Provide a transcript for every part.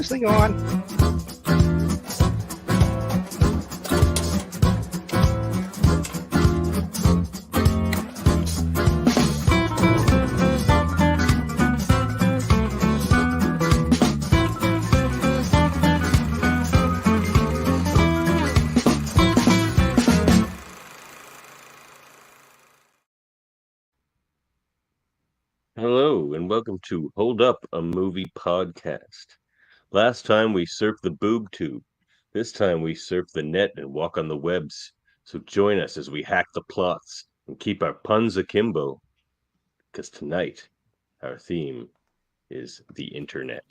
this thing on? Hello, and welcome to Hold Up, a Movie Podcast. Last time we surfed the boob tube. This time we surf the net and walk on the webs. So join us as we hack the plots and keep our puns akimbo. Because tonight, our theme is the internet.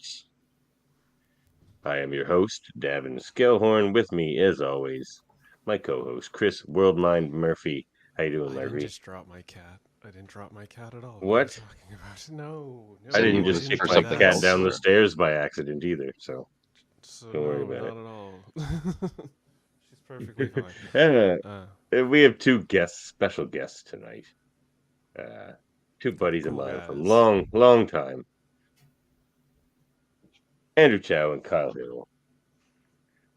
I am your host, Davan Skelhorn. With me, as always, my co-host, Chris Worldmind Murphy. How you doing, I Murphy? just dropped my cat. I didn't drop my cat at all. What? What are you talking about? No. I didn't was just it kick for my something cat else, down the or- stairs by accident either, so So don't worry no, about it. not at all. She's perfectly fine. We have two special guests tonight. Two buddies of Cool mine from guys. long time. Andrew Chow and Kyle Hill.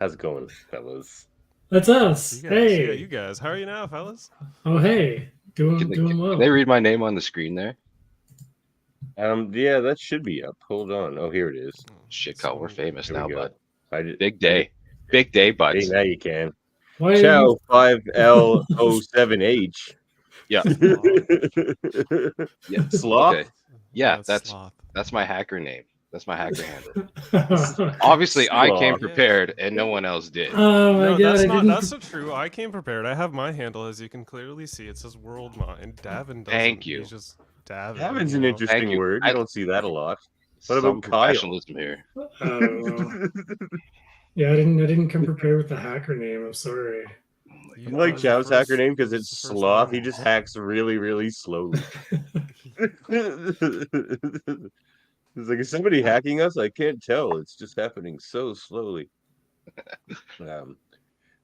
How's it going, fellas? That's us. You guys, Hey. yeah, you guys. How are you now, fellas? Oh, hey. Doing Can well. they read my name on the screen there? Yeah, that should be up. Hold on. Oh, here it is. Shit, Kyle, we're famous Here we now, go. bud. Big day, buds. Hey, now you can. Why Chow 5L07H. Yeah, yeah. Sloth. Okay. Yeah, That's that's sloth. my hacker name. That's my hacker handle. you? Obviously, I Sloth. came prepared, and no one else did. Oh my No, god, that's I not. didn't. That's not true. I came prepared. I have my handle, as you can clearly see. It says World Mind. Davin doesn't. Thank you. He's just Davin. Davin's you an know? interesting Thank you. word. You don't see that a lot. What Some about Kyle? professionalism here. Yeah, I didn't come prepared with the hacker name. I'm sorry. I like Chow's hacker name because it's Sloth. He just hacks really, really slowly. It's like, is somebody hacking us? I can't tell. It's just happening so slowly. But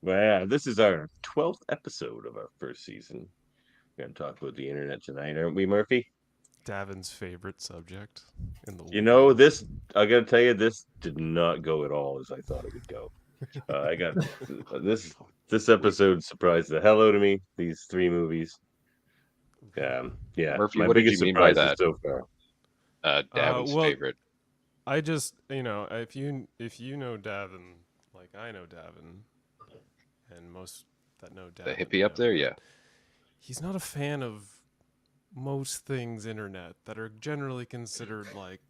yeah, this is our 12th episode of our first season. We're going to talk about the internet tonight, aren't we, Murphy? Davin's favorite subject in the world. You know, this, I got to tell you, this did not go at all as I thought it would go. I got this episode surprised the hell out of me. These three movies. Yeah, Murphy, my what did biggest you mean by surprises that? so far. Davin's well, favorite. I just, if you know Davin, like I know Davin, and most that know Davin, The hippie up there, yeah. he's not a fan of most things internet that are generally considered like,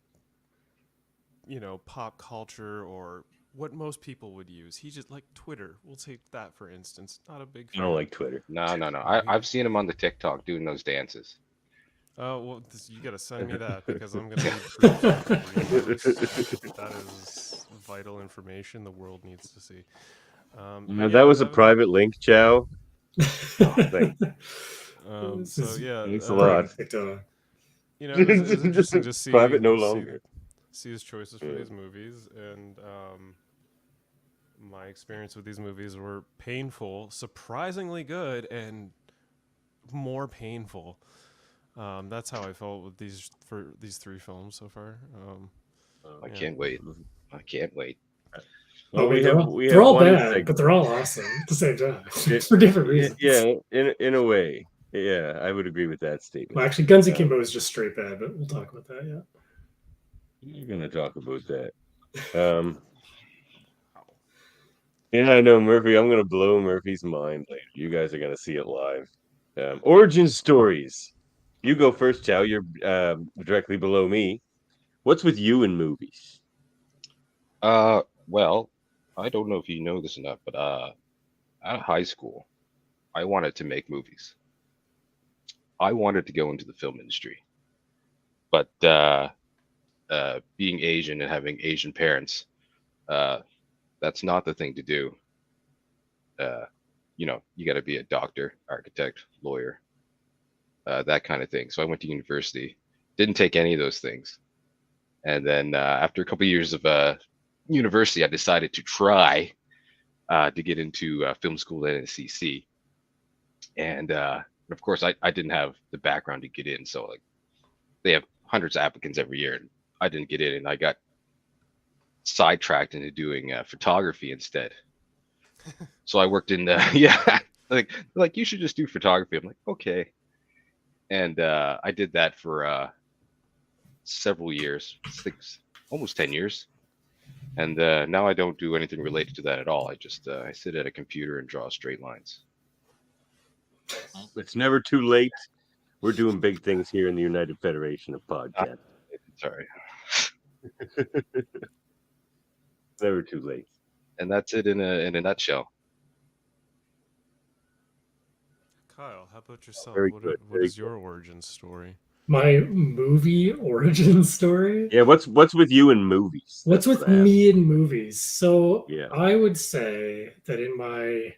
pop culture or what most people would use. He just like Twitter. We'll take that for instance. Not a big I fan. don't like Twitter. No. I've seen him on the TikTok doing those dances. Oh well, you gotta send me that because I'm gonna need proof. That is vital information the world needs to see. That was a private link, Chow. Thanks. So yeah, Thanks a lot. It's interesting to see Private no longer. See his choices for these movies, and my experience with these movies were painful, surprisingly good, and more painful. That's how I felt with these three films so far. I can't wait. Well, they're all bad, but they're all awesome at the same time for different reasons. Yeah, in a way. Yeah, I would agree with that statement. Well, actually, Guns Akimbo is just straight bad, but we'll talk about that. Yeah. We're gonna talk about that. Yeah, I know, Murphy. I'm gonna blow Murphy's mind later. You guys are gonna see it live. Origin stories. You go first, Chow. You're directly below me. What's with you in movies? Well, I don't know if you know this or not, but out of high school, I wanted to make movies. I wanted to go into the film industry, but being Asian and having Asian parents, that's not the thing to do. You got to be a doctor, architect, lawyer, that kind of thing. So I went to university, didn't take any of those things. And then after a couple of years of university, I decided to try to get into film school at NCC. And of course, I didn't have the background to get in. So like they have hundreds of applicants every year. And I didn't get in, and I got sidetracked into doing photography instead. So I worked in yeah, like you should just do photography. I'm like, okay. And I did that for several years, almost 10 years. And now I don't do anything related to that at all. I just I sit at a computer and draw straight lines. It's never too late. We're doing big things here in the United Federation of Podcasts. Sorry. Never too late. And that's it in a nutshell. Kyle, how about yourself? Very What, good, what very is your origin story? My movie origin story? Yeah, what's with you in movies? What's That's with what I asked. me in movies? So Yeah. I would say that in my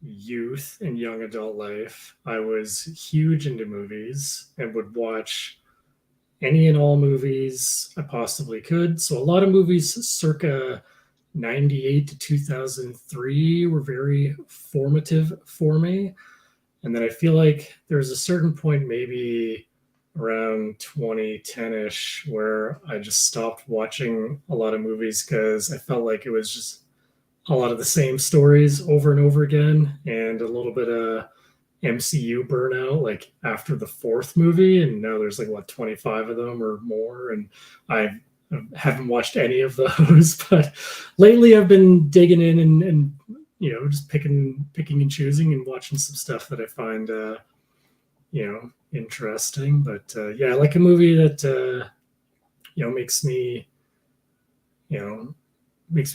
youth and young adult life, I was huge into movies and would watch any and all movies I possibly could. So a lot of movies circa 98 to 2003 were very formative for me. And then I feel like there's a certain point, maybe around 2010-ish, where I just stopped watching a lot of movies because I felt like it was just a lot of the same stories over and over again, and a little bit of MCU burnout, like after the fourth movie. And now there's like, what, 25 of them or more. And I haven't watched any of those, but lately I've been digging in and you know, just picking and choosing and watching some stuff that I find, you know, interesting. But yeah, I like a movie that, you know, makes me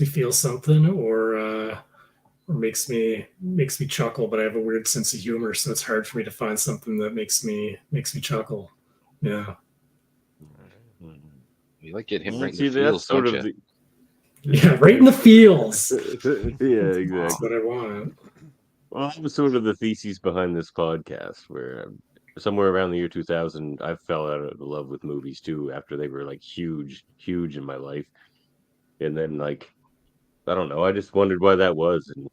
feel something, or makes me chuckle. But I have a weird sense of humor, so it's hard for me to find something that makes me chuckle. Yeah. You like get him right in See, the feels, that's sort don't of you? Yeah, right in the feels. Yeah, exactly. That's what I want. Well, that was sort of the thesis behind this podcast, where somewhere around the year 2000, I fell out of love with movies too, after they were like huge in my life. And then, like, I don't know, I just wondered why that was. And,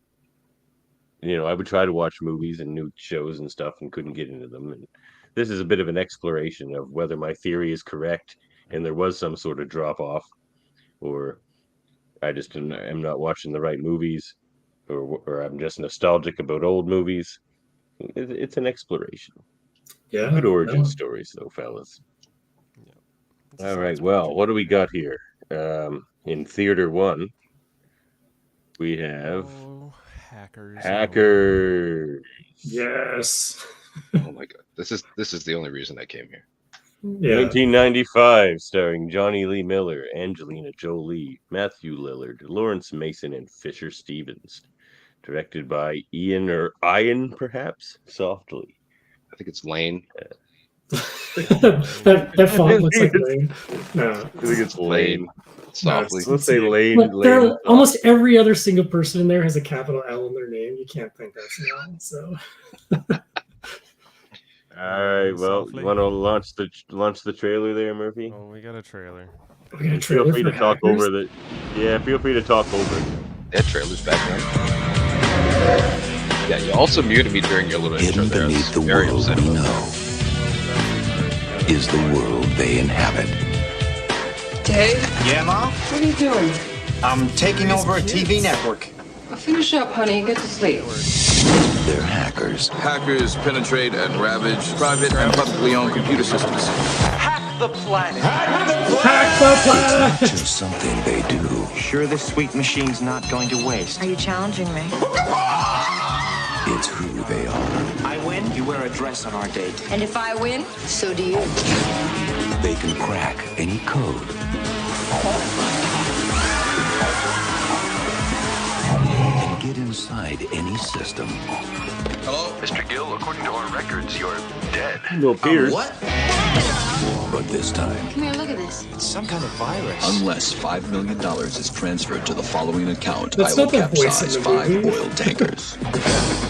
you know, I would try to watch movies and new shows and stuff and couldn't get into them. And this is a bit of an exploration of whether my theory is correct and there was some sort of drop off, or I just am not watching the right movies, or I'm just nostalgic about old movies. It's an exploration. Yeah. Good origin stories, though, fellas. Yeah. All right. Well, what do we got here? In Theater 1, we have Hackers. Hackers. Yes. Oh my god, this is the only reason I came here. Yeah. 1995, starring Johnny Lee Miller, Angelina Jolie, Matthew Lillard, Lawrence Mason, and Fisher Stevens. Directed by Ian, perhaps? Softly. I think it's Lane. that font looks like Lane. No. I think it's Lane. Softly. Let's say Lane. Lane. Almost every other single person in there has a capital L in their name. You can't think that's an L. So. All right. Well, you want to launch the trailer there, Murphy? Oh, we got a trailer. We got a trailer. Feel free to talk over the. Yeah, feel free to talk over it. That trailer's back then. Yeah, you also muted me during your little intro there. Beneath the world we know is the world they inhabit. Dave? Yeah, Mom? What are you doing? I'm taking over a TV network. Well, finish up, honey, and get to sleep. They're hackers. Hackers penetrate and ravage private and publicly owned computer systems. Hack the planet! Hack the planet! It's just something they do. Sure this sweet machine's not going to waste. Are you challenging me? It's who they are. I win, you wear a dress on our date. And if I win, so do you. They can crack any code. And get inside any system. Hello? Mr. Gill, according to our records, you're dead. No Pierce. What? But this time, Come here, look at this. It's some kind of virus. Unless $5 million is transferred to the following account, That's I will not the voice capsize in the 5 movie. oil tankers.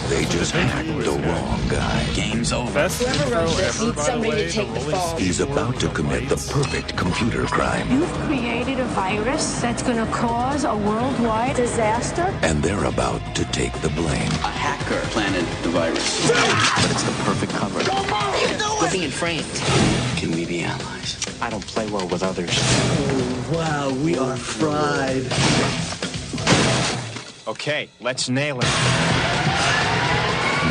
they just hacked the wrong guy. Game's over. Best Whoever intro wrote this ever, needs by the somebody way. to take the Rolling fall. He's skateboard about to with commit the lights. perfect computer crime. You've created a virus that's going to cause a worldwide disaster. And they're about to take the blame. A hacker planted the virus. But it's the perfect cover. We're being framed. Can we be allies? I don't play well with others. Oh, wow, we are fried. Okay, let's nail it.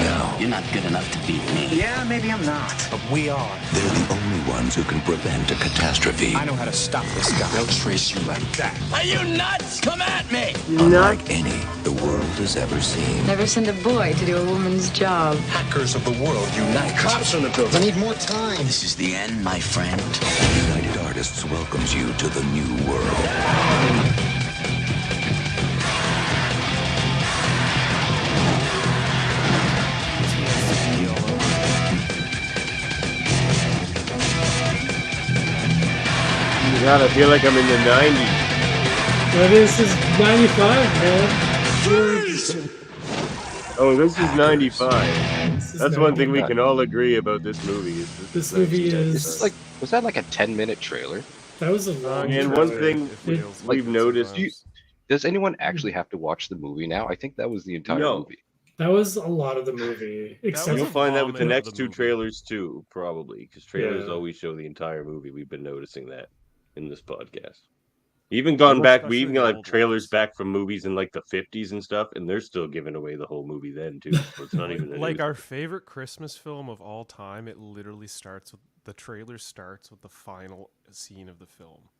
No, you're not good enough to beat me. Yeah, maybe I'm not, but we are. They're the only ones who can prevent a catastrophe. I know how to stop this guy. They'll trace you like that. Are you nuts? Come at me! Unlike any the world has ever seen. Never send a boy to do a woman's job. Hackers of the world unite. Cops on the building. I need more time. This is the end, my friend. United Artists welcomes you to the new world. God, I feel like I'm in the 90s. Well, this is 95, man. Oh, this is 95. This is That's one thing we 95. can all agree about this movie. Is This movie This is is like, was that like a 10-minute trailer? that was a long. And trailer, one thing it feels like we've it noticed. sometimes. Does anyone actually have to watch the movie now? I think that was the entire No. movie. That was a lot of the movie, except You'll a find that with the vomit of next the two movie. trailers too, probably, because trailers Yeah. always show the entire movie. We've been noticing that in this podcast. Even gone back, we especially even the got like old trailers ones. back from movies in like the 50s and stuff, and they're still giving away the whole movie then too. So it's not even a Like news our favorite Christmas film of all time, it literally starts with the trailer starts with the final scene of the film.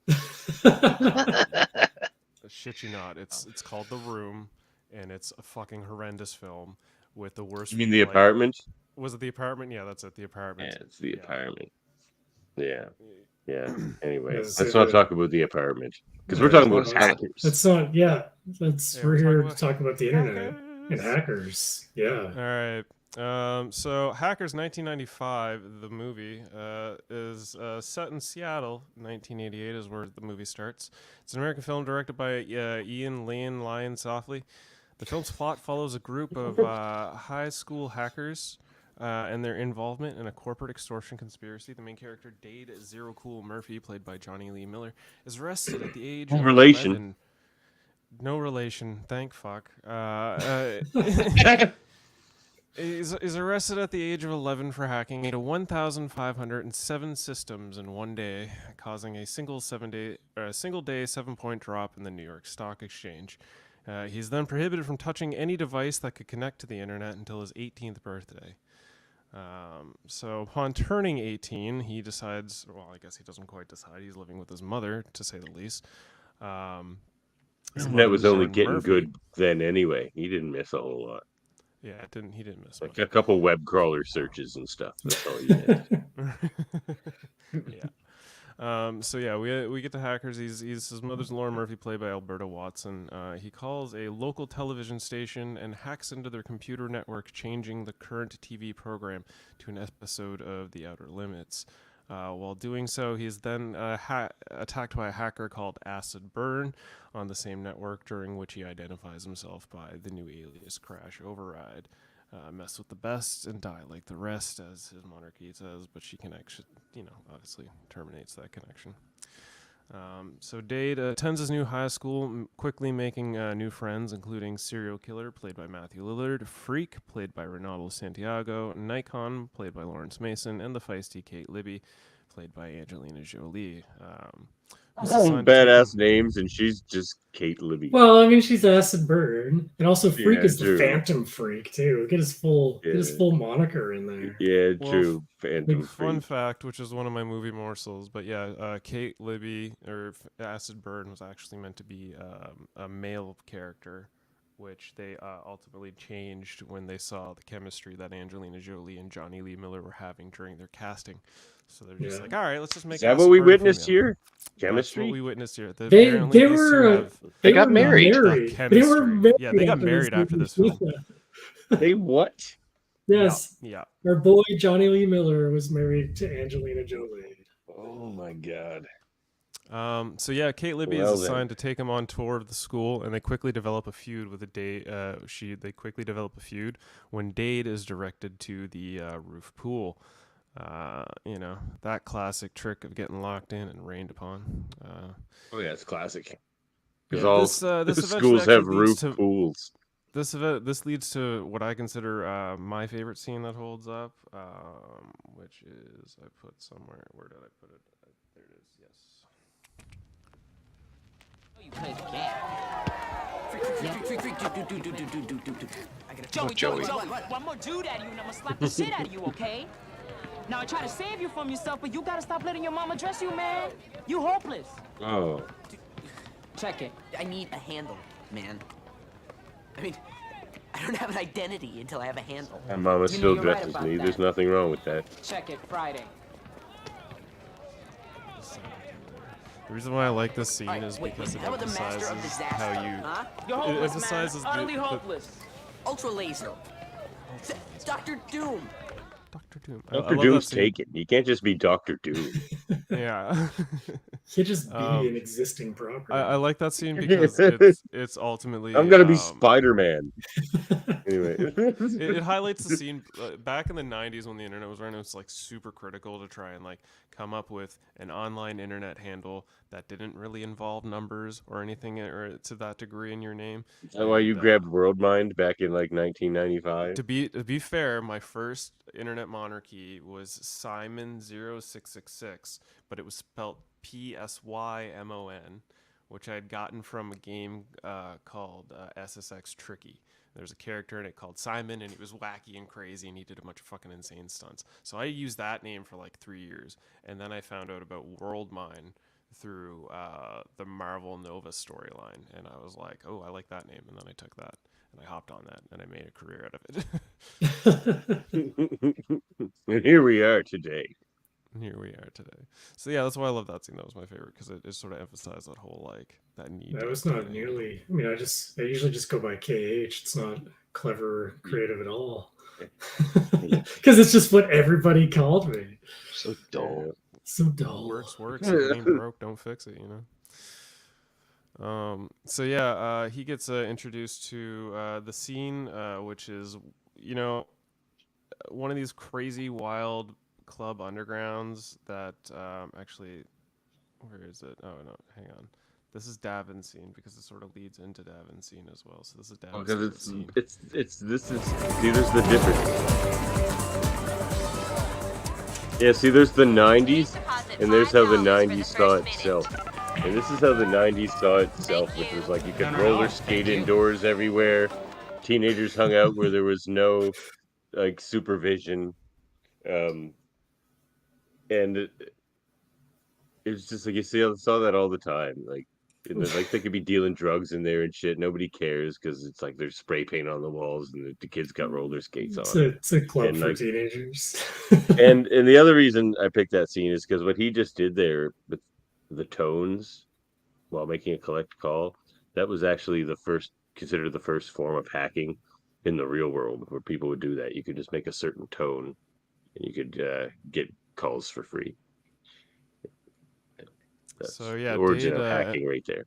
Shit you not, it's called The Room, and it's a fucking horrendous film with the worst. You mean The like- Apartment? Was it The Apartment? Yeah, that's it. The Apartment. Yeah, it's The Apartment. Yeah. Yeah. Anyway, Yes, let's it not is. talk about The Apartment because Yeah, we're talking it's about not- hackers. That's not. Yeah, that's Yeah, we're we're here talking to talk about the internet and hackers. hackers. Yeah. All right. So Hackers 1995, the movie, is set in Seattle. 1988 is where the movie starts. It's an American film directed by Ian Lyon Softly. The film's plot follows a group of high school hackers and their involvement in a corporate extortion conspiracy. The main character, Dade Zero Cool Murphy, played by Johnny Lee Miller, is arrested at the age of relation. 11. No relation. Thank fuck. Is arrested at the age of 11 for hacking into 1,507 systems in one day, causing a single day 7-point drop in the New York Stock Exchange. He's then prohibited from touching any device that could connect to the internet until his 18th birthday. So upon turning 18, he decides, well, I guess he doesn't quite decide. He's living with his mother, to say the least. His That mother was is only Lauren getting Murphy. good then anyway. He didn't miss a whole lot. Yeah, he didn't miss Like much. a couple web crawler searches and stuff. That's all you missed. Yeah. So yeah, we get to hackers. He's his mother's Lauren Murphy, played by Alberta Watson. He calls a local television station and hacks into their computer network, changing the current TV program to an episode of The Outer Limits. While doing so, he's then attacked by a hacker called Acid Burn on the same network, during which he identifies himself by the new alias Crash Override. Mess with the best and die like the rest, as his monarchy says, but she obviously terminates that connection. So Dade attends his new high school, quickly making new friends, including serial killer, played by Matthew Lillard, Freak, played by Ronaldo Santiago, Nikon, played by Lawrence Mason, and the feisty Kate Libby, played by Angelina Jolie. Badass names, and she's just Kate Libby. Well, I mean, she's Acid Burn, and also Freak Yeah, is the true. Phantom Freak too. Get his full moniker in there. Yeah, Well, true. Phantom Fun Freak. fact, which is one of my movie morsels, but yeah, Kate Libby, or Acid Burn, was actually meant to be a male character, which they ultimately changed when they saw the chemistry that Angelina Jolie and Johnny Lee Miller were having during their casting. So they're just Yeah. like, all right, let's just make. Is that Acid what we Burn witnessed female. here? That's Chemistry? what we witnessed here. They Apparently these two were have They got were married. that They were chemistry. married. Yeah, they got married after this film. They what? Yes, Yeah. our boy Johnny Lee Miller was married to Angelina Jolie. Oh my god. So yeah, Kate Libby Well is then. assigned to take him on tour of the school, and they quickly develop a feud with they quickly develop a feud when Dade is directed to the roof pool. That classic trick of getting locked in and rained upon. Oh yeah, it's classic. Because Yeah, all this the eventually schools actually have leads roof to- pools. this leads to what I consider my favorite scene that holds up, which is I put somewhere. Where did I put it? There it is. Yes. You play the game. Joey. One more dude at you and I'm gonna slap the shit out of you, okay? Now I try to save you from yourself, but you gotta stop letting your mama dress you, man. You hopeless. Oh. Check it. I need a handle, man. I mean, I don't have an identity until I have a handle. My mama still dresses me. There's nothing wrong with that. Check it Friday. The reason why I like this scene is because it emphasizes how You're hopeless, it emphasizes man. Utterly hopeless. Ultra laser. Dr. Doom. Dr. Doom. Dr. Doom's taken. You can't just be Dr. Doom. Yeah. Can't just be an existing property. I like that scene because it's ultimately. I'm gonna be Spider-Man. Anyway, it highlights the scene back in the '90s when the internet was running. It was like super critical to try and like come up with an online internet handle that didn't really involve numbers or anything or to that degree in your name. Is that why you grabbed WorldMind back in like 1995? To be fair, my first internet monarchy was Simon0666, but it was spelled PSYMON, which I had gotten from a game called SSX Tricky. There's a character in it called Simon, and he was wacky and crazy, and he did a bunch of fucking insane stunts. So I used that name for like 3 years, and then I found out about WorldMine through the Marvel Nova storyline, and I was like, oh, I like that name, and then I took that, and I hopped on that, and I made a career out of it. And here we are today. So yeah, that's why I love that scene. That was my favorite because it sort of emphasized that whole like that need. That was not nearly. I mean, I usually just go by KH. It's not clever, or creative at all. Because it's just what everybody called me. So dull. So dull. Works. If it ain't broke, don't fix it. You know. So yeah, he gets introduced to the scene, which is one of these crazy wild club undergrounds that actually, where is it? Oh no, hang on. This is Davan's scene because it sort of leads into Davan's scene as well. So this is Davan's scene. Because see, there's the difference. Yeah, see, there's the 90s, and there's how the 90s saw itself. And this is how the 90s saw itself, which was like you could roller skate indoors everywhere. Teenagers hung out where there was no like supervision. And it was just like you saw that all the time. Like they could be dealing drugs in there and shit. Nobody cares because it's like there's spray paint on the walls and the kids got roller skates on. It's a club for teenagers. and the other reason I picked that scene is because what he just did there with the tones while making a collect call, that was actually considered the first form of hacking in the real world where people would do that. You could just make a certain tone and you could get calls for free. That's the origin of hacking right there.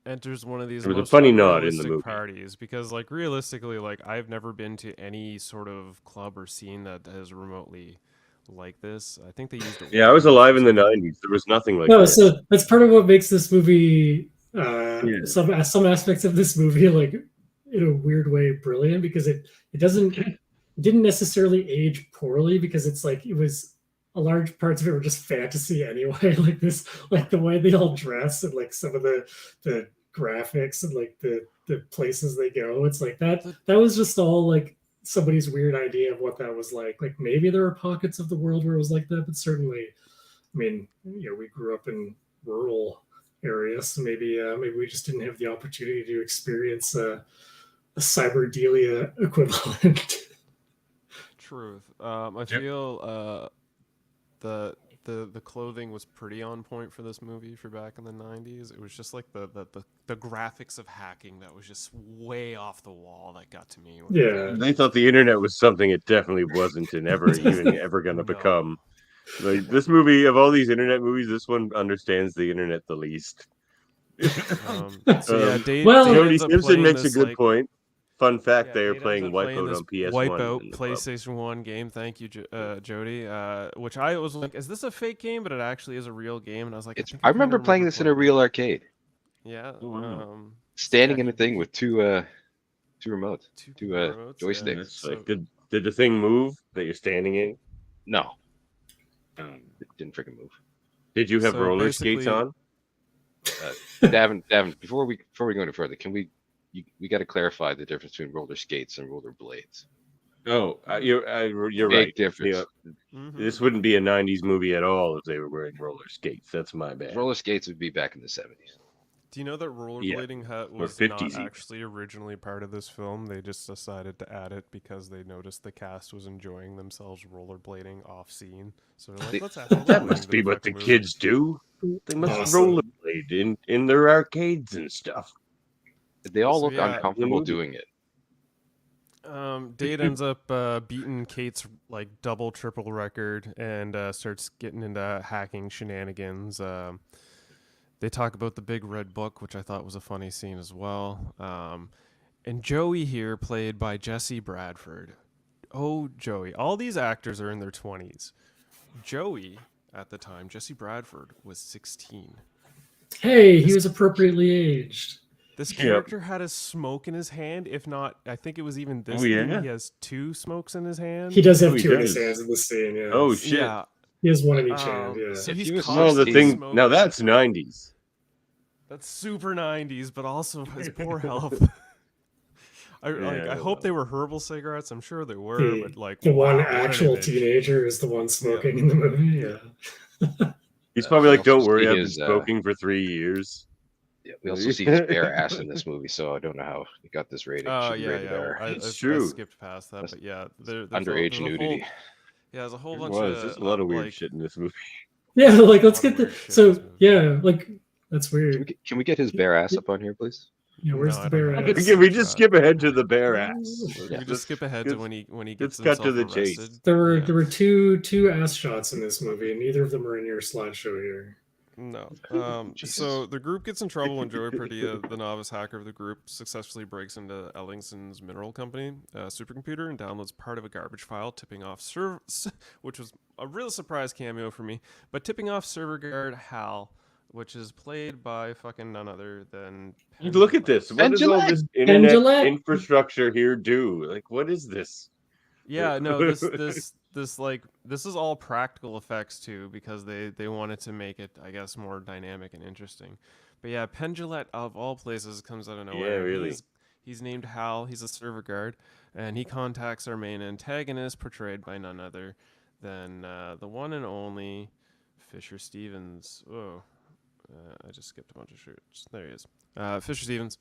Enters one of these. There was a funny nod in the movie. Parties because, like, realistically, like I've never been to any sort of club or scene that has remotely like this. I think they used it. Yeah, I was alive in the 90s. There was nothing like that. No, so that's part of what makes this movie. Some aspects of this movie, like in a weird way, brilliant because it didn't necessarily age poorly because it's like it was. A large parts of it were just fantasy anyway, like the way they all dress and like some of the graphics and like the places they go. It's like that was just all like somebody's weird idea of what that was like. Like maybe there are pockets of the world where it was like that, but certainly, I mean, we grew up in rural areas, so maybe we just didn't have the opportunity to experience a cyberdelia equivalent. Truth. I feel the clothing was pretty on point for this movie for back in the 90s. It was just like the graphics of hacking that was just way off the wall that got to me. Yeah, they thought the internet was something it definitely wasn't and ever going to become. Like this movie, of all these internet movies, this one understands the internet the least. Jody Simpson makes a good point. Fun fact, they are playing Wipeout on PS1. Wipeout PlayStation 1 game. Thank you, Jody. Which I was like, is this a fake game? But it actually is a real game. And I was like, I remember playing this in a real arcade. Yeah. Standing in a thing with two remotes, two remotes, yeah. joysticks. It's like, did the thing move that you're standing in? No, it didn't freaking move. Did you have So roller skates basically- on? Davin, before we go any further, we got to clarify the difference between roller skates and roller blades. Oh, you're Big right. difference. This wouldn't be a '90s movie at all if they were wearing roller skates. That's my bad. Roller skates would be back in the '70s. Do you know that rollerblading was 50s not even. actually originally part of this film? They just decided to add it because they noticed the cast was enjoying themselves rollerblading off scene. So they're like, let's add That must rollerblading be to the what the fucking movie. kids do. They must Awesome. rollerblade in their arcades and stuff. They all So, look yeah, uncomfortable doing it. Dade ends up beating Kate's like double triple record and starts getting into hacking shenanigans. They talk about the big red book, which I thought was a funny scene as well. And Joey here, played by Jesse Bradford. Oh, Joey. All these actors are in their 20s. Joey, at the time, Jesse Bradford, was 16. Hey, he was appropriately aged. This character had a smoke in his hand. If not, I think it was even this. Oh, yeah? He has 2 smokes in his hand. He does have Oh, he 2 in his does. hands in the scene. Yeah. Oh shit! Yeah. He has 1 in each hand. Yeah. So If he's he was Oh, the constantly thing. smoking. Now that's '90s. That's super 90s, but also his poor health. I Yeah, hope they were herbal cigarettes. I'm sure they were, The, but like the one wow, what an actual image. teenager is the one smoking in the movie. Yeah. He's probably like, we also "Don't worry, see I've been his, smoking for 3 years." Yeah, we also see his bare ass in this movie, so I don't know how he got this rating. Oh Should be rated R. It's I true. skipped past that, That's but yeah, there's underage a whole, nudity. there's a whole There bunch was. of There's a lot of weird like, shit in this movie. Yeah, like let's lot of get the weird shit in this movie. yeah, like that's weird. Can we get his bare ass up on here, please? Yeah, where's No, the I don't bear have ass? it. Can we just skip ahead to the bare ass? We can just skip ahead to when he gets let's cut to himself the chase. arrested. There were two ass shots in this movie, and neither of them are in your slideshow here. No. So the group gets in trouble when Joey Padilla, the novice hacker of the group, successfully breaks into Ellingson's mineral company supercomputer and downloads part of a garbage file, tipping off which was a real surprise cameo for me, but tipping off server guard Hal, which is played by fucking none other than Look at this. What does all this internet infrastructure here do? Like, what is this? Yeah, no, this like this is all practical effects too, because they wanted to make it, I guess, more dynamic and interesting. But yeah, Penn Jillette, of all places, comes out of nowhere. Yeah, really. He's named Hal. He's a server guard, and he contacts our main antagonist, portrayed by none other than the one and only Fisher Stevens. Oh, I just skipped a bunch of shirts. There he is. Fisher Stevens.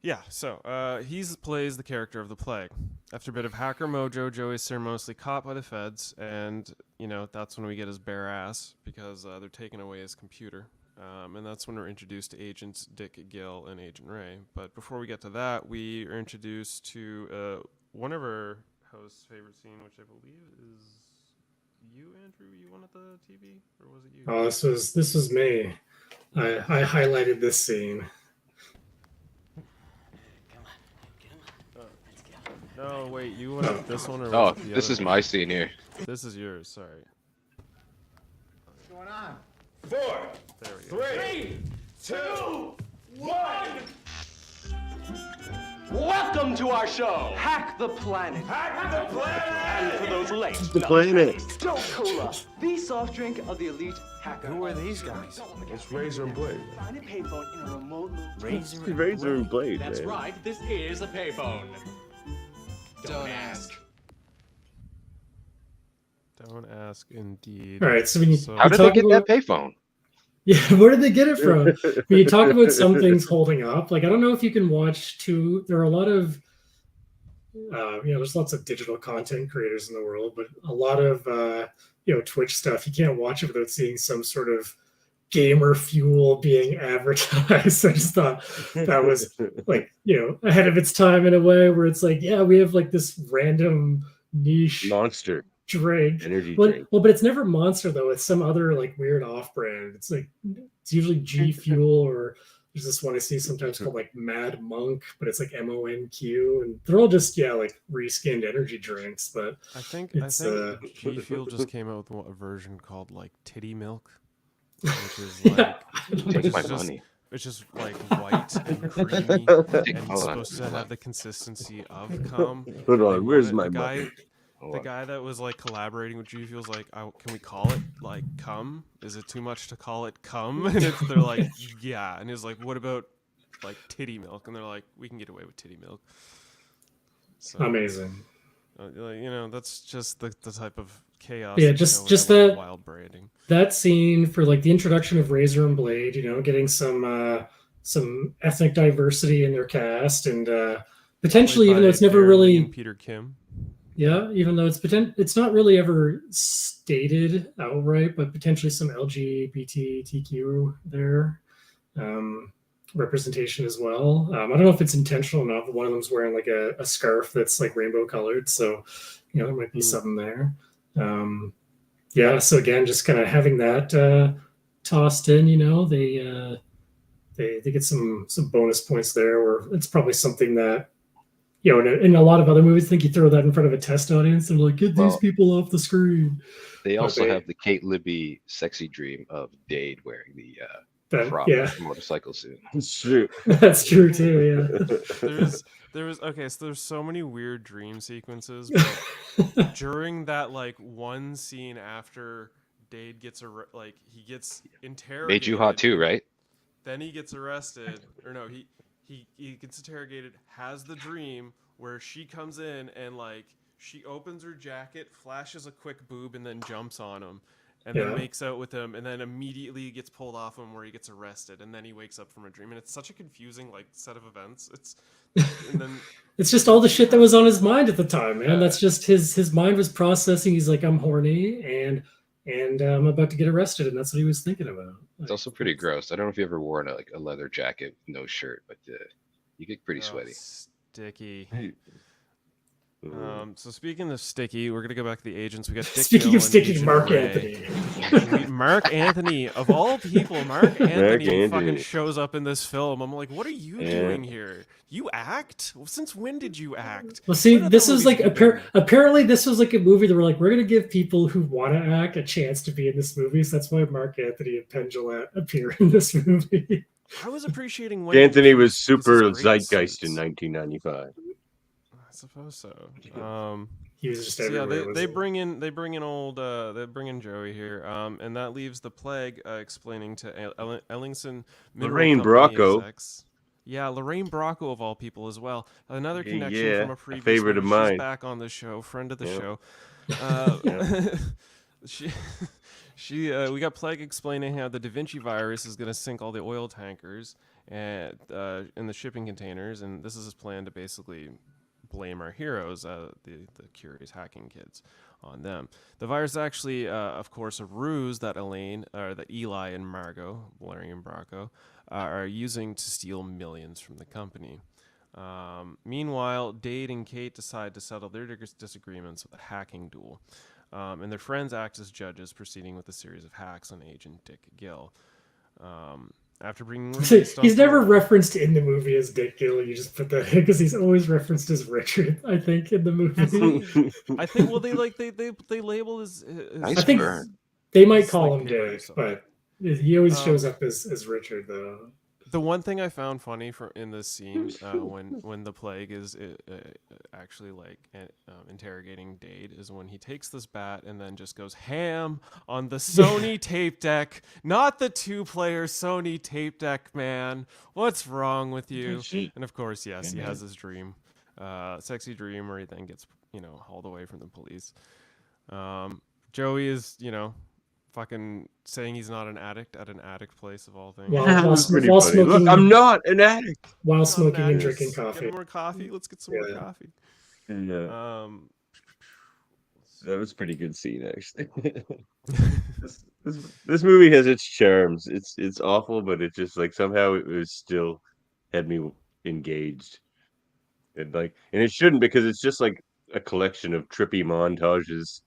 Yeah, so he plays the character of the Plague. After a bit of hacker mojo, Joey's ceremoniously caught by the feds, and that's when we get his bare ass, because they're taking away his computer. And that's when we're introduced to Agents Dick, Gill, and Agent Ray. But before we get to that, we are introduced to one of our host's favorite scene, which I believe is you, Andrew. You wanted the TV, or was it you? Oh, this was me. I highlighted this scene. No, wait, you wanted this one, or was Oh, it the this other is one? my scene here. This is yours. Sorry. What's going on? 4, There we go. 3, 2, 1. Welcome to our show. Hack the planet. Hack the planet. And for those late, The planet. Joe Cola, the soft drink of the elite hacker. Who are these guys? It's Razor and Blade. Find a payphone in a remote Razor and Blade. That's man. right. This is a payphone. Don't ask. Don't ask, indeed. All right, so when you How did they get that payphone? Yeah, where did they get it from? When you talk about some things holding up, like I don't know if you can watch two. There are a lot of, there's lots of digital content creators in the world, but a lot of Twitch stuff you can't watch it without seeing some sort of gamer fuel being advertised. I just thought that was like ahead of its time in a way, where it's like, yeah, we have like this random niche Monster drink. energy Well, drink. but it's never Monster though. It's some other like weird off-brand. It's like it's usually G Fuel, or there's this one I see sometimes called like Mad Monk, but it's like MONQ, and they're all just like reskinned energy drinks. But I think it's G Fuel just came out with a version called like Titty Milk, which is like Take my just money. it's just like white and creamy, and he's supposed to have the consistency of cum. Hold on, where's my The guy that was like collaborating with G Fuel's like, can we call it like cum? Is it too much to call it cum? And they're like, yeah. And he's like, what about like titty milk? And they're like, we can get away with titty milk. So, amazing. That's just the type of chaos. Yeah, just that wild branding. That scene for like the introduction of Razor and Blade, getting some ethnic diversity in their cast, and potentially, even though it's never really Peter Kim. Yeah, even though it's not really ever stated outright, but potentially some LGBTQ there. Representation as well. I don't know if it's intentional or not, but one of them's wearing like a scarf that's like rainbow colored, so there might be something there. So again, just kind of having that tossed in, they get some bonus points there, where it's probably something that in a lot of other movies, I think you throw that in front of a test audience and like, get these people off the screen. They also have the Kate Libby sexy dream of Dade wearing the motorcycle suit. It's true. That's true too. Yeah. There's so many weird dream sequences, but during that like one scene after Dade gets he gets interrogated. Made you hot too, right? Then he gets arrested, or no, he gets interrogated. Has the dream where she comes in and like she opens her jacket, flashes a quick boob, and then jumps on him. And then makes out with him, and then immediately gets pulled off him where he gets arrested, and then he wakes up from a dream, and it's such a confusing like set of events. It's just all the shit that was on his mind at the time, man. That's just his mind was processing. He's like, I'm horny, and I'm about to get arrested, and that's what he was thinking about. It's also pretty gross. I don't know if you ever worn a leather jacket with no shirt, but you get pretty sweaty. Sticky. So speaking of sticky, we're gonna go back to the agents. We got Dick speaking Gill of sticky, Agent Mark Ray. Anthony. Mark Anthony, of all people, Mark Anthony fucking shows up in this film. I'm like, what are you doing here? You act? Since when did you act? Well, see, this was like apparently this was like a movie that we're gonna give people who want to act a chance to be in this movie. So that's why Mark Anthony and Penn Jillette appear in this movie. I was appreciating when Anthony was super zeitgeist in 1995. I suppose so. He was just everywhere. They bring in Joey here, and that leaves the Plague explaining to Ellingson. Lorraine Bracco. Yeah, Lorraine Bracco of all people as well. Another connection from a previous favorite of mine. She's back on the show, friend of the show. We got Plague explaining how the Da Vinci virus is going to sink all the oil tankers and in the shipping containers, and this is his plan to basically blame our heroes, the curious hacking kids, on them. The virus is actually, of course, a ruse that Eli and Margot, Larry and Bracco, are using to steal millions from the company. Meanwhile, Dade and Kate decide to settle their disagreements with a hacking duel, and their friends act as judges, proceeding with a series of hacks on Agent Dick Gill. After bringing he's never referenced in the movie as Dick Gill. You just put that in because he's always referenced as Richard. I think in the movie. I think they label as I think they might call him Dick, but he always shows up as Richard though. The one thing I found funny in this scene when the Plague is actually interrogating Dade is when he takes this bat and then just goes ham on the Sony tape deck, not the 2-player Sony tape deck, man. What's wrong with you? And of course, yes, he has his dream, sexy dream where he then gets hauled away from the police. Joey is fucking saying he's not an addict at an addict place of all things. While smoking, look, I'm not an addict. While smoking and drinking coffee. Get more coffee. Let's get some more coffee. Yeah. That was a pretty good scene, actually. this movie has its charms. It's awful, but it just like somehow it was still had me engaged. And it shouldn't, because it's just like a collection of trippy montages,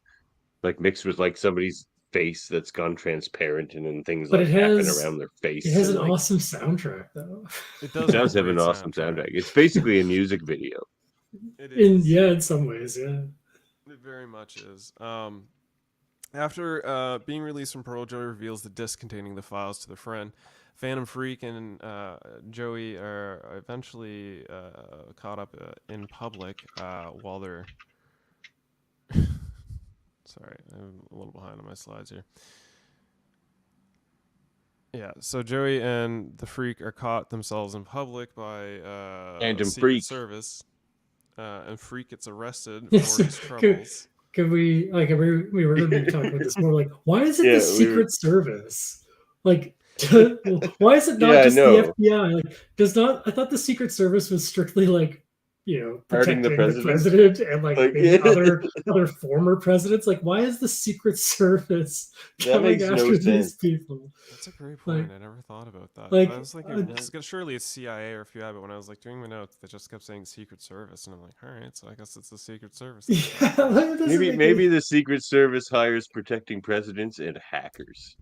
like mixed with like somebody's face that's gone transparent and then things happen around their face. It has an awesome soundtrack though. It does have an awesome soundtrack. It's basically a music video. It is. In some ways, yeah. It very much is. After being released from parole, Joey reveals the disc containing the files to the friend. Phantom Freak and Joey are eventually caught up in public while they're. Sorry, I'm a little behind on my slides here. Yeah, so Joey and the Freak are caught themselves in public by Phantom Secret Freak. Service, and Freak gets arrested Yes, for his troubles. Could we like we were going to be talking about this more? Like, why is it Yeah, the Secret Service? Like, why is it not Yeah, just no. the FBI? Like, does not? I thought the Secret Service was strictly like, Guarding protecting the the president? president and like maybe yeah. other former presidents. Like, why is the Secret Service That coming makes no after sense. these people? That's a great point. Like, I never thought about that. like, I was like, surely it's CIA or FBI, but when I was like doing my notes, they just kept saying Secret Service, and I'm like, all right, so I guess it's the Secret Service. Yeah, maybe the Secret Service hires protecting presidents and hackers.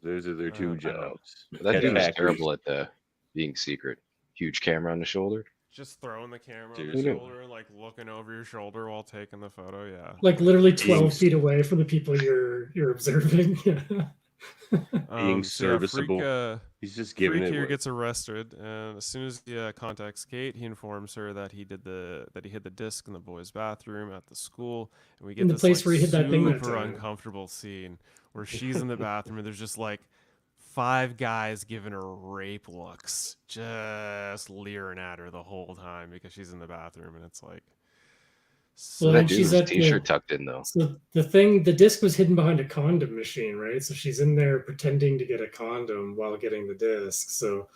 Those are their two jobs. That dude was terrible at being secret. Huge camera on the shoulder. Just throwing the camera on Seriously. your shoulder and like looking over your shoulder while taking the photo. Yeah, like literally 12 feet away from the people you're observing. Being serviceable. Freak, he's just giving Freak it here away. gets arrested, and as soon as he contacts Kate, he informs her that he hid the disc in the boys' bathroom at the school, and we get In the this place like, where he hid that thing that super time. uncomfortable scene where she's in the bathroom and there's just like 5 guys giving her rape looks, just leering at her the whole time because she's in the bathroom, and it's like. Well, that and dude she's was at t-shirt tucked in though. So the disc was hidden behind a condom machine, right? So she's in there pretending to get a condom while getting the disc. So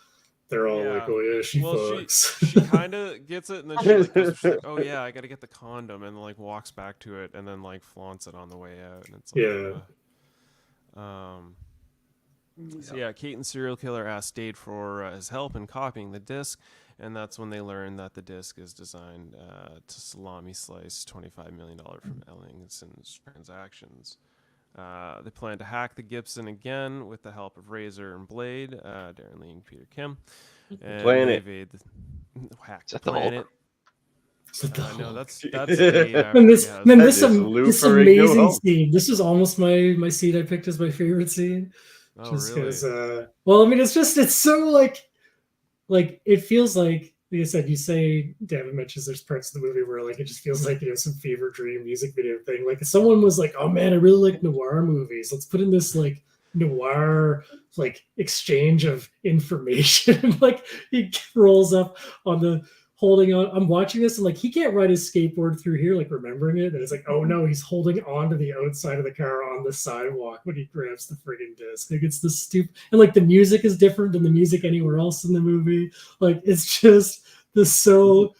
they're all like, "Oh yeah, she fucks." She kind of gets it, and then she's like, "Oh yeah, I got to get the condom," and like walks back to it, and then like flaunts it on the way out, and it's like, So yeah, Kate and serial killer asked Dade for his help in copying the disc, and that's when they learn that the disc is designed to salami slice $25 million from Ellingson's transactions. They plan to hack the Gibson again with the help of Razor and Blade, Darren Lee and Peter Kim, and Planet. they evade hack the planet. No, that's Dade. And this amazing scene. This is almost my scene I picked as my favorite scene. Oh, just really? Well, I mean, it's so like it feels like I said, Davan mentions there's parts of the movie where like it just feels like some fever dream music video thing. Like if someone was like, "Oh man, I really like noir movies. Let's put in this like noir like exchange of information." Like he rolls up on the holding on. I'm watching this and like he can't ride his skateboard through here, like remembering it. And it's like, oh no, he's holding on to the outside of the car on the sidewalk when he grabs the friggin' disc. Like it's the stupid, and like the music is different than the music anywhere else in the movie. Like it's just it's so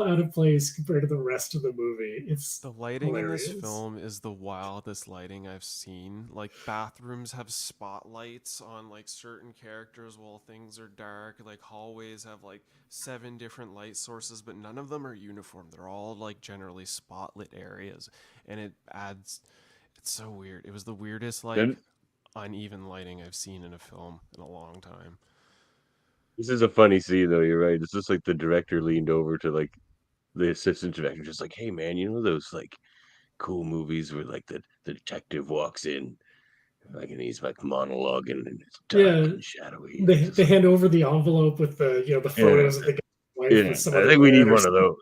out of place compared to the rest of the movie. It's the lighting hilarious. in this film is the wildest lighting I've seen. Like bathrooms have spotlights on like certain characters while things are dark. Like hallways have like 7 different light sources, but none of them are uniform. They're all like generally spotlit areas, and it's so weird. It was the weirdest like uneven lighting I've seen in a film in a long time. This is a funny scene, though. You're right. It's just like the director leaned over to like the assistant director, just like, "Hey, man, you know those like cool movies where like the detective walks in, like, and he's like monologuing and it's dark and shadowy." They hand over the envelope with the the photos of the guy's wife with some I think we need one of those.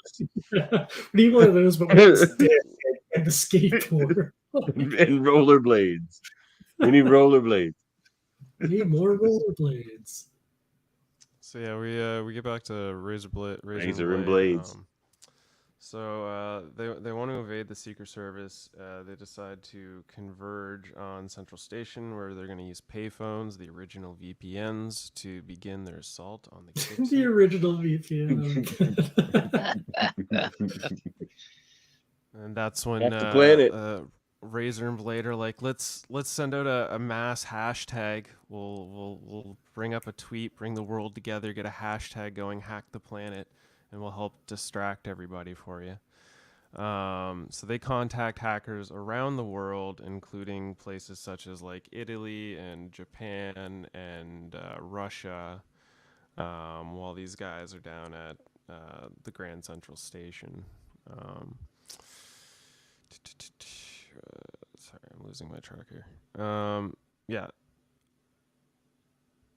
We need one of those, but with his dick and the skateboard and rollerblades. We need rollerblades. We need more rollerblades. So yeah, we get back to Razor and Blades. So they want to evade the Secret Service. They decide to converge on Central Station, where they're going to use payphones, the original VPNs, to begin their assault on the Gibson. The original VPN. And that's when Razor and Blade are like, let's send out a mass hashtag. We'll bring up a tweet, bring the world together, get a hashtag going, hack the planet, and we'll help distract everybody for you. So they contact hackers around the world, including places such as like Italy and Japan and Russia, while these guys are down at the Grand Central Station. Sorry, I'm losing my track here. Yeah.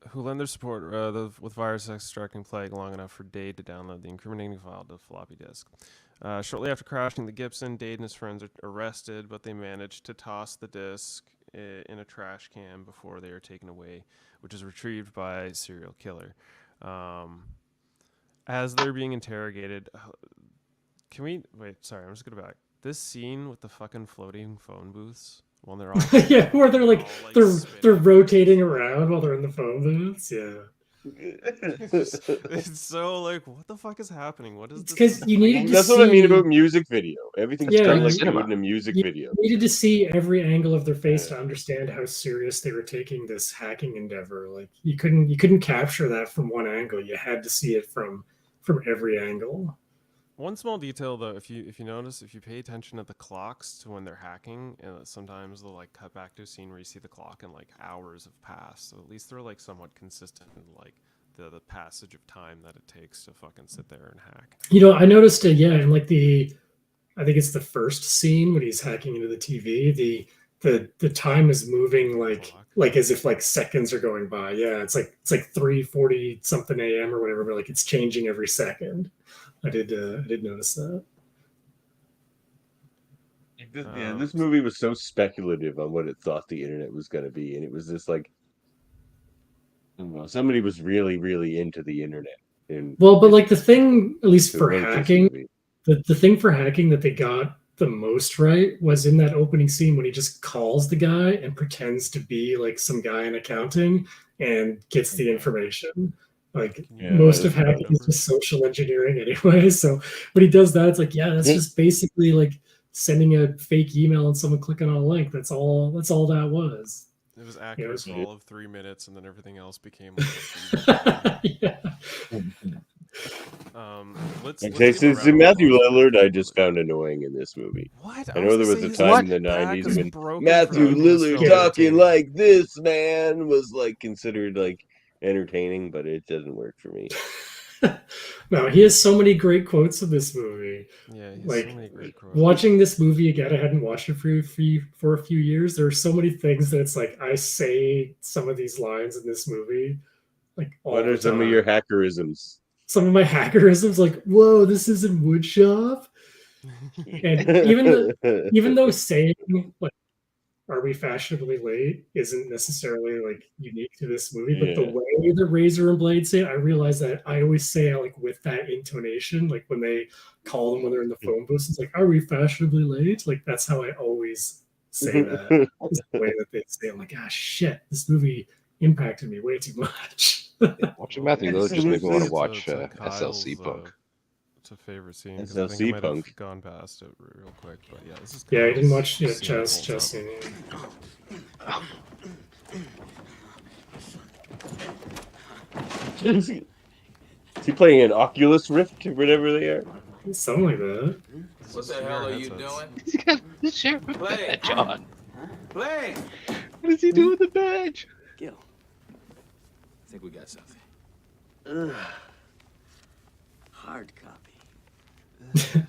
who lend their support with virus extracting plague long enough for Dade to download the incriminating file to floppy disk. Shortly after crashing the Gibson, Dade and his friends are arrested, but they manage to toss the disk in a trash can before they are taken away, which is retrieved by a serial killer. As they're being interrogated, can we wait? Sorry, I'm just gonna back. This scene with the fucking floating phone booths when they're all yeah, where they're like all, they're rotating around while they're in the phone booths. Yeah. It's so like, what the fuck is happening? What is this? Because you needed to That's see. what I mean about music video. Everything's Yeah, done like cinema. you would in a music video. You needed to see every angle of their face to understand how serious they were taking this hacking endeavor. Like you couldn't capture that from one angle. You had to see it from every angle. One small detail though, if you notice, if you pay attention to the clocks to when they're hacking, and sometimes they'll like cut back to a scene where you see the clock and like hours have passed. So at least they're like somewhat consistent in like the passage of time that it takes to fucking sit there and hack. You know, I noticed it. Yeah, in like I think it's the first scene when he's hacking into the TV. The time is moving like as if like seconds are going by. Yeah, it's like 3:40 something a.m. or whatever, but like it's changing every second. I did notice that. Yeah, this movie was so speculative on what it thought the internet was going to be, and it was just like, I don't know, somebody was really, really into the internet. Well, but like the thing, at least for hacking, the thing for hacking that they got the most right was in that opening scene when he just calls the guy and pretends to be like some guy in accounting and gets the information. Like most of hacking is just social engineering anyway. So when he does that, it's like, yeah, that's just basically like sending a fake email and someone clicking on a link. That's all that was. It was accurate for all of 3 minutes, and then everything else became like yeah. Let's see, Matthew Lillard I just found annoying in this movie. What? I know there was a time in the 90s when Matthew Lillard talking like this, man, was like considered like entertaining, but it doesn't work for me. No, he has so many great quotes in this movie. Yeah, he has like so many great quotes. Watching this movie again, I hadn't watched it for a few years. There are so many things that it's like I say some of these lines in this movie. Like what are some of your hackerisms? Some of my hackerisms, like, whoa, this isn't woodshop. And even though saying like, are we fashionably late isn't necessarily like unique to this movie, but the way the Razor and Blade say it, I realize that I always say it like with that intonation, like when they call them when they're in the phone booth, it's like, are we fashionably late? Like that's how I always say that. It's the way that they say it. I'm like, ah, shit, this movie impacted me way too much. Watching Matthew Lillard just made me want to watch SLC Punk. It's a favorite scene. SLC I think I might Punk. have gone past it real quick, but yeah, this is. Yeah, I didn't watch Chow's scene. Is he playing an Oculus Rift or whatever they are? Something like that. What the hell are you doing? He's got the sheriff badge on. Play. What does he do with the badge? Gil, I think we got something. Hard copy.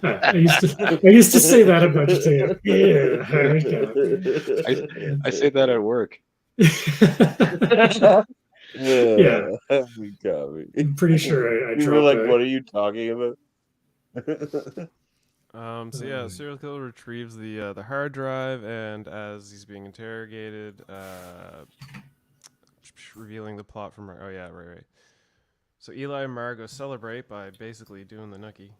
I used to say that about you too. Yeah, hard copy. I say that at work. Yeah. I'm pretty sure I You were like, what are you talking about? So yeah, serial killer retrieves the hard drive, and as he's being interrogated, revealing the plot from right. So Eli and Margot celebrate by basically doing the nookie.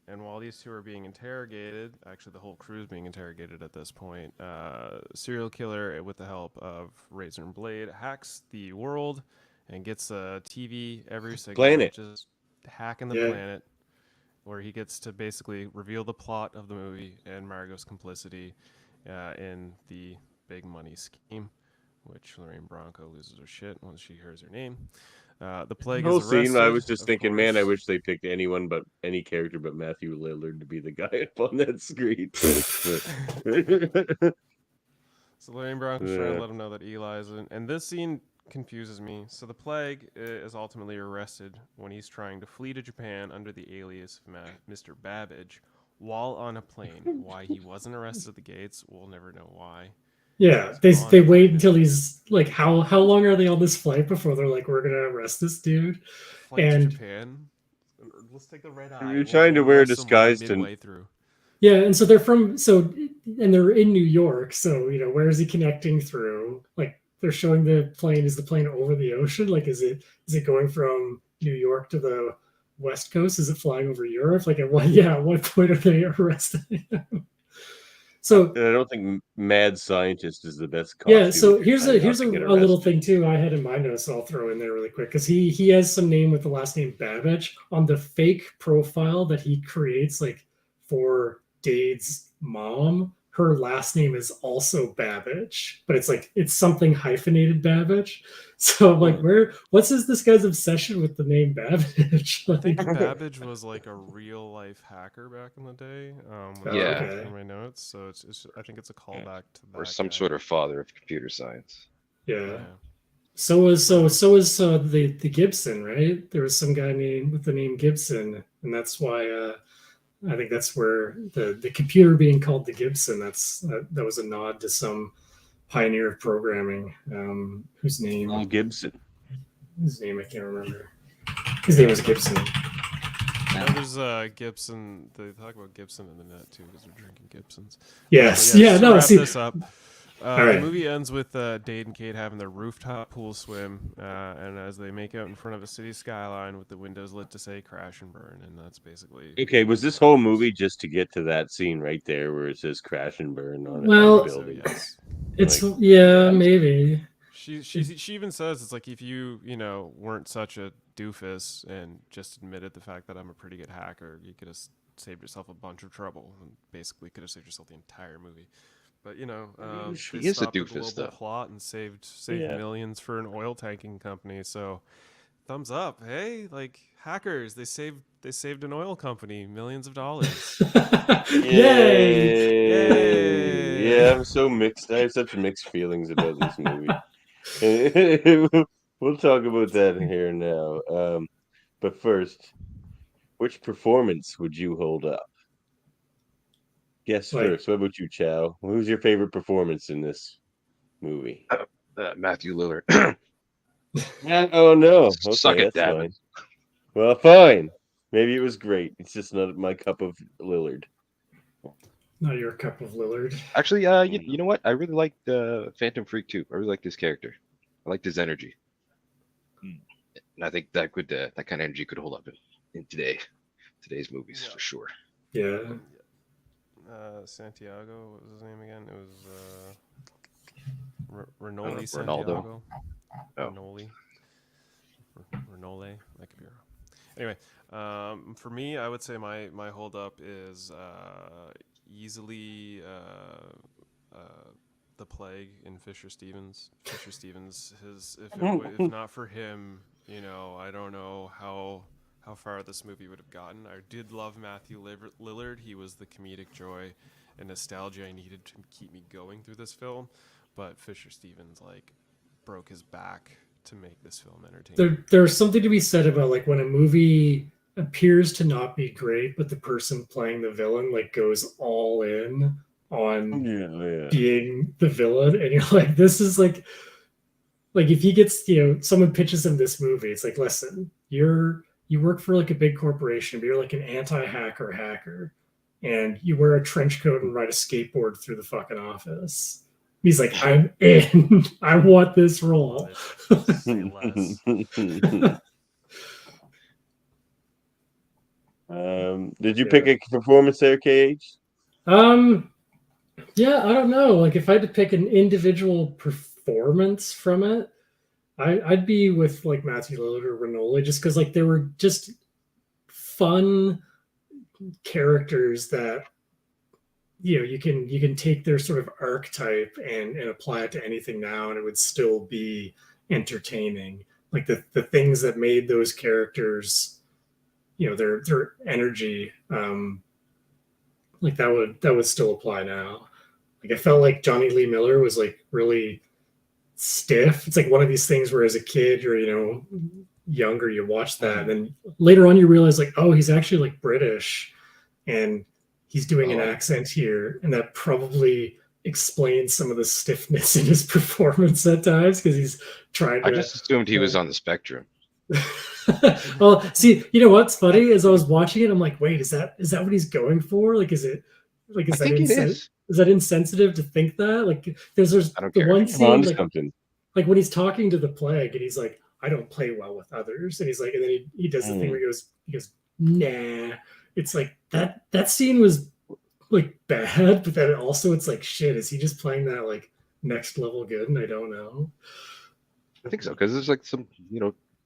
And while these two are being interrogated, actually the whole crew is being interrogated at this point, serial killer, with the help of Razor and Blade, hacks the world and gets a TV every single Planet. Just hacking the planet, where he gets to basically reveal the plot of the movie and Margot's complicity in the big money scheme, which Lorraine Bronco loses her shit once she hears her name. The plague whole is arrested, scene, I was just thinking, course. man, I wish they picked any character but Matthew Lillard to be the guy up on that screen. So Lorraine Bronco's trying to let him know that Eli isn't. And this scene confuses me. So the plague is ultimately arrested when he's trying to flee to Japan under the alias of Mr. Babbage while on a plane. Why he wasn't arrested at the gates, we'll never know why. Yeah, they wait until he's like, how long are they on this flight before they're like, we're gonna arrest this dude? Flight to Japan. Let's take the red eye. You're trying to wear a disguise midway through. Yeah, and so they're and they're in New York. So where is he connecting through? Like they're showing the plane. Is the plane over the ocean? Like is it going from New York to the West Coast? Is it flying over Europe? Like at what point are they arresting him? So I don't think Mad Scientist is the best costume. Yeah, so here's a little thing too I had in my notes I'll throw in there really quick because he has some name with the last name Babbage on the fake profile that he creates like for Dade's mom. Her last name is also Babbage, but it's something hyphenated Babbage. So I'm like, what's this guy's obsession with the name Babbage? I think Babbage was like a real life hacker back in the day. In my notes, so I think it's a callback to that. Or some sort of father of computer science. Yeah. So was the Gibson, right? There was some guy with the name Gibson, and that's why I think that's where the computer being called the Gibson. That was a nod to some pioneer of programming, whose name Gibson. His name I can't remember. His name was Gibson. There's Gibson. They talk about Gibson in the net too because they're drinking Gibsons. Yes. Wrap this up. Right. The movie ends with Dade and Kate having their rooftop pool swim, and as they make out in front of a city skyline with the windows lit to say "crash and burn," and that's basically. Okay, was this whole movie just to get to that scene right there where it says "crash and burn" on the building? So, yes. It's maybe. She even says it's like if you weren't such a doofus and just admitted the fact that I'm a pretty good hacker, you could have saved yourself a bunch of trouble and basically could have saved yourself the entire movie. But she they is a stopped the doofus, global though. plot and saved millions for an oil tanking company. So, thumbs up, hey! Like hackers, they saved an oil company millions of dollars. Yay! Yeah, I'm so mixed. I have such mixed feelings about this movie. We'll talk about that here now. But first, which performance would you hold up? Guess first. What about you, Chow? Who's your favorite performance in this movie? Matthew Lillard. Oh no! Okay, Suck it, that's Davan. fine. Well, fine. Maybe it was great. It's just not my cup of Lillard. Not your cup of Lillard. Actually, you know what? I really liked Phantom Freak too. I really liked his character. I liked his energy, and I think that kind of energy could hold up in today's movies for sure. Yeah. Santiago, what was his name again? It was Renoli Ronaldo. Santiago. Oh. Renole. I could be wrong. Anyway, for me, I would say my hold up is easily the plague in Fisher Stevens. Fisher Stevens, if not for him, I don't know how far this movie would have gotten. I did love Matthew Lillard. He was the comedic joy and nostalgia I needed to keep me going through this film. But Fisher Stevens broke his back to make this film entertaining. There's something to be said about when a movie appears to not be great, but the person playing the villain goes all in on being the villain, and you're like, this is like if he gets someone pitches him this movie, it's like, listen, you work for a big corporation, but you're an anti-hacker, and you wear a trench coat and ride a skateboard through the fucking office. He's like, I'm in. I want this role. Did you pick a performance there, KH? Yeah, I don't know. If I had to pick an individual performance from it, I'd be with Matthew Lillard or Renoli, just because they were just fun characters that you can take their sort of archetype and apply it to anything now, and it would still be entertaining. The things that made those characters, their energy, that would still apply now. I felt like Johnny Lee Miller was really stiff. It's one of these things where as a kid you're younger, you watch that, and then later on you realize oh, he's actually British, and he's doing an accent here, and that probably explains some of the stiffness in his performance at times because he's trying to. I just assumed he was on the spectrum. Well, see, you know what's funny is I was watching it. I'm like, wait, is that what he's going for? Like, is that insensitive to think that? Like, there's the one scene like when he's talking to the plague and he's like, I don't play well with others, and he's like, and then he does the thing where he goes, nah. It's like that scene was like bad, but then also it's like, shit, is he just playing that like next level good? And I don't know. I think so, because there's like some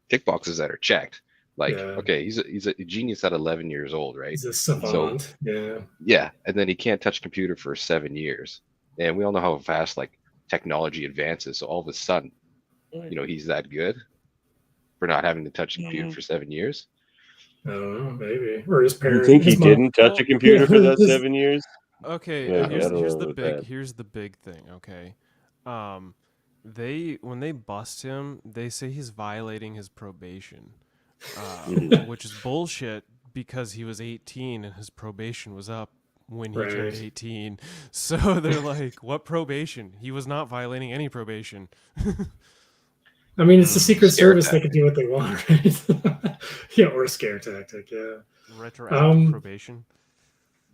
tick boxes that are checked. Like, okay, he's a genius at 11 years old, right? He's a savant. So, yeah, and then he can't touch a computer for 7 years, and we all know how fast like technology advances. So all of a sudden, he's that good for not having to touch a computer for 7 years. I don't know, maybe. Or his parents. You think he didn't touch a computer for that 7 years? Okay, here's the big thing. Okay, when they bust him, they say he's violating his probation, which is bullshit because he was 18 and his probation was up when he turned 18. So they're like, what probation? He was not violating any probation. I mean, it's the Secret Service. They can do what they want, right? Yeah, or a scare tactic, yeah. Retroactive probation.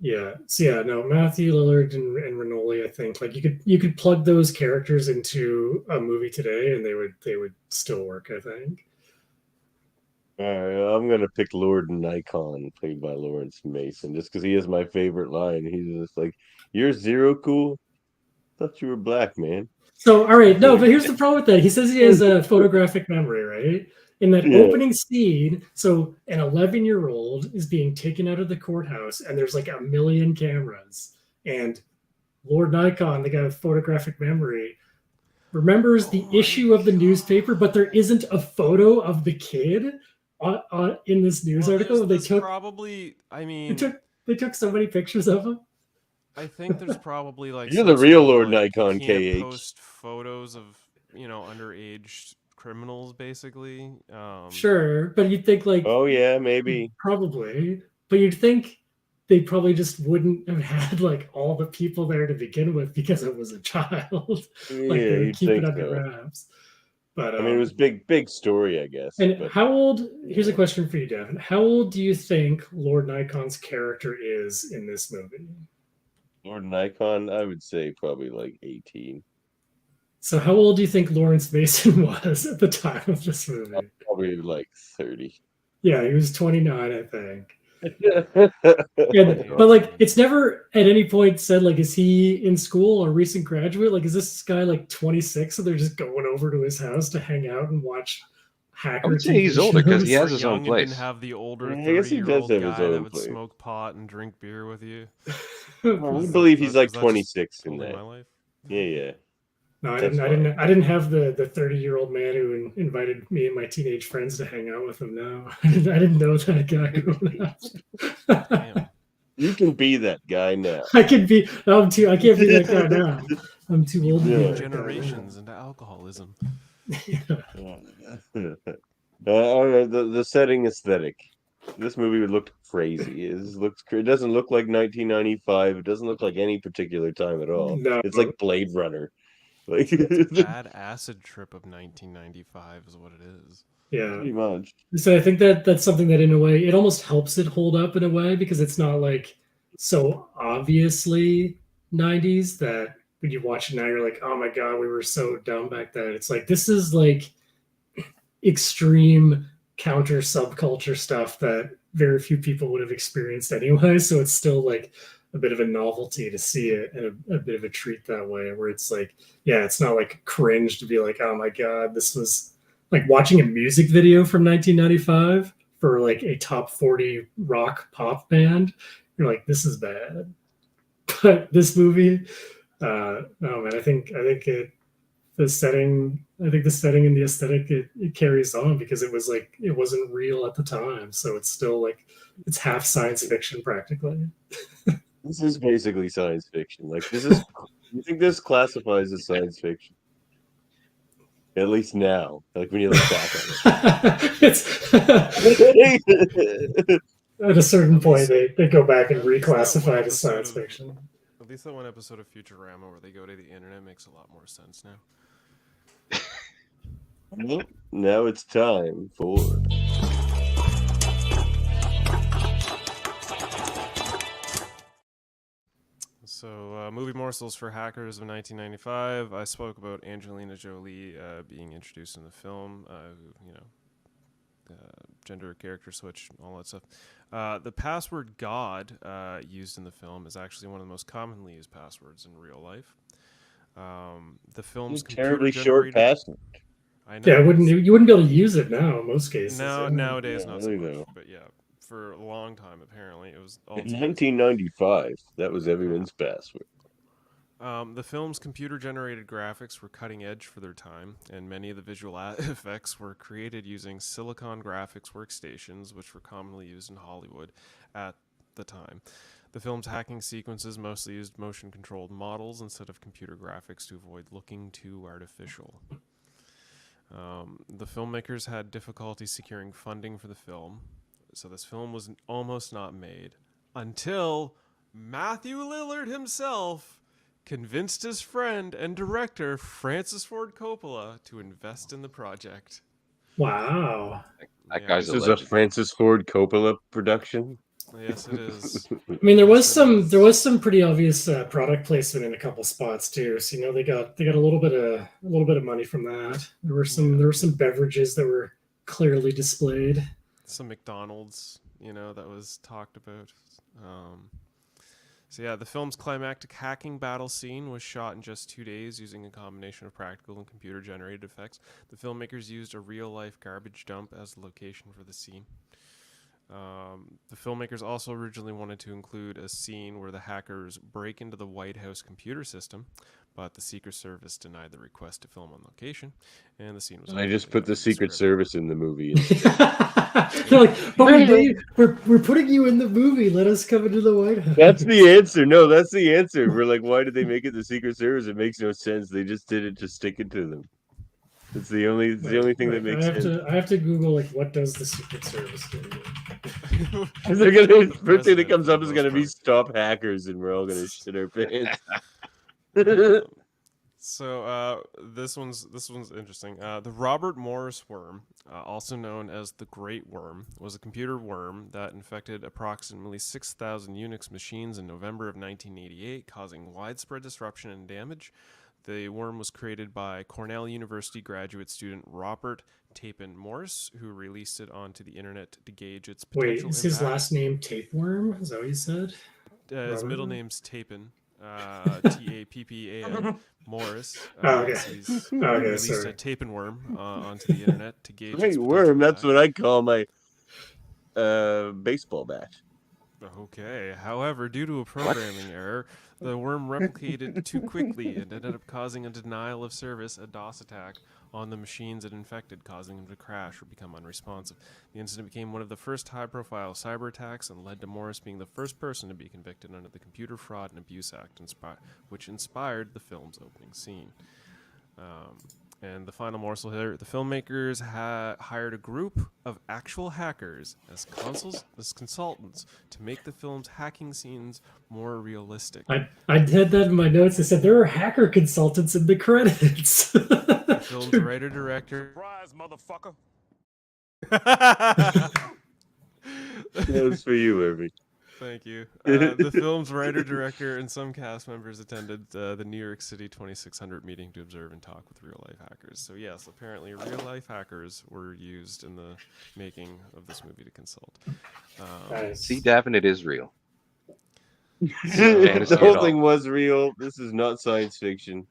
Yeah. So no, Matthew Lillard and Renoli, I think like you could plug those characters into a movie today and they would still work, I think. All right, I'm gonna pick Lord Nikon, played by Lawrence Mason, just because he is my favorite line. He's just like, "You're zero cool. Thought you were black, man." So, all right, no, but here's the problem with that. He says he has a photographic memory, right? In that opening scene, so an 11-year-old is being taken out of the courthouse, and there's like 1 million cameras. And Lord Nikon, the guy with photographic memory, remembers the issue of the newspaper, but there isn't a photo of the kid in this news article. They took they took so many pictures of him. I think there's probably like you're the real Lord Nikon, KH. Post photos of underage criminals, basically. Sure, but you'd think like, oh yeah, maybe, probably, but you'd think they probably just wouldn't have had like all the people there to begin with because it was a child. Like they would keep it under wraps. But I mean, it was big story, I guess. And how old? Here's a question for you, Davan. How old do you think Lord Nikon's character is in this movie? Lord Nikon, I would say probably like 18. So how old do you think Lawrence Mason was at the time of this movie? Probably like 30. Yeah, he was 29, I think. But like, it's never at any point said like, is he in school or recent graduate? Like, is this guy like 26? So they're just going over to his house to hang out and watch hacker. I would say he's older because he has his own place. Didn't have the older 30-year-old guy that would smoke pot and drink beer with you. I believe he's like 26 in that. Yeah. No, I didn't have the 30-year-old man who invited me and my teenage friends to hang out with him. No, I didn't know that guy growing up. You can be that guy now. I can't be that guy now. I'm too old to be generations into alcoholism. The setting aesthetic. This movie would look crazy. It doesn't look like 1995. It doesn't look like any particular time at all. No. It's like Blade Runner. Like bad acid trip of 1995 is what it is. Yeah, pretty much. So I think that's something that in a way it almost helps it hold up in a way because it's not like so obviously 90s that when you watch it now you're like, oh my god, we were so dumb back then. It's like this is like extreme counter subculture stuff that very few people would have experienced anyway. So it's still like a bit of a novelty to see it and a bit of a treat that way where it's like, yeah, it's not like cringe to be like, oh my god, this was like watching a music video from 1995 for like a top 40 rock pop band. You're like, this is bad. But this movie, oh man, I think the setting and the aesthetic it carries on because it was like it wasn't real at the time, so it's still like it's half science fiction practically. This is basically science fiction. Like this is, you think this classifies as science fiction? At least now, like when you look back on it. At a certain point, they go back and reclassify it as science fiction. At least that one episode of Futurama where they go to the internet makes a lot more sense now. Well, now it's time for... So, movie morsels for Hackers of 1995. I spoke about Angelina Jolie being introduced in the film, gender character switch, all that stuff. The password God used in the film is actually one of the most commonly used passwords in real life. The film's terribly short password. I know. Yeah, you wouldn't be able to use it now in most cases. No, nowadays not so much. But yeah, for a long time apparently it was all. In 1995, that was everyone's password. The film's computer-generated graphics were cutting edge for their time, and many of the visual effects were created using Silicon graphics workstations, which were commonly used in Hollywood at the time. The film's hacking sequences mostly used motion-controlled models instead of computer graphics to avoid looking too artificial. The filmmakers had difficulty securing funding for the film, so this film was almost not made until Matthew Lillard himself convinced his friend and director Francis Ford Coppola to invest in the project. Wow. That guy's this is a Francis Ford Coppola production. Yes, it is. I mean, there was some pretty obvious product placement in a couple spots too. So they got a little bit of money from that. There were some beverages that were clearly displayed. Some McDonald's, that was talked about. So yeah, the film's climactic hacking battle scene was shot in just 2 days using a combination of practical and computer-generated effects. The filmmakers used a real-life garbage dump as the location for the scene. The filmmakers also originally wanted to include a scene where the hackers break into the White House computer system, but the Secret Service denied the request to film on location, and the scene was... I just put the Secret Service in the movie. They're like, but we're putting you in the movie. Let us come into the White House. That's the answer. No, that's the answer. We're like, why did they make it the Secret Service? It makes no sense. They just did it to stick it to them. It's the only thing that makes sense. I have to Google what does the Secret Service do? The first thing that comes up is gonna be stop hackers, and we're all gonna shit our pants. So this one's interesting. The Robert Morris worm, also known as the Great Worm, was a computer worm that infected approximately 6,000 Unix machines in November of 1988, causing widespread disruption and damage. The worm was created by Cornell University graduate student Robert Tapin Morris, who released it onto the internet to gauge its potential impact. Wait, is his last name Tapeworm? Is that what you said? His middle name's Tapin. Tappan Morris. He's released a Tapin worm onto the internet to gauge. Great worm. That's what I call my baseball bat. Okay. However, due to a programming error, the worm replicated too quickly and ended up causing a denial of service, a DOS attack, on the machines it infected, causing them to crash or become unresponsive. The incident became one of the first high-profile cyber attacks and led to Morris being the first person to be convicted under the Computer Fraud and Abuse Act, which inspired the film's opening scene. And the final morsel here, the filmmakers hired a group of actual hackers as consultants to make the film's hacking scenes more realistic. I had that in my notes. I said there are hacker consultants in the credits. The film's writer-director... Surprise, motherfucker! That was for you, Irving. Thank you. The film's writer, director, and some cast members attended the New York City 2600 meeting to observe and talk with real-life hackers. So yes, apparently real-life hackers were used in the making of this movie to consult. See, Davan, it is real. The whole thing was real. This is not science fiction.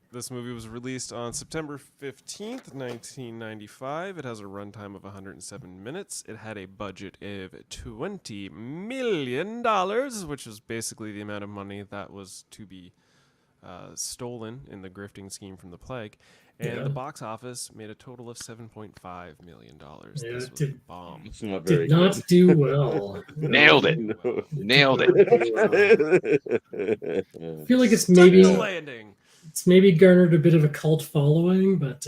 This movie was released on September 15th, 1995. It has a runtime of 107 minutes. It had a budget of $20 million, which is basically the amount of money that was to be stolen in the grifting scheme from the plague. And the box office made a total of $7.5 million. Yeah, this was a bomb. It's not did not do well. Nailed it. Nailed it. I feel like it's maybe... landing. It's maybe garnered a bit of a cult following, but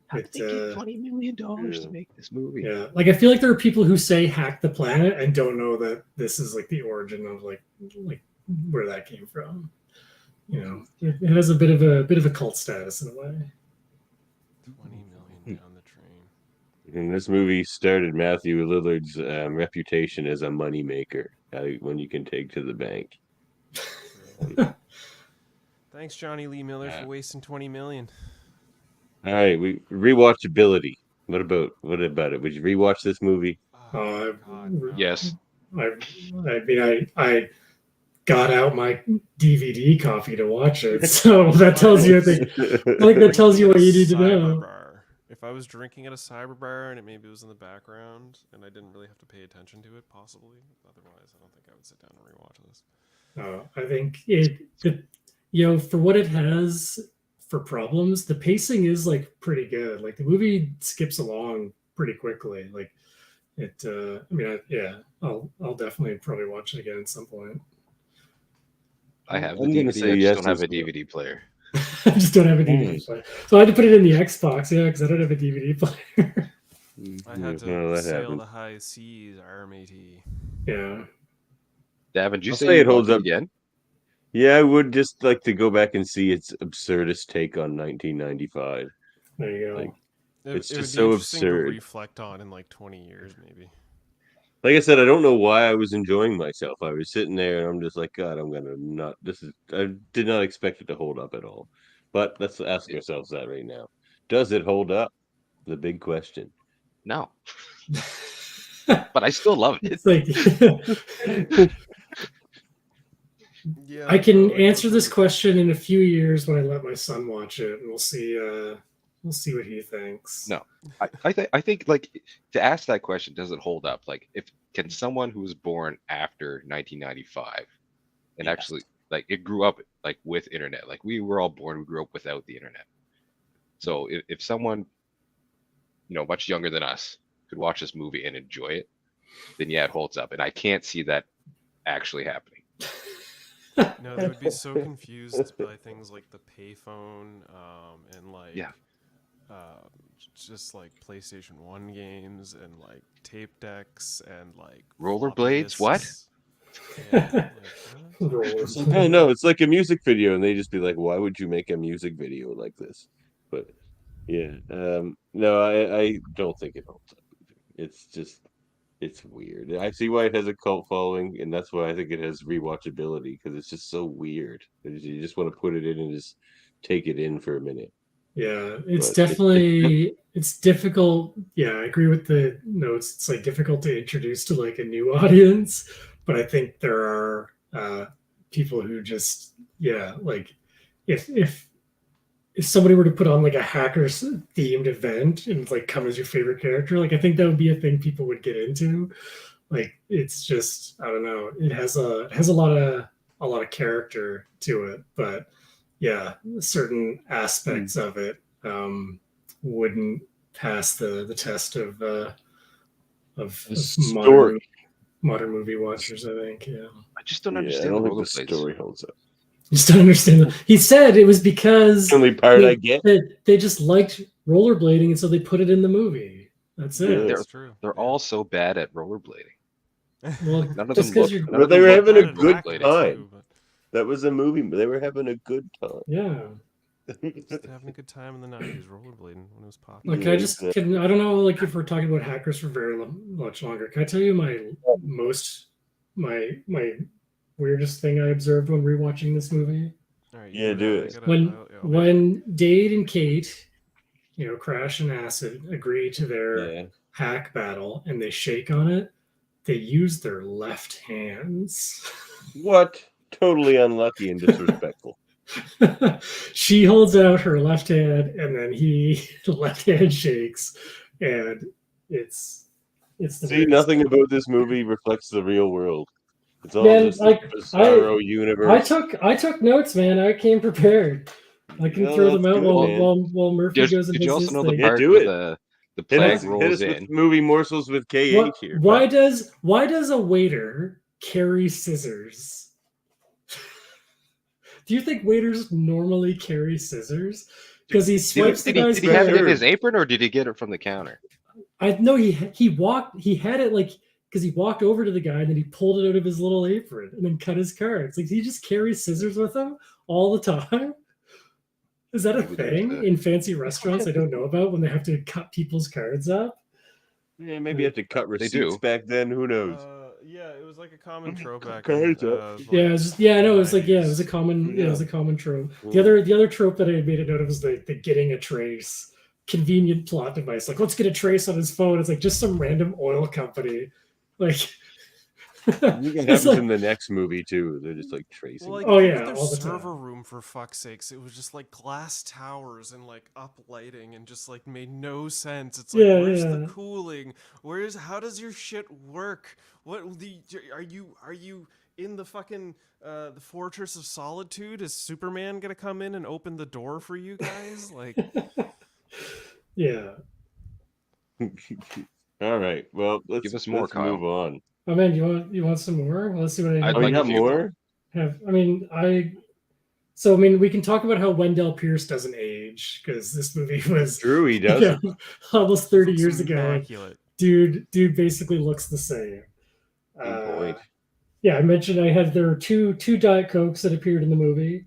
how did they get $20 million to make this movie? Yeah, like I feel like there are people who say hack the planet and don't know that this is like the origin of like where that came from. You know, it has a bit of a cult status in a way. 20 million down the train. And this movie started Matthew Lillard's reputation as a moneymaker, one you can take to the bank. Thanks, Johnny Lee Miller, for wasting 20 million. All right, rewatchability. What about it? Would you rewatch this movie? God, no. Yes. I got out my DVD copy to watch it, so that tells you, I think, that tells you what you need to know. If I was drinking at a cyber bar and maybe it was in the background and I didn't really have to pay attention to it, possibly. Otherwise, I don't think I would sit down and rewatch this. I think for what it has for problems, the pacing is like pretty good. Like the movie skips along pretty quickly. Like it. I'll definitely probably watch it again at some point. I have the DVD. I just don't have a DVD player. I just don't have a DVD player, so I had to put it in the Xbox. Yeah, because I don't have a DVD player. I had to sail the high seas, RMAT. Yeah. Davan, did you say it holds up again? Yeah, I would just like to go back and see its absurdist take on 1995. There you go. Like, it's it just would be so interesting to absurd. reflect on in like 20 years, maybe. Like I said, I don't know why I was enjoying myself. I was sitting there and I'm just like, God, I did not expect it to hold up at all. But let's ask ourselves that right now. Does it hold up? The big question. No. But I still love it. It's like yeah, I can answer this question in a few years when I let my son watch it, and we'll see what he thinks. No, I think like to ask that question, does it hold up? Like, can someone who was born after 1995 and actually like it grew up like with internet, like we were all born, we grew up without the internet. So if someone, much younger than us could watch this movie and enjoy it, then yeah, it holds up. And I can't see that actually happening. No, they would be so confused by things like the payphone and like just like PlayStation 1 games and like tape decks and like rollerblades. What? I know, it's like a music video, and they just be like, "Why would you make a music video like this?" But yeah, no, I don't think it holds up. It's weird. I see why it has a cult following, and that's why I think it has rewatchability, because it's just so weird. You just want to put it in and just take it in for a minute. Yeah, it's definitely it's difficult. Yeah, I agree with the notes. It's like difficult to introduce to like a new audience, but I think there are people who just like if somebody were to put on like a hackers themed event and like come as your favorite character, like I think that would be a thing people would get into. Like it's just, I don't know, it has a lot of character to it, but yeah, certain aspects of it wouldn't pass the test of modern movie watchers, I think. Yeah, I just don't understand. I don't think the story holds up. Just don't understand that. He said it was because the only part I get they just liked rollerblading, and so they put it in the movie. That's it. Yeah, that's true. They're all so bad at rollerblading. Well, none of just them because look. They were having a good rollerblading. time. That was a movie. They were having a good time. Yeah. Just having a good time in the 90s, rollerblading when it was popular. Like I don't know, like if we're talking about hackers for very much longer. Can I tell you my weirdest thing I observed when rewatching this movie? All right, yeah, do it. When Dade and Kate, Crash and Acid agree to their hack battle and they shake on it, they use their left hands. What? Totally unlucky and disrespectful. She holds out her left hand and then the left hand shakes, and it's the nothing about this movie reflects the real world. It's all just a bizarro universe. I took notes, man. I came prepared. I can throw them out while Murphy goes and did you also know the thing. part where the plague rolls in? With movie morsels with KH here. Why does a waiter carry scissors? Do you think waiters normally carry scissors? Because he swipes the guy's. Did he have it in his apron, or did he get it from the counter? I know he walked. He had it like because he walked over to the guy and then he pulled it out of his little apron and then cut his cards. Like, he just carries scissors with him all the time. Is that a thing in fancy restaurants I don't know about when they have to cut people's cards up? Yeah, maybe you have to cut receipts back then. Who knows? Yeah, it was like a common trope back Cards in, up. Yeah, it was just, yeah, I know. It was like, yeah, it was a common, yeah, it was a common trope. The other trope that I had made a note of was the getting a trace. Convenient plot device. Like, let's get a trace on his phone. It's like just some random oil company. Like, you can have it in the next movie too. They're just like tracing. Well, like, oh yeah, their all the server time. room, for fuck's sakes. It was just like glass towers and like up lighting and just like made no sense. It's like, where's the cooling? How does your shit work? Are you in the fucking the Fortress of Solitude? Is Superman gonna come in and open the door for you guys? Like, yeah. All right. Well, let's give us more. Let's Kyle. move on. Oh man, you want some more? Let's see what I I'd like got more. So we can talk about how Wendell Pierce doesn't age, because this movie was true. He doesn't. Almost 30 years ago. Immaculate. Dude basically looks the same. Yeah, I mentioned there are two Diet Cokes that appeared in the movie.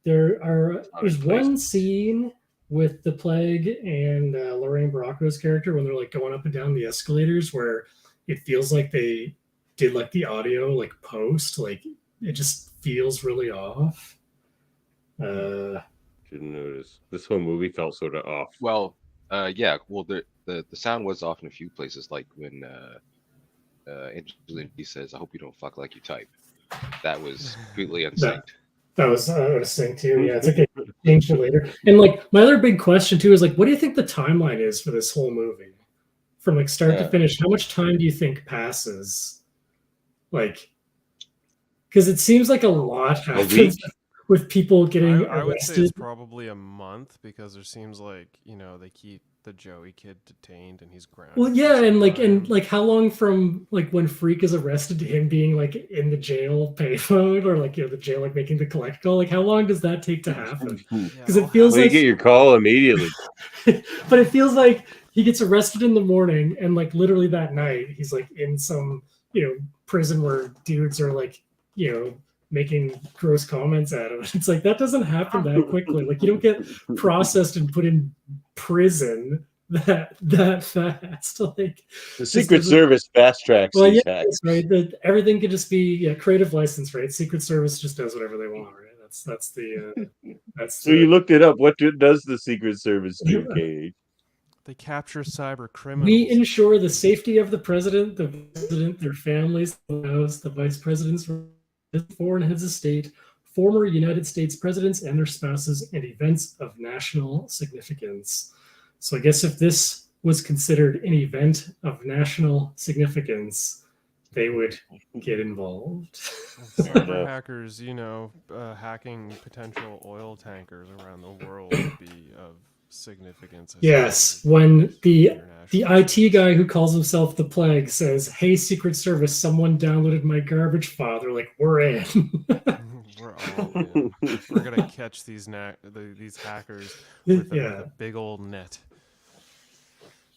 There's one scene with the Plague and Lorraine Bracco's character when they're like going up and down the escalators, where it feels like they did like the audio like post, like it just feels really off. Didn't notice. This whole movie felt sort of off. Well, yeah. Well, the sound was off in a few places, like when Angelina says, "I hope you don't fuck like you type." That was completely unsynced. That was a sync too. Yeah, it's like they changed it later. And like my other big question too is like, what do you think the timeline is for this whole movie, from like start to finish? How much time do you think passes? Like, because it seems like a lot happens with people getting arrested. I would say it's probably a month, because there seems like, they keep the Joey kid detained and he's grounded. Well, yeah, and how long from like when Freak is arrested to him being like in the jail payphone, or like the jail like making the collect call? Like, how long does that take to happen? Because it feels like you get your call immediately. But it feels like he gets arrested in the morning, and like literally that night he's like in some prison where dudes are like making gross comments at him. It's like, that doesn't happen that quickly. Like, you don't get processed and put in prison that fast. Like, the Secret Service fast tracks. Well, yeah, that's right. Everything could just be creative license, right? Secret Service just does whatever they want, right? That's the. So you looked it up. What does the Secret Service do, KH? They capture cyber criminals. We ensure the safety of the president, their families, the vice presidents, foreign heads of state, former United States presidents and their spouses, and events of national significance. So I guess if this was considered an event of national significance, they would get involved. Cyber hackers, hacking potential oil tankers around the world would be of significance. Yes, when the IT guy who calls himself the Plague says, "Hey, Secret Service, someone downloaded my garbage file," they're like, "We're in." We're all in. We're gonna catch these hackers with a big old net.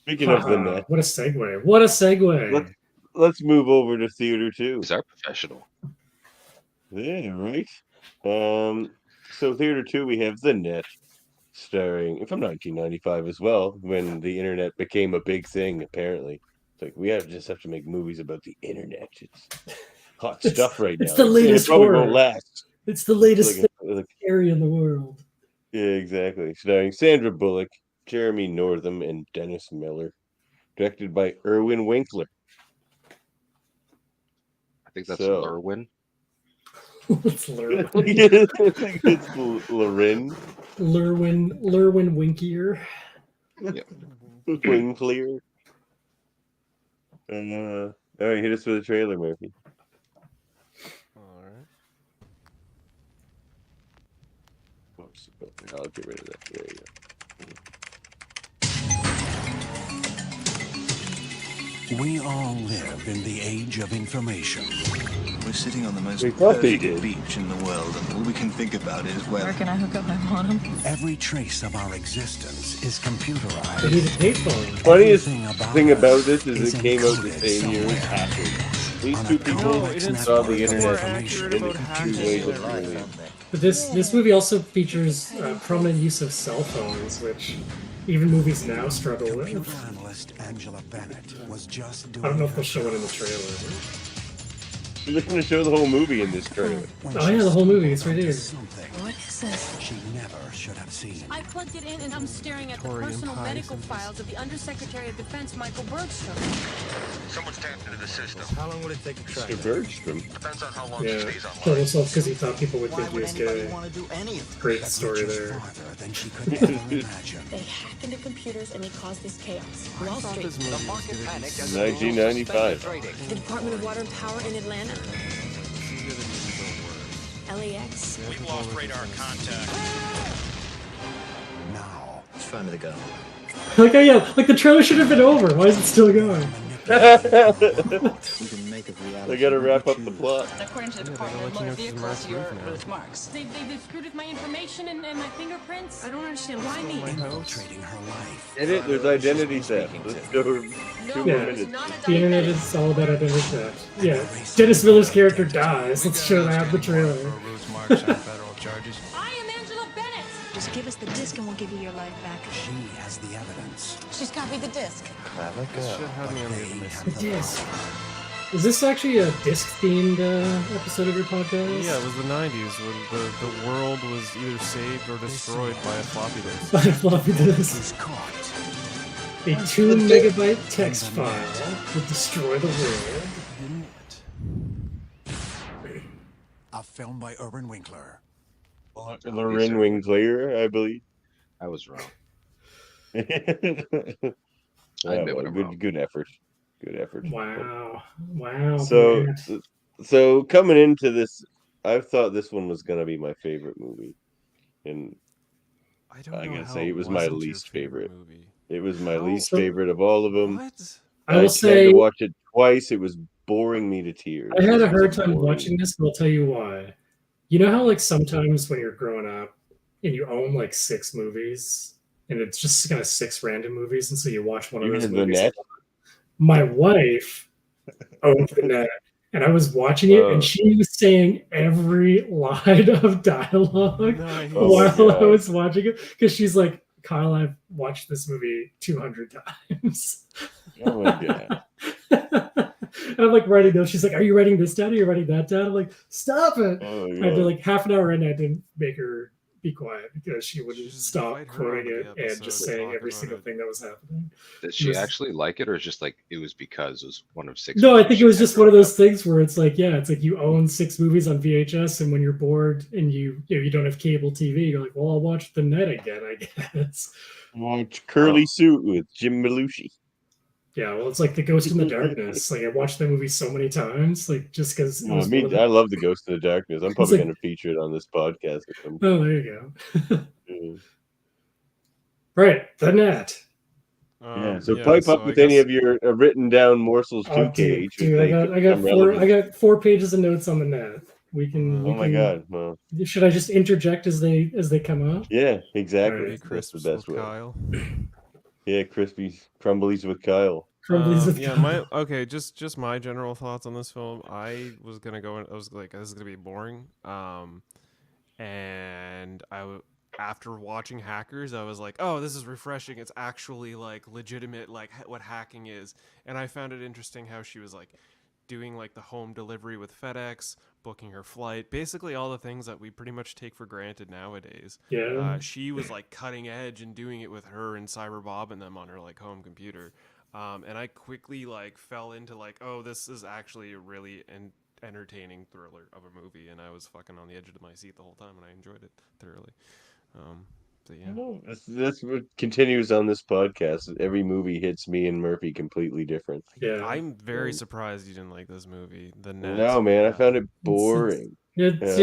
Speaking of the net, what a segue! Let's move over to theater 2. He's our professional. Yeah, right. So theater 2, we have The Net, starring from 1995 as well, when the internet became a big thing. Apparently, it's like we just have to make movies about the internet. It's hot stuff right now. It's the latest. It probably won't last. It's the latest area in the world. Yeah, exactly. Starring Sandra Bullock, Jeremy Northam, and Dennis Miller. Directed by Irwin Winkler. I think that's Lurwin. It's Lurwin. I think it's Lorin. Lurwin Winkier. Yeah. Winkler. All right, hit us with a trailer, Murphy. All right. I'll get rid of that. There you go. We all live in the age of information. We're sitting on the most We thought they perfect did. beach in the world, and all we can think about is where. Where can I hook up my bottom? Every trace of our existence is computerized. They need a payphone. Funniest Everything thing about about us this is is it came out the encoded same year as somewhere. Hackers. These On two a people No, it is saw the network of internet more accurate in about two hacking ways and differently. But this movie also features prominent use of cell phones, which even movies now struggle with. Computer analyst Angela Bennett was just I doing don't know if her they'll show it in the job. trailer. They're just going to show the whole movie in this trailer. When Oh she yeah, the whole movie, it's stumbled right here. onto something What is this? she never should have seen. I plugged it in and I'm staring at the Torian personal pies medical and- files of the Undersecretary of Defense, Michael Bergstrom. Someone's tapped into the system. How long will it take to track Mr. it? Bergstrom. Depends on how long it Yeah, stays killed online. himself because he thought people would Why think he would was anybody gay. want to do any of it? Great That story reaches there. farther than she could ever imagine. They hacked into computers and they caused this chaos. I Wall thought Street, this movie was market gonna be panicked so as good. 1995. the Department of Water and Power in Atlanta, This is gonna be the worst. LAX. We've lost radar contact. Now, It's time to go. Like, oh yeah, like the trailer should have been over. Why is it still going? We can make it reality. They got to wrap up the plot. According to the Yeah, Department of they're Motor looking at Vehicles, the you're Mark's roof now. Ruth Marks. They disputed my information and my fingerprints. I don't understand. Why me? My house. infiltrating her life. Get it? There's identity theft. Let's go 2 more Yeah. minutes. The internet is all about identity theft. Yeah, Dennis Miller's character dies. Let's show that in the trailer. Ruth Marks on federal charges. I am Angela Bennett. Just give us the disc and we'll give you your life back. She has the evidence. She's copied the disc. Clever This girl. shit had me on the edge of my They seat. have the Disc. Is this actually a disc-themed episode of your podcast? Yeah, it was the 90s when the world was either saved or destroyed by a floppy disk. By floppy disk. is caught. A 2 megabyte text file would destroy the world. A film by Irwin Winkler. Loren Winkler, I believe. I was wrong. I admit when I'm wrong. Good effort. Good effort. Wow. Wow. So, man. so coming into this, I thought this one was gonna be my favorite movie, and I don't I know gotta how say it was my wasn't your least favorite. movie. It was my How- least So- favorite of all of them. What? I will had say to watch it twice. It was boring me to tears. I had a It was hard time boring. watching this, but I'll tell you why. You know how like sometimes when you're growing up and you own like 6 movies and it's just kind of 6 random movies, and so you watch one of You those had the movies. net? My wife owned the net, and I was watching it, and she was saying every line of dialogue Nice. Oh my while I God. was watching it because she's like, "Kyle, I've watched this movie 200 times." Oh my god! And I'm like writing notes. She's like, "Are you writing this down? Are you writing that down?" I'm like, "Stop it!" Oh my And then god! like half an hour in, I didn't make her be quiet because she wouldn't Just stop invite her quoting onto it the and episode just and saying talk every about single it. thing that was happening. Did she Yes. actually like it, or just like it was because it was one of 6? No, I movies think she it was had just one of growing those things where it's like, yeah, it's like you own 6 movies on VHS, and when you're bored and you don't have cable TV, you're like, well, I'll watch the net again, I guess. Watch Curly Suit with Jim Belushi. Yeah, well, it's like The Ghost in the Darkness. Like I watched that movie so many times, like just because. Oh, I love The Ghost in the Darkness. I'm probably like- going to feature it on this podcast. With them. Oh, there you go. Yeah. Right, the net. So pipe up with any of your written down morsels Oh, too, dude, KH. I got 4 pages of notes on the net. We can. Oh my god! Well, Should I just interject as they come up? yeah, exactly. Alright. That's the best way. Kyle. Yeah, crispy crumblies with Kyle. Crumblies with Yeah, Kyle. okay, just my general thoughts on this film. I was gonna go. I was like, this is gonna be boring. And after watching Hackers, I was like, oh, this is refreshing. It's actually like legitimate, like what hacking is. And I found it interesting how she was like doing like the home delivery with FedEx, booking her flight, basically all the things that we pretty much take for granted nowadays. Yeah. She was like cutting edge and doing it with her and Cyber Bob and them on her like home computer. And I quickly like fell into like, oh, this is actually a really entertaining thriller of a movie, and I was fucking on the edge of my seat the whole time, and I enjoyed it thoroughly. So yeah, That's what continues on this podcast. Every movie hits me and Murphy completely different. Yeah. I'm very surprised you didn't like this movie. The Net. No, man, I found it boring. It's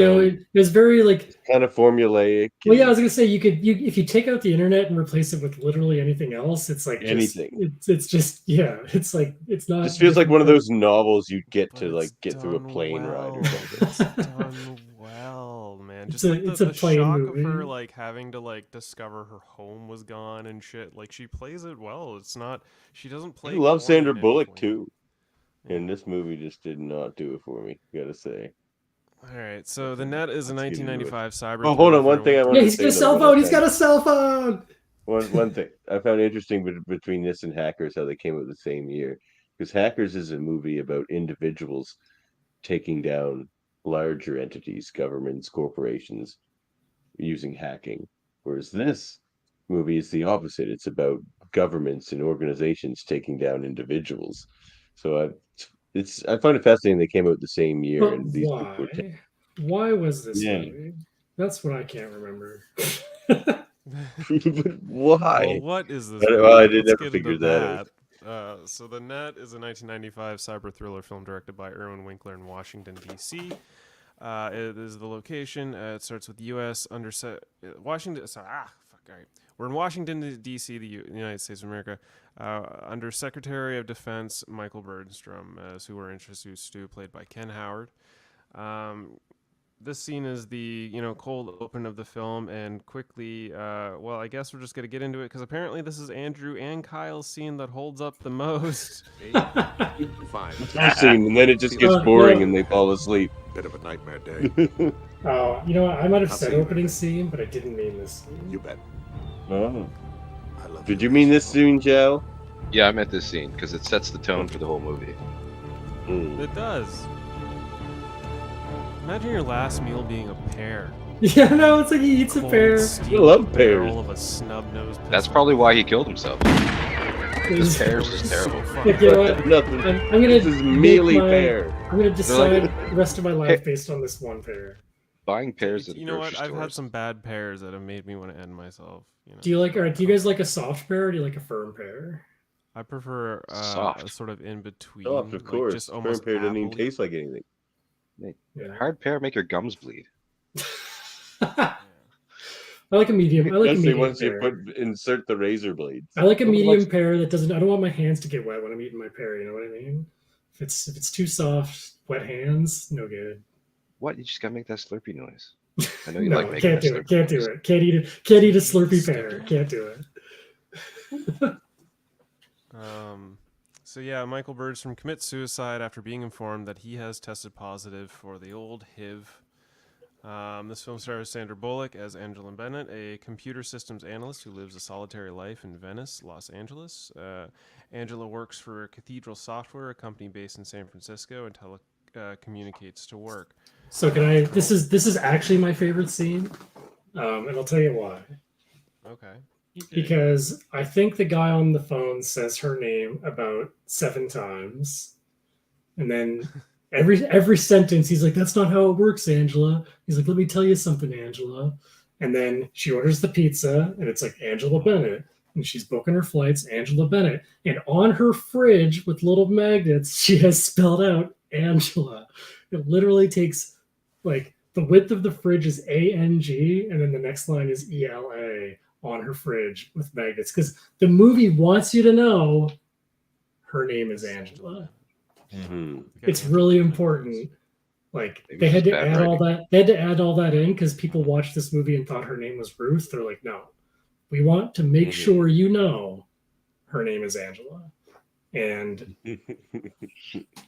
it's very like kind of formulaic. Well, yeah, I was gonna say if you take out the internet and replace it with literally anything else, it's like anything. It's just it's like it's not. Just feels like one of those novels you'd get to get through a plane ride or something. It's done well, man. Just it's the a plain shock movie. of her like having to like discover her home was gone and shit. Like she plays it well. It's not. She doesn't play. I love corny Sandra in Bullock any too, and this movie just did not do it for me. Gotta say. All right, so The Net is a 1995 cyber. Oh, hold on. One thing I want to say. He's got a cell phone. He's got a cell phone. One thing I found interesting between this and Hackers, how they came out the same year, because Hackers is a movie about individuals taking down larger entities, governments, corporations, using hacking, whereas this movie is the opposite. It's about governments and organizations taking down individuals. So I find it fascinating they came out the same year. But And these why was this movie? That's what I can't remember. Why? Well, what is this? I did never figure that out. So The Net is a 1995 cyber thriller film directed by Irwin Winkler in Washington, D.C. It is the location. It starts with U.S. Washington. Sorry, all right. We're in Washington, D.C., the United States of America, under Secretary of Defense Michael Bergstrom, who we're introduced to, played by Ken Howard. This scene is the cold open of the film, and quickly, well, I guess we're just gonna get into it because apparently this is Andrew and Kyle's scene that holds up the most. Fine. Scene, and then it just gets boring, and they fall asleep. Bit of a nightmare day. Oh, you know what? I might have said opening scene, but I didn't mean this scene. You bet. Oh. Did you mean this scene, Chow? Yeah, I meant this scene because it sets the tone for the whole movie. It does. Imagine your last meal being a pear. Yeah, no, it's like he eats a pear. I love pears. Of a snub-nosed. That's probably why he killed himself. This pears is terrible. Like, you know what? Nothing. I'm gonna this is mealy pear. I'm gonna decide the rest of my life based on this one pear. Buying pears at you know what? I've had some bad pears that have made me want to end myself. Do you you guys like a soft pear or do you like a firm pear? I prefer soft, sort of in between. Soft, of course. Just almost firm pear doesn't even taste like anything. Hard pear make your gums bleed. I like a medium. I like a medium once pear. you insert the razor blades. I like a medium pear that doesn't. I don't want my hands to get wet when I'm eating my pear. You know what I mean? If it's too soft, wet hands, no good. What? You just gotta make that slurpy noise. I know you No, like making can't that do it. Can't do it. Can't eat it. Can't eat a slurpy pear. Can't do it. So yeah, Michael Bergstrom commits suicide after being informed that he has tested positive for the old HIV. This film stars Sandra Bullock as Angela Bennett, a computer systems analyst who lives a solitary life in Venice, Los Angeles. Angela works for Cathedral Software, a company based in San Francisco, and telecommunicates to work. So can I? This is actually my favorite scene, and I'll tell you why. Okay. Because I think the guy on the phone says her name about 7 times, and then every sentence he's like, "That's not how it works, Angela." He's like, "Let me tell you something, Angela." And then she orders the pizza, and it's like Angela Bennett, and she's booking her flights, Angela Bennett, and on her fridge with little magnets, she has spelled out Angela. It literally takes like the width of the fridge is ANG, and then the next line is ELA. On her fridge with magnets, because the movie wants you to know her name is Angela. Mm-hmm. It's really important. Like they had to add all that. They had to add all that in because people watched this movie and thought her name was Ruth. They're like, no, we want to make sure you know her name is Angela. And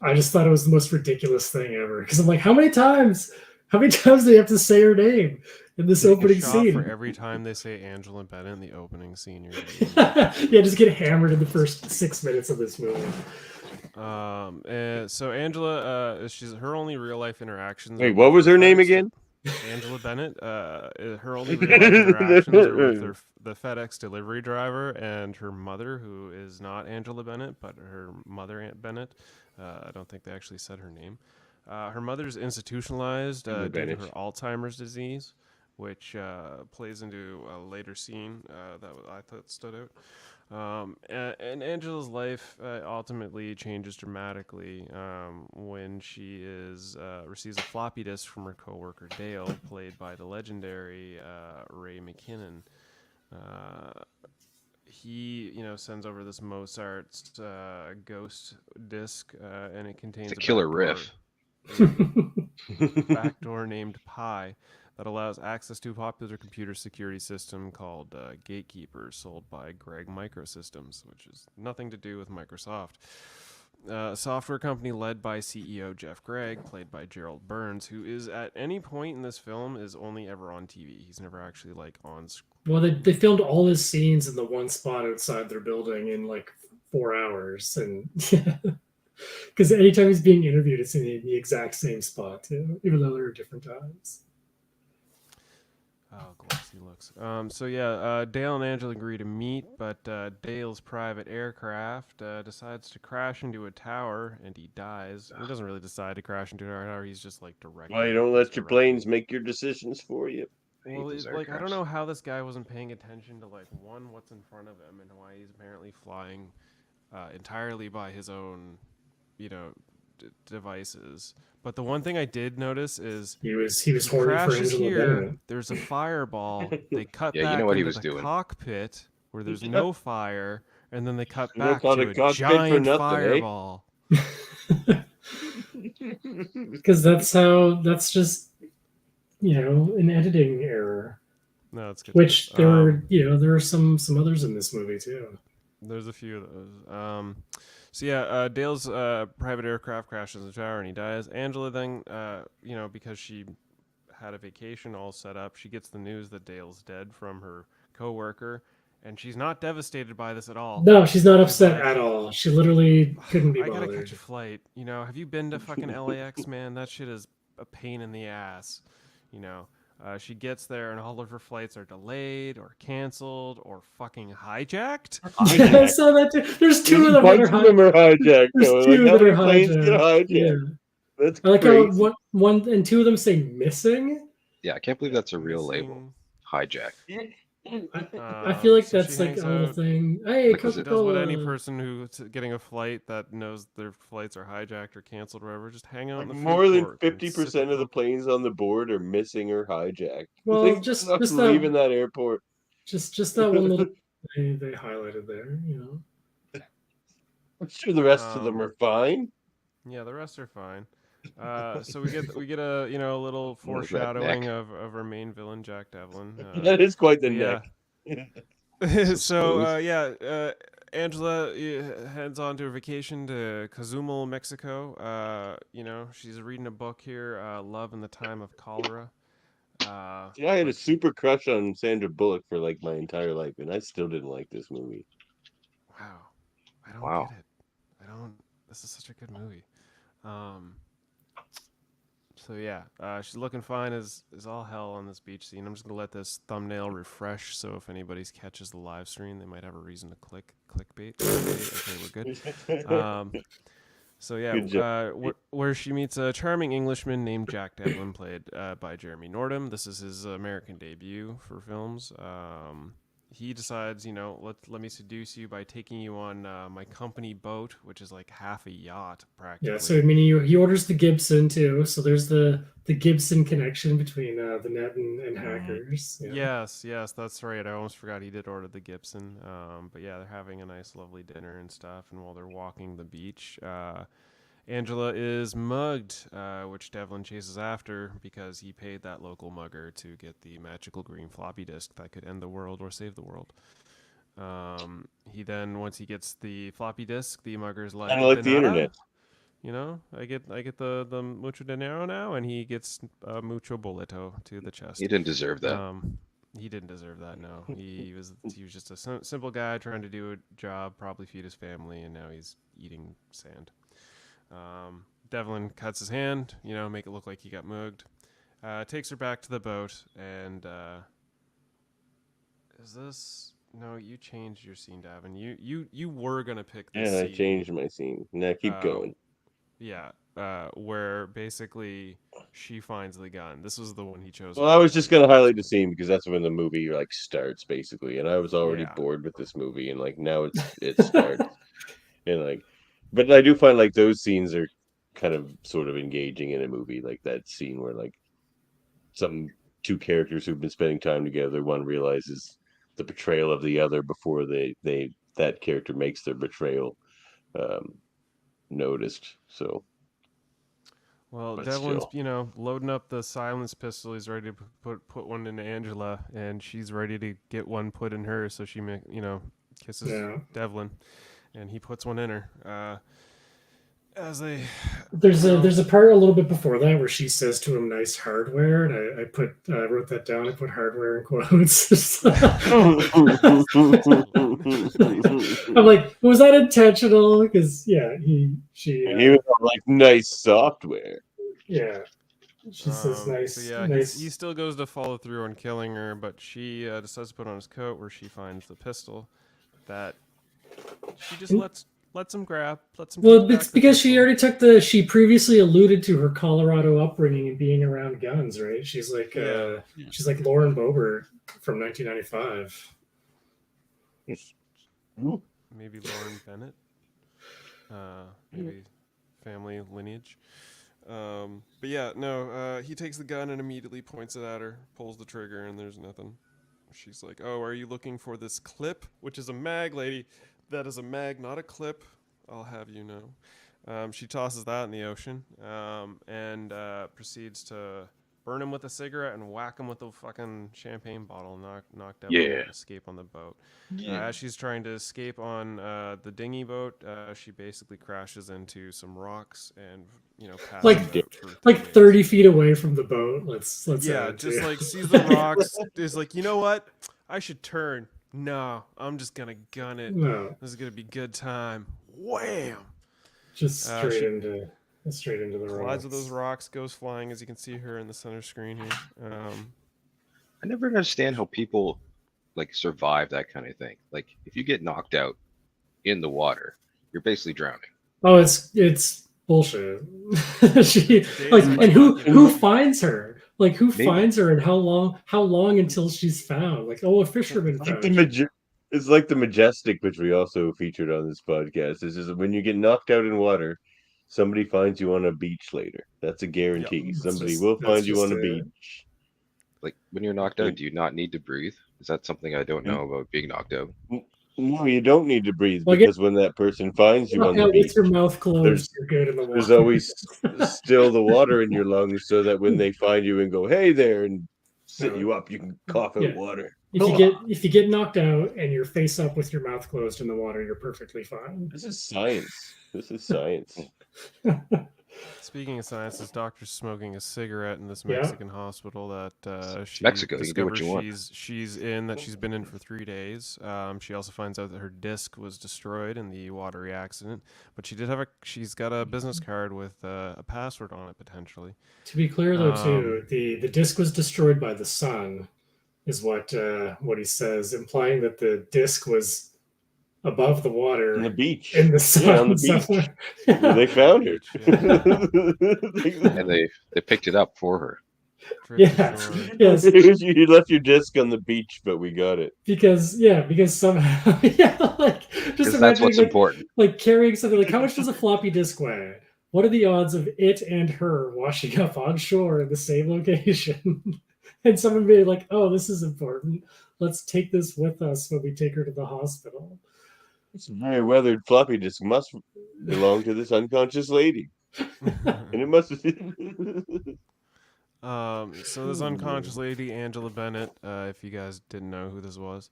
I just thought it was the most ridiculous thing ever because I'm like, how many times do they have to say her name in this opening scene? For every time they say Angela Bennett in the opening scene, yeah, just get hammered in the first 6 minutes of this movie. So Angela, she's her only real life interactions. Wait, what was her name again? Angela Bennett. Her only real life interactions are with the FedEx delivery driver and her mother, who is not Angela Bennett, but her mother, Aunt Bennett. I don't think they actually said her name. Her mother's institutionalized due to her Alzheimer's disease, which plays into a later scene that I thought stood And Angela's life ultimately changes dramatically when she receives a floppy disk from her coworker Dale, played by the legendary Ray McKinnon. He, sends over this Mozart's ghost disc, and it contains It's a a killer backdoor, riff. backdoor named Pi that allows access to a popular computer security system called Gatekeeper, sold by Greg Microsystems, which is nothing to do with Microsoft. A software company led by CEO Jeff Gregg, played by Gerald Burns, who is at any point in this film is only ever on TV. He's never actually on screen. Well, they filmed all his scenes in the one spot outside their building in like 4 hours, and because anytime he's being interviewed, it's in the exact same spot too, even though there are different times. Oh, glossy looks. Dale and Angela agree to meet, but Dale's private aircraft decides to crash into a tower, and he dies. He doesn't really decide to crash into a tower. He's just directed. Why you don't let your planes make your decisions for you? Well, I don't know how this guy wasn't paying attention to what's in front of him, and why he's apparently flying entirely by his own, devices. But the one thing I did notice is he was horny for Angela Bennett. There's a fireball. They cut Yeah, back you know what he into was the doing. cockpit where there's no fire, and then they cut You don't back call to it a cockpit for giant nothing, eh? fireball. Because that's just an editing error. No, it's good. Which there are some others in this movie too. There's a few of those. Dale's private aircraft crashes in the tower and he dies. Angela then, because she had a vacation all set up, she gets the news that Dale's dead from her coworker, and she's not devastated by this at all. No, she's not upset at all. She literally couldn't be bothered. I gotta catch a flight. Have you been to fucking LAX, man? That shit is a pain in the ass. She gets there and all of her flights are delayed or canceled or fucking hijacked. I saw that too. There's two of them that are hijacked. There's two that are hijacked. Yeah. That's I like crazy. how one and two of them say missing. Yeah, I can't believe that's a real label. Hijack. I feel like that's like a little thing. Hey, Does what any person who's getting a flight that knows their flights are hijacked or canceled or whatever, just hang out in the More than food court 50% of the planes on the board are missing or hijacked. Well, just leaving that airport. Just that one little they highlighted there. I'm sure the rest of them are fine. Yeah, the rest are fine. So we get a little foreshadowing of our main villain, Jack Devlin. That is quite the neck. Angela heads on to her vacation to Cozumel, Mexico. She's reading a book here, Love in the Time of Cholera. I had a super crush on Sandra Bullock for my entire life, and I still didn't like this movie. Wow, I don't get it. This is such a good movie. She's looking fine as all hell on this beach scene. I'm just gonna let this thumbnail refresh, so if anybody catches the live stream, they might have a reason to clickbait. Okay, we're good. Where she meets a charming Englishman named Jack Devlin, played by Jeremy Nordham. This is his American debut for films. He decides, let me seduce you by taking you on my company boat, which is like half a yacht, practically. Yeah, so he orders the Gibson too. So there's the Gibson connection between the net and hackers. Yeah. Yes, that's right. I almost forgot he did order the Gibson. But yeah, they're having a nice, lovely dinner and stuff. And while they're walking the beach, Angela is mugged, which Devlin chases after because he paid that local mugger to get the magical green floppy disk that could end the world or save the world. He then, once he gets the floppy disk, the mugger's like, kind of like the internet. I get the mucho dinero now, and he gets mucho boleto to the chest. He didn't deserve that. He didn't deserve that. No, he was just a simple guy trying to do a job, probably feed his family, and now he's eating sand. Devlin cuts his hand, make it look like he got mugged. Takes her back to the boat, and is this? No, you changed your scene, Davan. You were gonna pick this. Yeah, scene. I changed my scene. Now keep going. Yeah. where basically she finds the gun. This was the one he chose. Well, I was just gonna highlight the scene because that's when the movie like starts basically, and I was already bored with this movie, and like now it starts, and like, but I do find like those scenes are kind of sort of engaging in a movie, like that scene where like some two characters who've been spending time together, one realizes the betrayal of the other before that character makes their betrayal noticed. So. Well, But Devlin's, still. loading up the silence pistol. He's ready to put one into Angela, and she's ready to get one put in her. So she, kisses Devlin, and he puts one in her. There's a part a little bit before that where she says to him, "Nice hardware," and I wrote that down. I put hardware in quotes. I'm like, was that intentional? Because she was like nice software. Yeah, she says nice. So yeah, nice. he still goes to follow through on killing her, but she decides to put on his coat where she finds the pistol that she just lets him grab. Well, it's because she already took she previously alluded to her Colorado upbringing and being around guns, right? She's like she's like Lauren Boebert from 1995. Maybe Lauren Bennett. Maybe family lineage. But yeah, no, he takes the gun and immediately points it at her, pulls the trigger, and there's nothing. She's like, "Oh, are you looking for this clip?" Which is a mag, lady. That is a mag, not a clip. I'll have you know. She tosses that in the ocean and proceeds to burn him with a cigarette and whack him with a fucking champagne bottle, knocked out and escape on the boat. As she's trying to escape on the dinghy boat, she basically crashes into some rocks and passes like 30 feet away from the boat. Let's just like sees the rocks, is like, you know what? I should turn. No, I'm just gonna gun it. No. This is gonna be good time. Wham! Just straight into the rocks. Collides with those rocks, goes flying, as you can see her in the center screen here. I never understand how people like survive that kind of thing. Like if you get knocked out in the water, you're basically drowning. Oh, it's bullshit. She like, and who finds her? Like who finds her, and how long until she's found? Like, oh, a fisherman found her. It's like the Majestic, which we also featured on this podcast. It's just when you get knocked out in water, somebody finds you on a beach later. That's a guarantee. Yep. Somebody will find you on a beach. Like when you're knocked out, do you not need to breathe? Is that something I don't know about being knocked out? No, you don't need to breathe because when that person finds you on the beach, with your mouth closed, you're good in the water. There's always still the water in your lungs, so that when they find you and go, "Hey there," and sit you up, you can cough out water. If you get knocked out and you're face up with your mouth closed in the water, you're perfectly fine. This is science. This is science. Speaking of science, this doctor's smoking a cigarette in this Mexican hospital that she Mexico, you can do what discovers you want. she's been in for 3 days. She also finds out that her disc was destroyed in the watery accident, but she's got a business card with a password on it potentially. To be clear though, too, the disc was destroyed by the sun, is what he says, implying that the disc was above the water on the beach in the sun. On the beach where they found her. And they picked it up for her. Yes. You left your disc on the beach, but we got it because somehow just that's what's important. Like carrying something like, how much does a floppy disk weigh? What are the odds of it and her washing up on shore in the same location? And someone being like, "Oh, this is important. Let's take this with us when we take her to the hospital." This very weathered floppy disk must belong to this unconscious lady. And it must so this unconscious lady, Angela Bennett, if you guys didn't know who this was,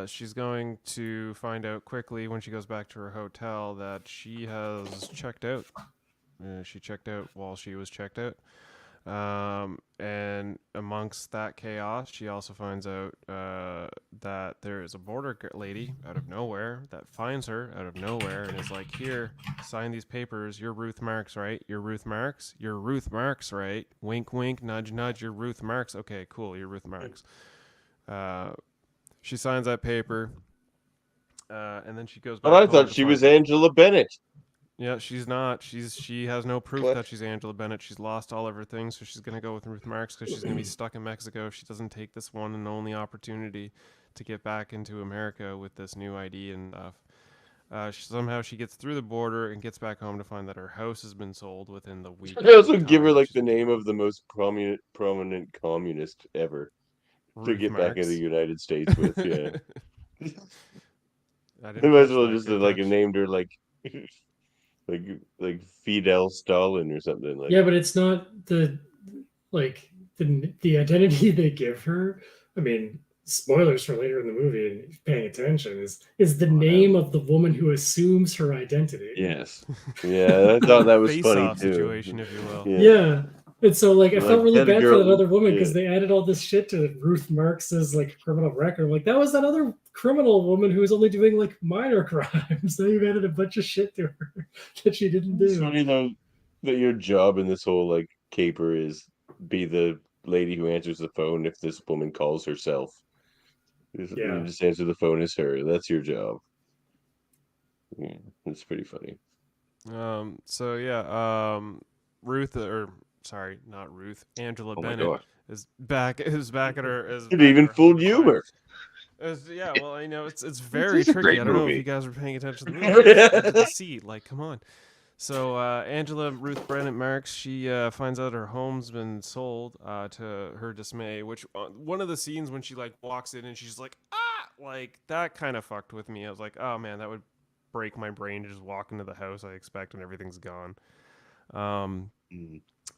she's going to find out quickly when she goes back to her hotel that she has checked out. She checked out while she was checked out. And amongst that chaos, she also finds out that there is a border lady out of nowhere that finds her out of nowhere and is like, "Here, sign these papers. You're Ruth Marks, right? You're Ruth Marks. You're Ruth Marks, right? Wink, wink, nudge, nudge. You're Ruth Marks. Okay, cool. You're Ruth Marks." She signs that paper, and then she goes back. But I thought she was Angela Bennett. Yeah, she's not. She has no proof What? that she's Angela Bennett. She's lost all of her things, so she's gonna go with Ruth Marks because she's gonna be stuck in Mexico if she doesn't take this one and only opportunity to get back into America with this new ID and stuff. Somehow she gets through the border and gets back home to find that her house has been sold within the week. They also give her like the name of the most prominent communist ever to Ruth get back into the Marks. United States with. Yeah, I they didn't might as catch well that. just Good like catch. named her like Fidel Stalin or something like. Yeah, but it's not the identity they give her. I mean, spoilers for later in the movie, and if you're paying attention, is the name of the woman who assumes her identity. Yes. Yeah, I thought that was funny Face-off too. situation, if you will. Yeah. And so, like, I felt really that bad for girl- that other woman because yeah. they added all this shit to Ruth Marx's like criminal record. I'm like, that was that other criminal woman who was only doing like minor crimes. Now you've added a bunch of shit to her that she didn't It's do. funny though that your job in this whole like caper is be the lady who answers the phone if this woman calls herself. You just answer the phone as her. That's your job. Yeah, it's pretty funny. So yeah, Ruth, or sorry, not Ruth, Angela Oh my Bennett God. is back at her. It even fooled humor. Yeah, well, I know it's very is a tricky. great I don't know if movie. you guys were paying attention to the movie. It's deceit, like, come on. So Angela Ruth Bennett Marks, she finds out her home's been sold to her dismay. Which one of the scenes when she like walks in and she's like, like that kind of fucked with me. I was like, oh man, that would break my brain to just walk into the house I expect and everything's gone.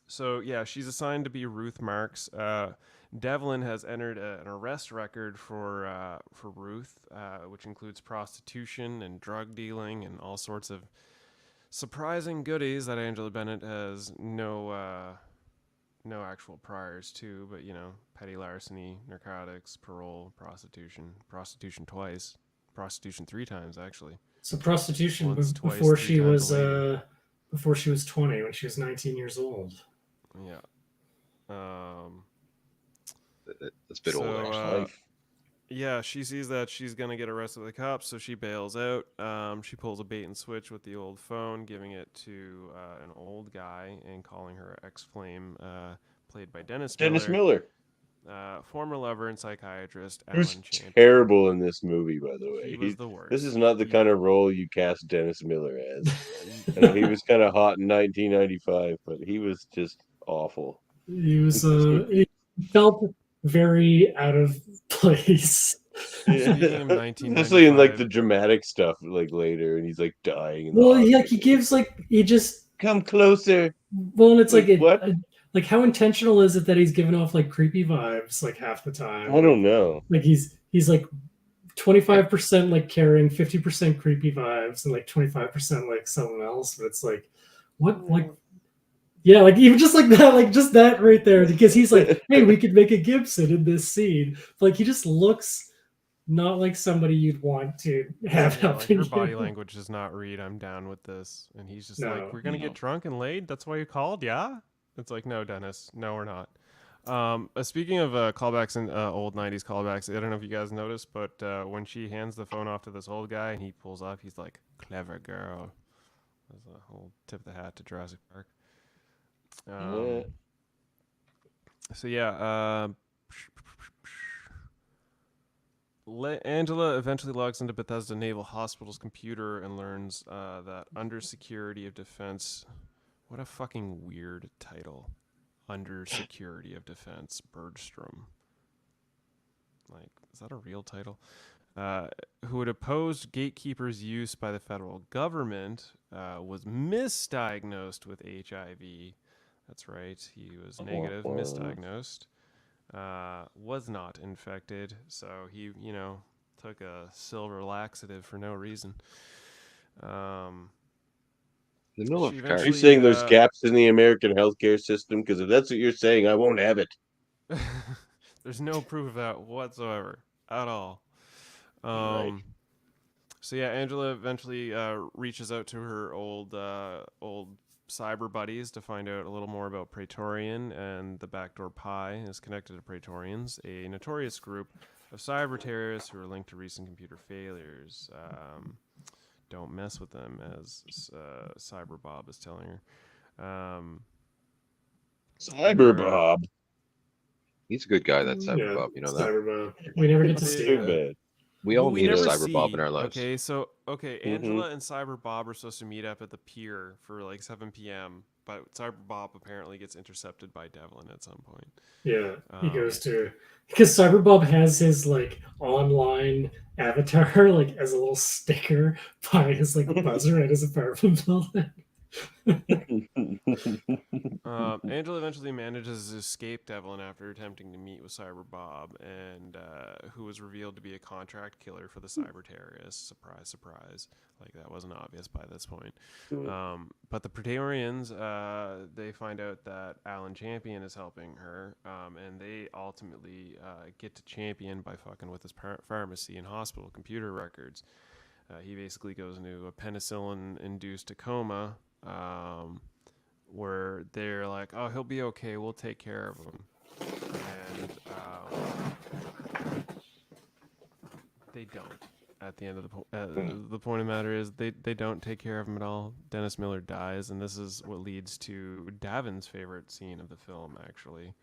So yeah, she's assigned to be Ruth Marks. Devlin has entered an arrest record for Ruth, which includes prostitution and drug dealing and all sorts of surprising goodies that Angela Bennett has no actual priors to, but you know, petty larceny, narcotics, parole, prostitution twice, prostitution 3 times actually. So prostitution Once, twice, before 3 she times was later. before she was 20, when she was 19 years old. Yeah. That's a bit old, actually. Yeah, she sees that she's gonna get arrested by the cops, so she bails out. She pulls a bait and switch with the old phone, giving it to an old guy and calling her ex-flame, played by Dennis Miller. Former lover and psychiatrist Who's Alan Champion. terrible in this movie, by the way. He was the worst. This is not the kind of role you cast Dennis Miller as. I know he was kind of hot in 1995, but he was just awful. He was he felt very out of place. Speaking of 1995, especially in like the dramatic stuff, like later, and he's like dying. In the Well, hospital. he gives like he just come closer. Well, and it's like what? Like how intentional is it that he's giving off like creepy vibes like half the time? I don't know. Like he's like 25% like caring, 50% creepy vibes, and like 25% like someone else. But it's like, what like. Yeah, like even just like that, like just that right there, because he's like, hey, we could make a Gibson in this scene. Like he just looks not like somebody you'd want to have helping her you. body language does not read, I'm down with this. And he's just like, we're going to get drunk and laid? That's why you called? Yeah? It's like, no, Dennis. No, we're not. Speaking of callbacks and old 90s callbacks, I don't know if you guys noticed, but when she hands the phone off to this old guy and he pulls up, he's like, clever girl. That's a whole tip of the hat to Jurassic Park. So yeah, Angela eventually logs into Bethesda Naval Hospital's computer and learns that Under Security of Defense, what a fucking weird title, Under Security of Defense, Bergstrom. Like, is that a real title? Who had opposed gatekeepers' use by the federal government, was misdiagnosed with HIV. That's right, he was negative, misdiagnosed. Was not infected, so he, you know, took a silver laxative for no reason. Are you saying there's gaps in the American healthcare system? Because if that's what you're saying, I won't have it. There's no proof of that whatsoever at all. Right. So yeah, Angela eventually reaches out to her old cyber buddies to find out a little more about Praetorian, and the Backdoor Pie is connected to Praetorians, a notorious group of cyber terrorists who are linked to recent computer failures. don't mess with them, as Cyber Bob is telling her. Cyber Bob. He's a good guy, that Cyber Bob. You know that. Cyber Bob. We never get to see Too him. bad. We all need a never Cyber Bob in our lives. Okay, so Angela and Cyber Bob are supposed to meet up at the pier for like 7 p.m. But Cyber Bob apparently gets intercepted by Devlin at some point. Yeah, he goes to because Cyber Bob has his like online avatar like as a little sticker by his like buzzer at his apartment building. Angela eventually manages to escape Devlin after attempting to meet with Cyber Bob, and who was revealed to be a contract killer for the cyber terrorists. Surprise, surprise! Like that wasn't obvious by this point. But the Praetorians, they find out that Alan Champion is helping her, and they ultimately get to Champion by fucking with his pharmacy and hospital computer records. He basically goes into a penicillin-induced coma. Where they're like, oh, he'll be okay, we'll take care of him. And they don't. At the end of the point of the matter is they don't take care of him at all. Dennis Miller dies, and this is what leads to Davan's favorite scene of the film, actually.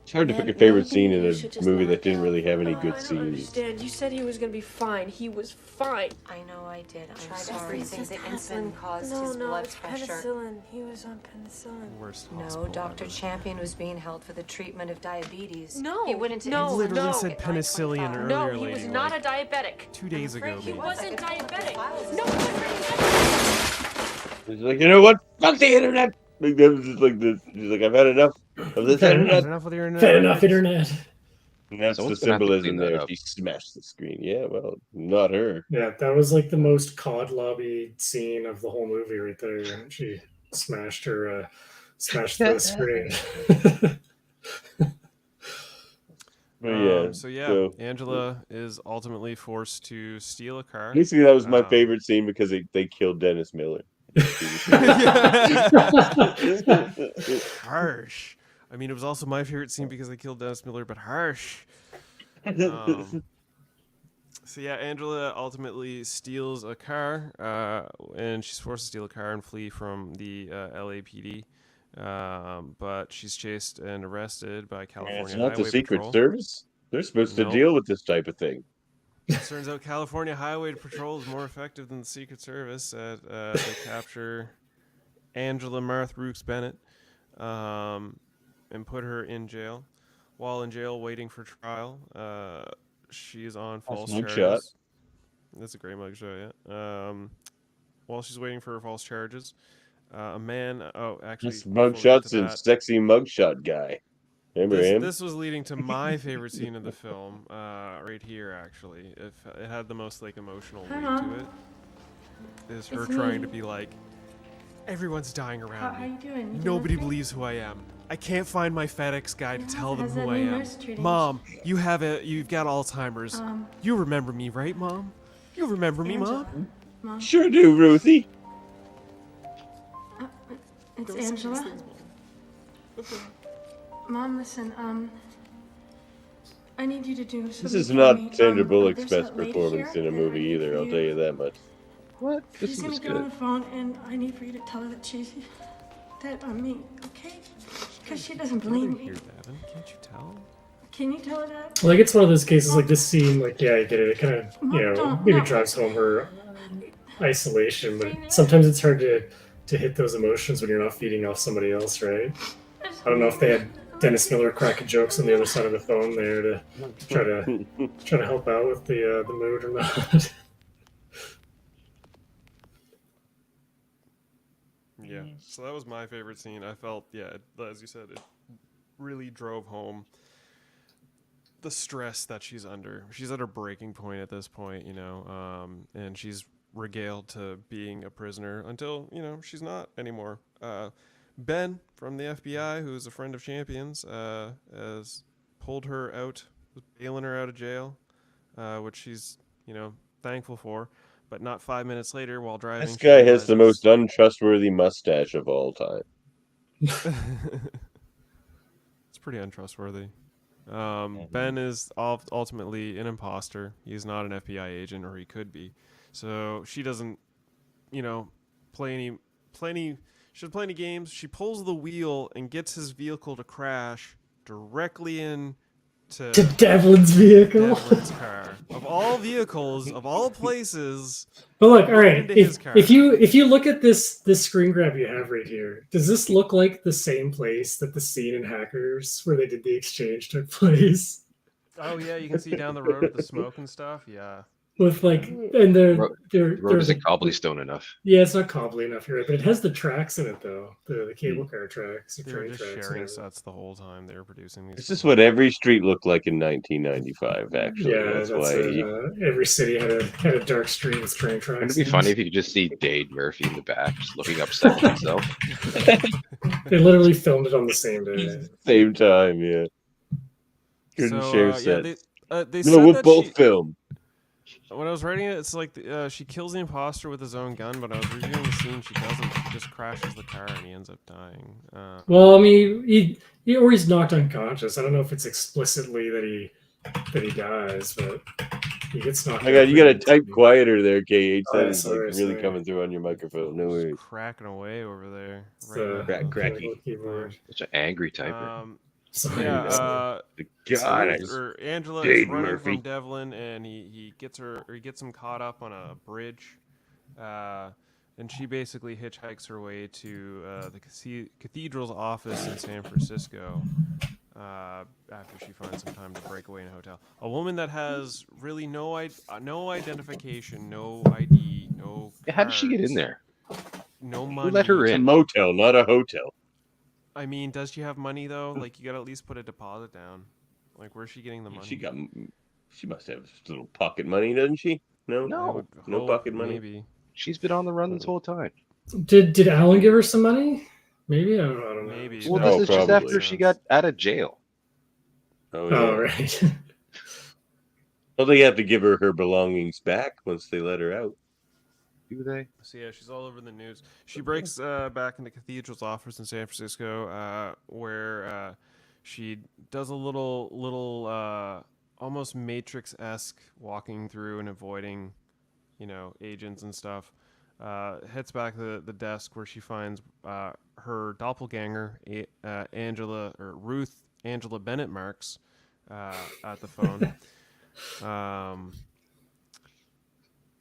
It's hard to pick a favorite scene in a movie that didn't really have any good I don't scenes. understand. You said he was gonna be fine. He was fine. I know I did. I'm Tried sorry. everything. The insulin caused No, his no, blood it's pressure. penicillin. He was on penicillin. Worst No, hospital Dr. ever. Champion was being held for the treatment of diabetes. No, He went into no, insulin Literally no. said at penicillin 9:25. earlier, No, he lady, was not like a diabetic. 2 days ago. He maybe. wasn't diabetic. No, he wasn't. He's like, you know what? Fuck the internet. Like that was just like this. He's like, I've had enough of this internet. Enough with the internet. Fair enough, internet. And that's Someone's the gonna have to symbolism clean that there. up. She smashed the screen. Yeah, well, not her. Yeah, that was like the most COD lobby scene of the whole movie right there. She smashed her, smashed the screen. But So Angela is ultimately forced to steal a car. Basically, that was my favorite scene because they killed Dennis Miller. Harsh. I mean, it was also my favorite scene because they killed Dennis Miller, but harsh. So yeah, Angela ultimately steals a car, and she's forced to steal a car and flee from the LAPD. But she's chased and arrested by California It's not Highway the Secret Patrol. Service. They're supposed to deal with this type of thing. Turns out California Highway Patrol is more effective than the Secret Service at they capture Angela Marth Rooks Bennett and put her in jail. While in jail waiting for trial, she is on false charges. Mugshot. That's a great mugshot, yeah. While she's waiting for her false charges, a man... Oh, actually... This mugshots and sexy mugshot guy. Remember him? This was leading to my favorite scene of the film, right here, actually. It had the most, like, emotional weight to it. Is her trying to be like, everyone's dying around me. How you doing? You Nobody doing okay? believes who I am. I can't find my FedEx guy to tell them how's who that I new am. nurse treating Mom, you've got Alzheimer's. You remember me, right, Mom? You remember me, Mom? Mom? Sure do, Ruthie. It's Angela. Mom, listen, I need you to do something. This is for not me. Sandra Bullock's there's best a lady performance here in a that I movie need either, for I'll you tell you that much. What? She's gonna get on the phone, and I need for you to tell her that she's that on me, okay? Because she doesn't believe me. Here, Davan. Can't you tell? Can you tell her that? Like it's one of those cases, like this scene, like yeah, I get it. It kind of, you know, Don't- maybe no. drives home her isolation, but sometimes it's hard to hit those emotions when you're not feeding off somebody else, right? I don't know if they had Dennis Miller cracking jokes on the other side of the phone there to try to help out with the mood or not. Yeah. So that was my favorite scene. I felt, as you said, it really drove home the stress that she's under. She's at her breaking point at this point, you know, and she's regaled to being a prisoner until, you know, she's not anymore. Ben from the FBI, who is a friend of Champion's, has pulled her out, was bailing her out of jail, which she's, you know, thankful for. But not 5 minutes later, while driving, This guy has the realizes- most untrustworthy mustache of all time. It's pretty untrustworthy. Ben is ultimately an imposter. He's not an FBI agent, or he could be. So she doesn't, play any. She doesn't play any games. She pulls the wheel and gets his vehicle to crash directly in to Devlin's vehicle. Devlin's car. Of all vehicles, of all places. But look, all right. His car. If you look at this screen grab you have right here, does this look like the same place that the scene in Hackers where they did the exchange took place? Oh yeah, you can see down the road with the smoke and stuff. Yeah. With and the road isn't cobblestone enough. Yeah, it's not cobbly enough, you're right, but it has the tracks in it though, the cable car tracks. They were just sharing sets the whole time they were producing these. This is what every street looked like in 1995. Actually, yeah, that's why every city had a dark street with train tracks. Wouldn't it be funny if you could just see Dade Murphy in the back, just looking upset at himself? They literally filmed it on the same day, same time. Yeah, couldn't share sets. They no, we'll both film. When I was writing it, it's like she kills the imposter with his own gun, but I was reviewing the scene. She doesn't. She just crashes the car and he ends up dying. Well, I mean, he's knocked unconscious. I don't know if it's explicitly that he dies, but he gets knocked. My God, you gotta type quieter there, KH. That is sorry, really coming through on your microphone. No worries. Cracking away over there. Cracky. Such an angry typer. Yeah, Angela is running from Devlin, and he gets him caught up on a bridge, and she basically hitchhikes her way to the cathedral's office in San Francisco. After she finds some time to break away in a hotel, a woman that has really no identification, no ID, no. How did she get in there? No money. Who let her in? It's a motel, not a hotel. I mean, does she have money though? Like, you gotta at least put a deposit down. Like, where's she getting the money? She must have a little pocket money, doesn't she? No pocket money. Maybe she's been on the run this whole time. Did Alan give her some money? Maybe I don't know. Maybe. Well, this is just after she got out of jail. Oh, yeah. Right. Well, they have to give her belongings back once they let her out. Do they? So yeah, she's all over the news. She breaks back into Cathedral's office in San Francisco, where she does a little almost Matrix-esque walking through and avoiding, agents and stuff. Heads back to the desk where she finds her doppelganger, Ruth Angela Bennett Marks, at the phone.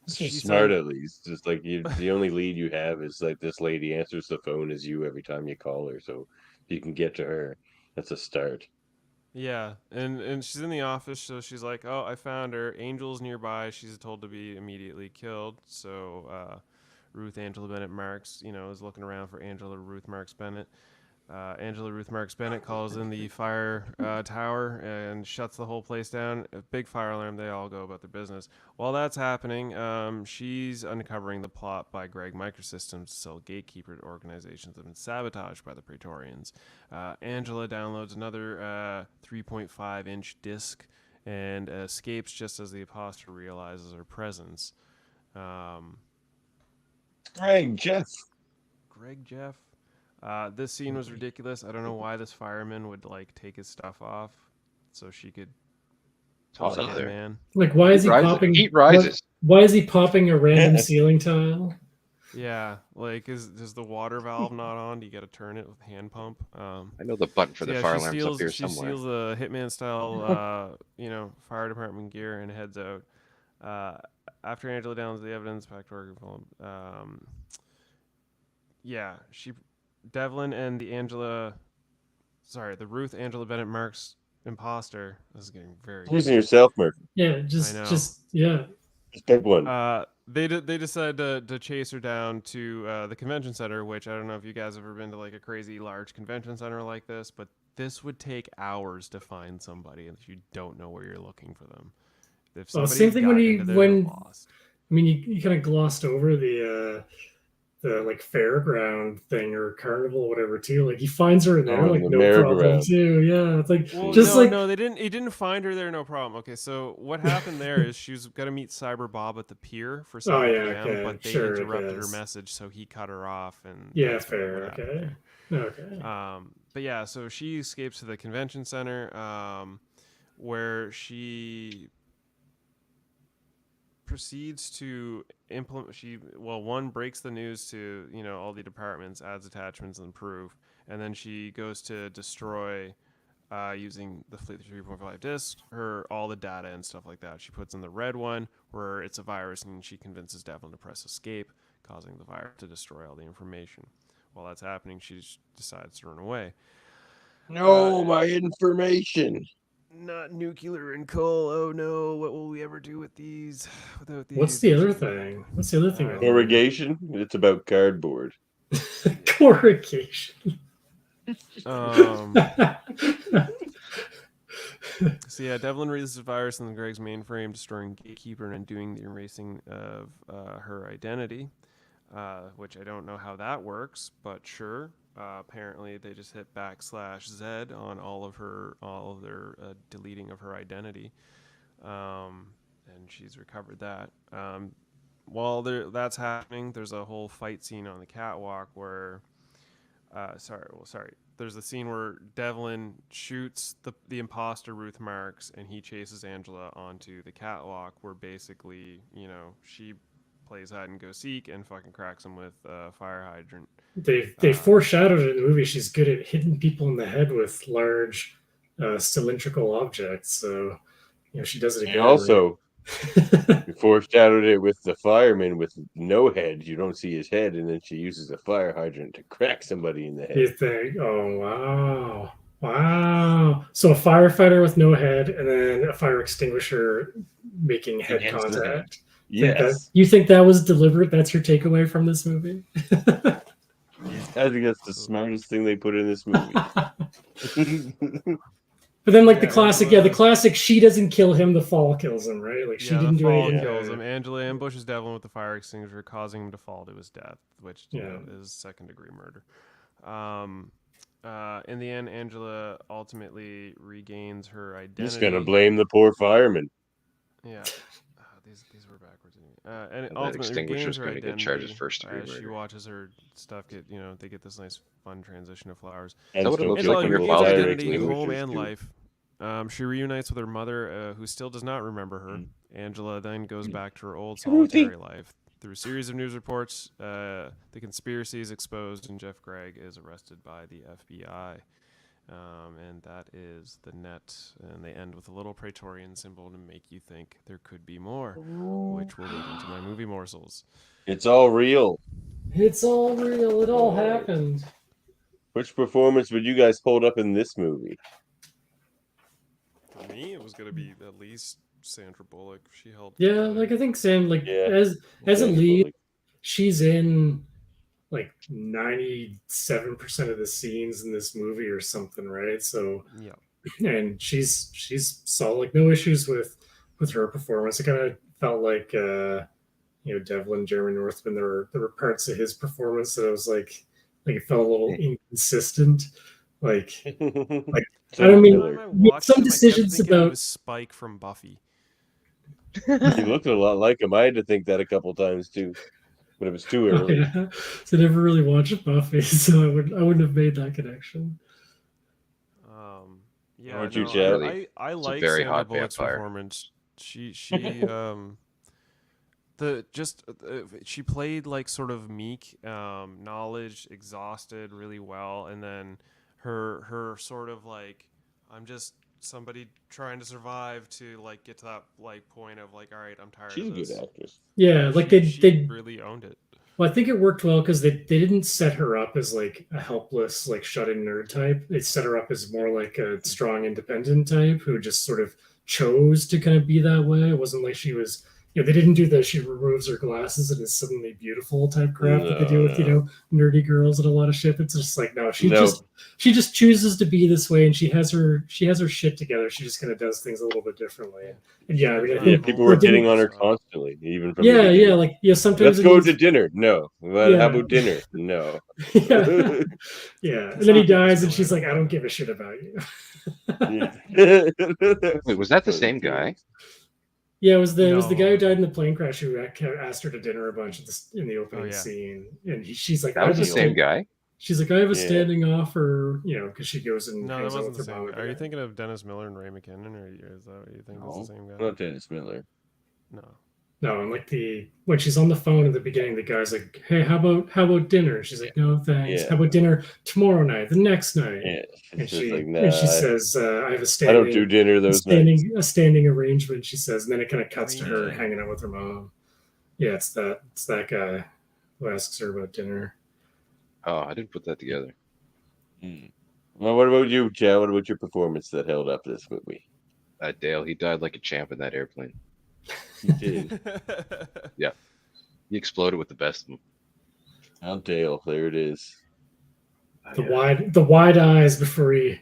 She's smart, at least. Just like the only lead you have is like this lady answers the phone as you every time you call her, so you can get to her. That's a start. Yeah, and she's in the office, so she's like, "Oh, I found her. Angel's nearby. She's told to be immediately killed." So Ruth Angela Bennett Marks, is looking around for Angela Ruth Marks Bennett. Angela Ruth Marks Bennett calls in the fire tower and shuts the whole place down. A big fire alarm. They all go about their business. While that's happening, she's uncovering the plot by Greg Microsystems to sell gatekeeper organizations that have been sabotaged by the Praetorians. Angela downloads another 3.5-inch disc and escapes just as the imposter realizes her presence. Greg Jeff. This scene was ridiculous. I don't know why this fireman would take his stuff off so she could toss it there. Man. Like, why is he popping? Heat rises. Why is he popping a random ceiling tile? Yeah, is the water valve not on? Do you got to turn it with hand pump? I know the button for the fire alarm's up here somewhere. She steals a hitman style, fire department gear and heads out. After Angela downs the evidence, back to work. Devlin and the Ruth Angela Bennett Marks imposter. This is getting very. Using yourself, Murphy. Yeah, just big one. They decide to chase her down to the convention center, which I don't know if you guys have ever been to a crazy large convention center like this, but this would take hours to find somebody if you don't know where you're looking for them. If same thing when you kind of glossed over the fairground thing or carnival, whatever, too. Like, he finds her in there, no problem too. Yeah, it's like no, they didn't. He didn't find her there, no problem. Okay, so what happened there is she was gonna meet Cyber Bob at the pier for some PM, but they interrupted her message, so he cut her off. And Okay. But yeah, so she escapes to the convention center. where she proceeds to implement. One breaks the news to all the departments, adds attachments and proof, and then she goes to destroy. Using the Fleet 3.5 disk, all the data and stuff like that. She puts in the red one where it's a virus, and she convinces Devlin to press escape, causing the virus to destroy all the information. While that's happening, she decides to run away. No, my information. Not nuclear and coal. Oh no, what will we ever do with these without these? What's the other thing? What's the other thing? Corrugation? It's about cardboard. Corrugation. So yeah, Devlin releases the virus in Greg's mainframe, destroying Gatekeeper and undoing the erasing of her identity, which I don't know how that works, but sure. Apparently, they just hit /Z on all of their deleting of her identity, and she's recovered that. While that's happening, there's a whole fight scene on the catwalk where. There's a scene where Devlin shoots the imposter Ruth Marks, and he chases Angela onto the catwalk, where basically, she plays hide and go seek and fucking cracks him with a fire hydrant. They foreshadowed it in the movie. She's good at hitting people in the head with large cylindrical objects, so she does it again. And also, you foreshadowed it with the fireman with no head. You don't see his head, and then she uses a fire hydrant to crack somebody in the head. You think, oh wow. So a firefighter with no head, and then a fire extinguisher making head contact. Yes. You think that was deliberate? That's your takeaway from this movie? I think that's the smartest thing they put in this movie. But then, the classic, she doesn't kill him, the fall kills him, right? Like, she didn't do anything. Kills him. Angela ambushes Devlin with the fire extinguisher, causing him to fall to his death, which is second-degree murder. In the end, Angela ultimately regains her identity. Just gonna blame the poor fireman. Yeah. These were backwards. And ultimately extinguisher's going to get charged as first-degree murder. She watches her stuff get, they get this nice, fun transition of flowers. And so Angela regains her identity, home, and life. She reunites with her mother, who still does not remember her. Angela then goes back to her old solitary life. Through a series of news reports, the conspiracy is exposed, and Jeff Gregg is arrested by the FBI. And that is the net. And they end with a little Praetorian symbol to make you think there could be more, which will lead into my movie morsels. It's all real. It's all real. It all happened. Which performance would you guys hold up in this movie? For me, it was going to be at least Sandra Bullock. She held. Yeah, I think Sam, as a lead, she's in 97% of the scenes in this movie or something, right? So yeah, and she's solid. No issues with her performance. I kind of felt like Devlin, Jeremy Northman. There were parts of his performance that I was like it felt a little inconsistent. I don't mean some decisions about Spike from Buffy. He looked a lot like him. I had to think that a couple times too, but it was too early. Yeah. So I never really watched Buffy, so I wouldn't have made that connection. Yeah, aren't you, Chow? I like very Sandra hot Bullock's vampire. performance. She she played sort of meek, knowledge, exhausted really well, and then her sort of I'm just somebody trying to survive to get to that point of all right, I'm tired. She's of this. a good actress. Yeah, they really owned it. Well, I think it worked well because they didn't set her up as a helpless, shut-in nerd type. They set her up as more a strong, independent type who just sort of chose to kind of be that way. It wasn't like she was, they didn't do the she removes her glasses and is suddenly beautiful type crap that they do with nerdy girls and a lot of shit. It's just no, she just chooses to be this way, and she has her shit together. She just kind of does things a little bit differently. And I think people were getting on her constantly, even from the beginning. sometimes let's go to dinner. No, how about dinner? No. Yeah. And then he dies, and she's like, I don't give a shit about you. Wait, was that the same guy? Yeah, it was the guy who died in the plane crash who asked her to dinner a bunch in the opening scene, and she's like, "That was the same guy." She's like, I have a Yeah. standing offer, because she goes and No, that hangs out wasn't with the her same mom. guy. Are you thinking of Dennis Miller and Ray McKinnon, or is that what you think was the same guy? Not Dennis Miller. No. No, and like when she's on the phone at the beginning, the guy's like, "Hey, how about dinner?" She's like, "No, thanks. Yeah. How about dinner tomorrow night, the next night?" Yeah, And just she like, and she nah, says, "I have a I don't do dinner those nights. a standing arrangement." She says, and then it kind of cuts to her hanging out with her mom. Yeah, it's that guy who asks her about dinner. Oh, I didn't put that together. Well, what about you, Chow? What about your performance that held up this movie? Dale, he died like a champ in that airplane. He did. Yeah, he exploded with the best of them. Now Dale, there it is. The wide eyes before he.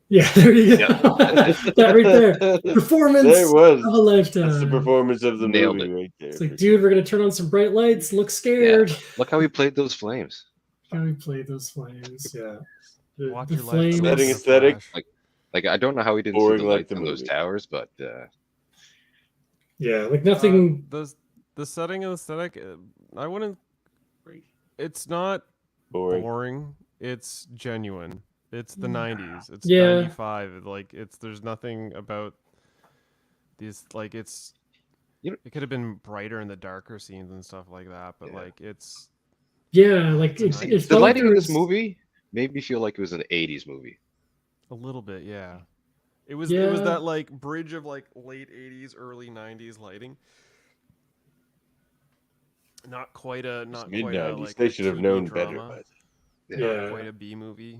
Yeah, there you go. That right there. Performance There it was. of a lifetime. That's the performance of the Nailed movie it. right there. It's like, dude, we're gonna turn on some bright lights. Look scared. Yeah. Look how he played those flames. How he played those flames. Yeah. Watch The your life. flames. Setting aesthetic. Like I don't know how he didn't Boring see the like lights the on those movie. towers, but Yeah, like nothing. The setting and aesthetic, I wouldn't. It's not boring. It's genuine. It's the 90s. It's 95. Like there's nothing about these. Like it could have been brighter in the darker scenes and stuff like that. But like it's. Yeah, like the felt like lighting there in this was- movie made me feel like it was an '80s movie. A little bit, yeah. It was Yeah. that like bridge of like late 80s, early 90s lighting. Not quite a mid-90s. like They a should have TV known drama. better by Not Yeah. quite a B movie.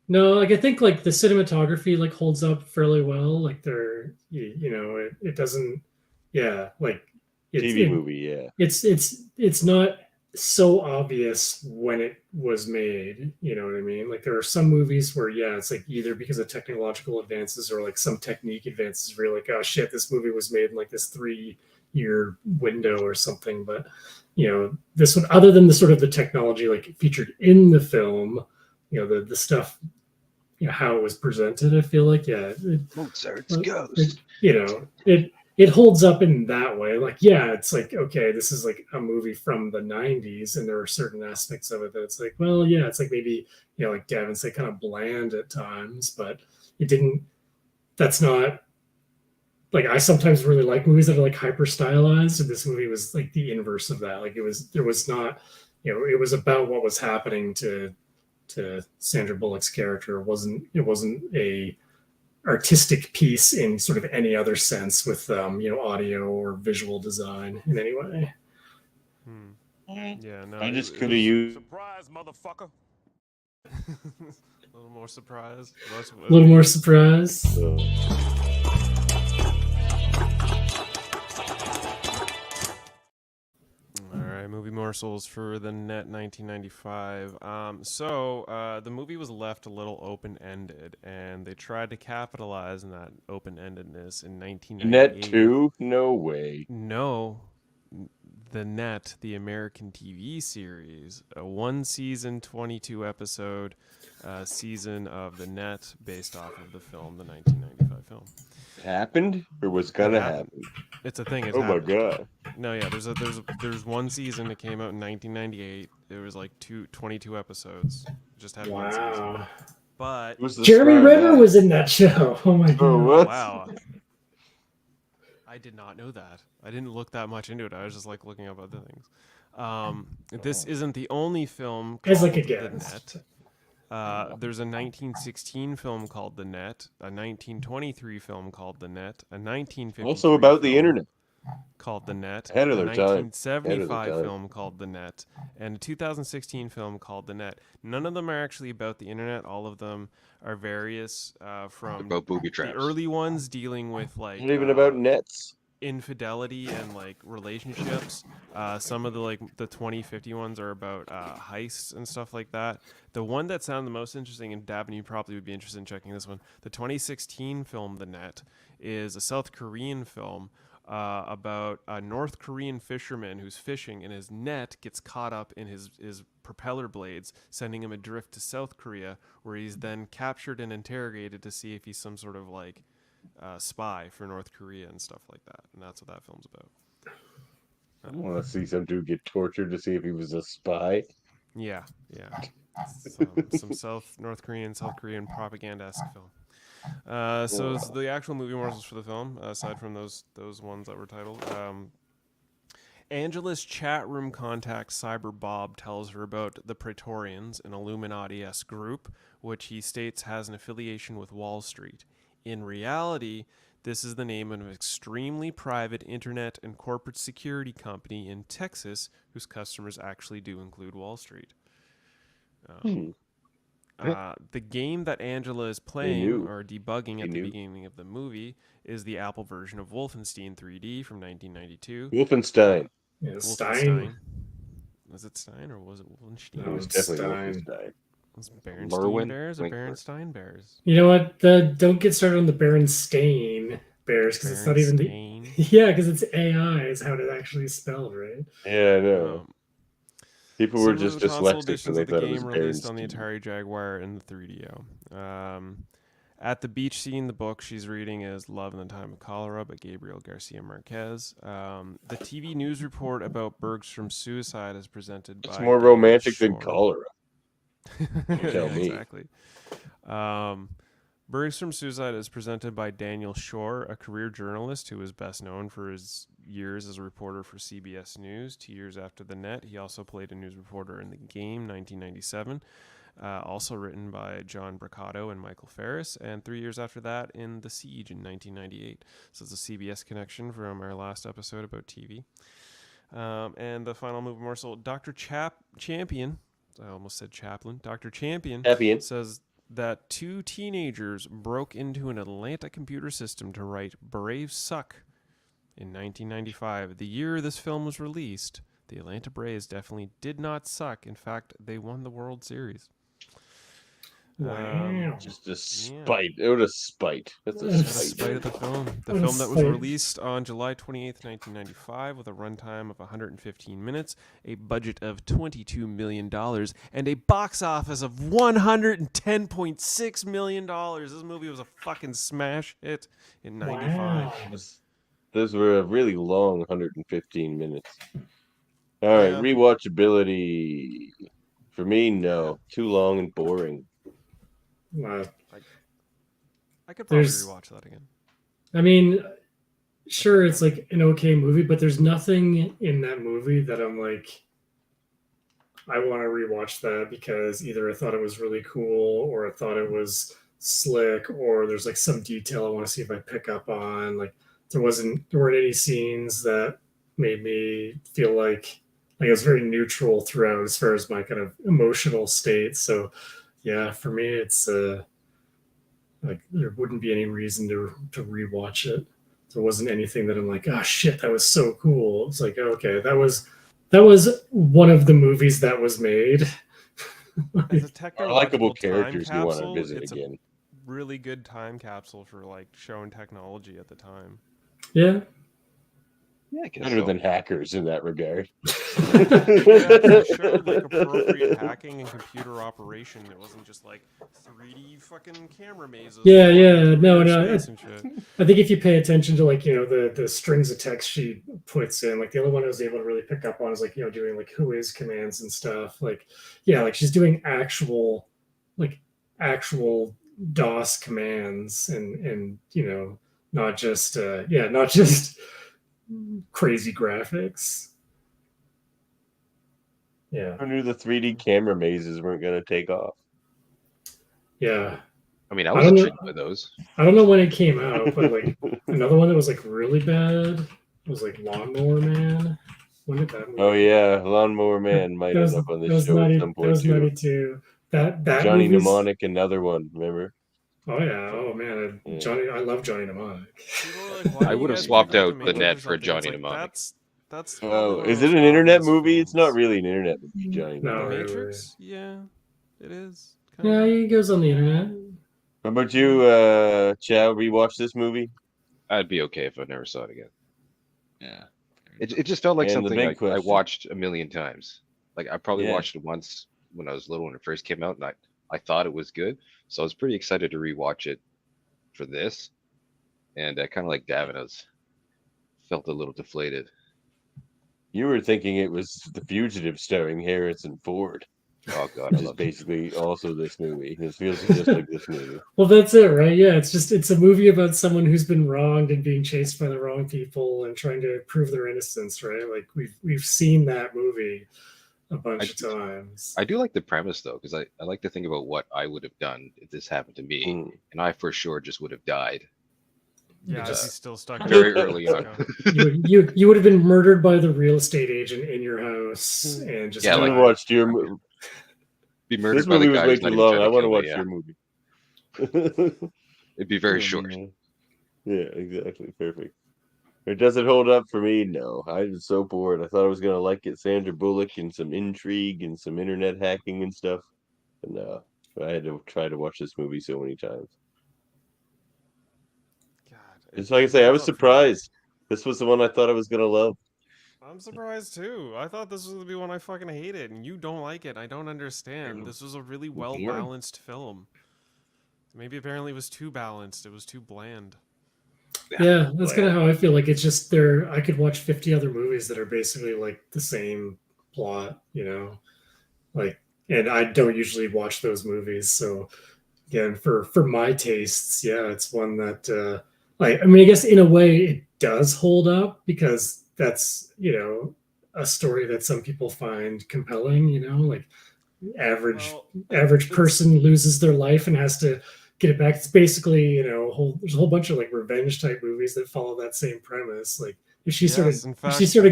No, like I think like the cinematography like holds up fairly well. Like it doesn't. Yeah, like TV movie, yeah. It's not so obvious when it was made. You know what I mean? Like there are some movies where it's like either because of technological advances or like some technique advances where you're like, oh shit, this movie was made in like this 3-year window or something. But this one, other than the sort of the technology like featured in the film, the stuff, how it was presented, I feel like Mozart's Ghost. It holds up in that way. Like, it's like, okay, this is like a movie from the 90s, and there are certain aspects of it that it's like, well, it's like maybe, like Davan said, kind of bland at times, but that's not, like, I sometimes really like movies that are like hyper stylized, and this movie was like the inverse of that. Like, there was not, it was about what was happening to Sandra Bullock's character. It wasn't a artistic piece in sort of any other sense with audio or visual design in any way. Yeah, no. I just could have used. Surprise, motherfucker. A little more surprise. A little more surprise. All right, movie morsels for the net 1995. The movie was left a little open-ended, and they tried to capitalize on that open-endedness in 1998. Net 2? No way. No. The Net, the American TV series, a 1-season, 22-episode season of The Net based off of the film, the 1995 film. Happened or was gonna happen? It's a thing. Oh my god! No, yeah. There's one season that came out in 1998. It was like 22 episodes. Just had one season. But Jeremy Renner was in that show. Oh my god! What? Wow. I did not know that. I didn't look that much into it. I was just like looking up other things. This isn't the only film called As like a The guest. Net. There's a 1916 film called The Net, a 1923 film called The Net, a 1950 Also about the internet called The Net, Ahead of a their time. 1975 film called The Net, and a 2016 film called The Net. None of them are actually about the internet. All of them are various from about booby the traps. early ones dealing with like Not even about nets. infidelity and like relationships. Some of the 2050 ones are about heists and stuff like that. The one that sounded the most interesting, and Davan, you probably would be interested in checking this one. The 2016 film The Net is a South Korean film about a North Korean fisherman who's fishing, and his net gets caught up in his propeller blades, sending him adrift to South Korea, where he's then captured and interrogated to see if he's some sort of like spy for North Korea and stuff like that. And that's what that film's about. I want to see some dude get tortured to see if he was a spy. Yeah. Some South Korean propaganda-esque film. So it's the actual movie morsels for the film, aside from those ones that were titled. Angela's chat room contact Cyber Bob tells her about the Praetorians, an Illuminati-esque group, which he states has an affiliation with Wall Street. In reality, this is the name of an extremely private internet and corporate security company in Texas whose customers actually do include Wall Street. The game that Angela is playing or debugging at the beginning of the movie is the Apple version of Wolfenstein 3D from 1992. Wolfenstein. Stein. Was it Stein or was it Wolfenstein? It was definitely Wolfenstein. Was Berenstain Bears or Berenstain Bears? You know what? Don't get started on the Berenstain Bears because it's not even the because it's AI is how it actually is spelled, right? Yeah, I know. People were just dyslexic editions and they of the thought it game was released on the Berenstain. Atari Jaguar and the 3DO. At the beach scene, the book she's reading is Love in the Time of Cholera by Gabriel Garcia Marquez. The TV news report about Bergstrom's suicide is presented by... It's more romantic than cholera. Tell me. Exactly. Bergstrom's suicide is presented by Daniel Shore, a career journalist who is best known for his years as a reporter for CBS News. 2 years after The Net, he also played a news reporter in The Game, 1997. Also written by John Braccato and Michael Ferris, and 3 years after that in The Siege in 1998. So it's a CBS connection from our last episode about TV. And the final movie morsel, Dr. Champion, I almost said Chaplin, Dr. Champion says that 2 teenagers broke into an Atlanta computer system to write Braves Suck in 1995. The year this film was released, the Atlanta Braves definitely did not suck. In fact, they won the World Series. Wow. Just a spite. Out of spite. That's a spite. Of the film. The film that was released on July 28th, 1995, with a runtime of 115 minutes, a budget of $22 million, and a box office of $110.6 million. This movie was a fucking smash hit in 95. Wow. Those were a really long 115 minutes. All right, rewatchability. For me, no. Too long and boring. Wow. I could probably rewatch that again. I mean, sure, it's like an okay movie, but there's nothing in that movie that I'm like, I want to rewatch that because either I thought it was really cool or I thought it was slick or there's like some detail I want to see if I pick up on. Like there weren't any scenes that made me feel like it was very neutral throughout as far as my kind of emotional state. So yeah, for me, it's like there wouldn't be any reason to rewatch it. There wasn't anything that I'm like, oh shit, that was so cool. It's like, okay, that was one of the movies that was made. As a likable characters you want to visit it's again. A really good time capsule for like showing technology at the time. Yeah. Yeah, I guess Better so. than hackers in that regard. It showed like appropriate hacking and computer operation. It wasn't just like 3D fucking camera mazes. Yeah. No. I Space and shit. I think if you pay attention to like, the strings of text she puts in, like the only one I was able to really pick up on is like, doing like who is commands and stuff. Like, yeah, like she's doing actual DOS commands and not just crazy graphics. Yeah. I knew the 3D camera mazes weren't going to take off. Yeah. I mean, I was intrigued by those. I don't know when it came out, but like another one that was like really bad was like Lawnmower Man. When did that movie? Oh yeah, Lawnmower Man might end up on this show at some point That was too. 92. That Johnny movie's- Mnemonic, another one. Remember? Oh yeah. Oh man, Johnny. I love Johnny Mnemonic. I would have swapped out The Net for Johnny Mnemonic. That's Oh, is it an internet movie? It's not really an internet movie, Johnny. No, The Matrix? Yeah, it is. Yeah, he goes on the internet. How about you, Chow? Rewatch this movie? I'd be okay if I never saw it again. Yeah. It just felt like And the something big I question. watched a million times. Like I probably Yeah. watched it once when I was little when it first came out, and I thought it was good. So I was pretty excited to rewatch it for this. And kind of like Davan, I felt a little deflated. You were thinking it was The Fugitive starring Harrison Ford. Oh god, I Which is love it. basically also this movie. It feels just like this movie. Well, that's it, right? Yeah, it's a movie about someone who's been wronged and being chased by the wrong people and trying to prove their innocence, right? Like we've seen that movie a bunch of times. I do like the premise though, because I like to think about what I would have done if this happened to me, and I for sure just would have died. Yeah, he's still stuck very early on. You would have been murdered by the real estate agent in your house and just I watched your movie. Be murdered This by the movie was guy way who's too not even long. trying I to want to kill watch me, your movie. It'd be very short. Yeah, exactly. Perfect. Or does it hold up for me? No. I was so bored. I thought I was gonna like it. Sandra Bullock and some intrigue and some internet hacking and stuff. But no. I had to try to watch this movie so many times. It's like I say, I was surprised. This was the one I thought I was gonna love. I'm surprised too. I thought this was gonna be one I fucking hated, and you don't like it. I don't understand. This was a really well balanced film. Maybe apparently it was too balanced. It was too bland. Yeah, that's kind of how I feel. Like it's just there. I could watch 50 other movies that are basically like the same plot, like, and I don't usually watch those movies. So again, for my tastes, yeah, it's one that, like, I mean, I guess in a way it does hold up because that's, a story that some people find compelling, like average person loses their life and has to get it back. It's basically, there's a whole bunch of like revenge type movies that follow that same premise. Like if she started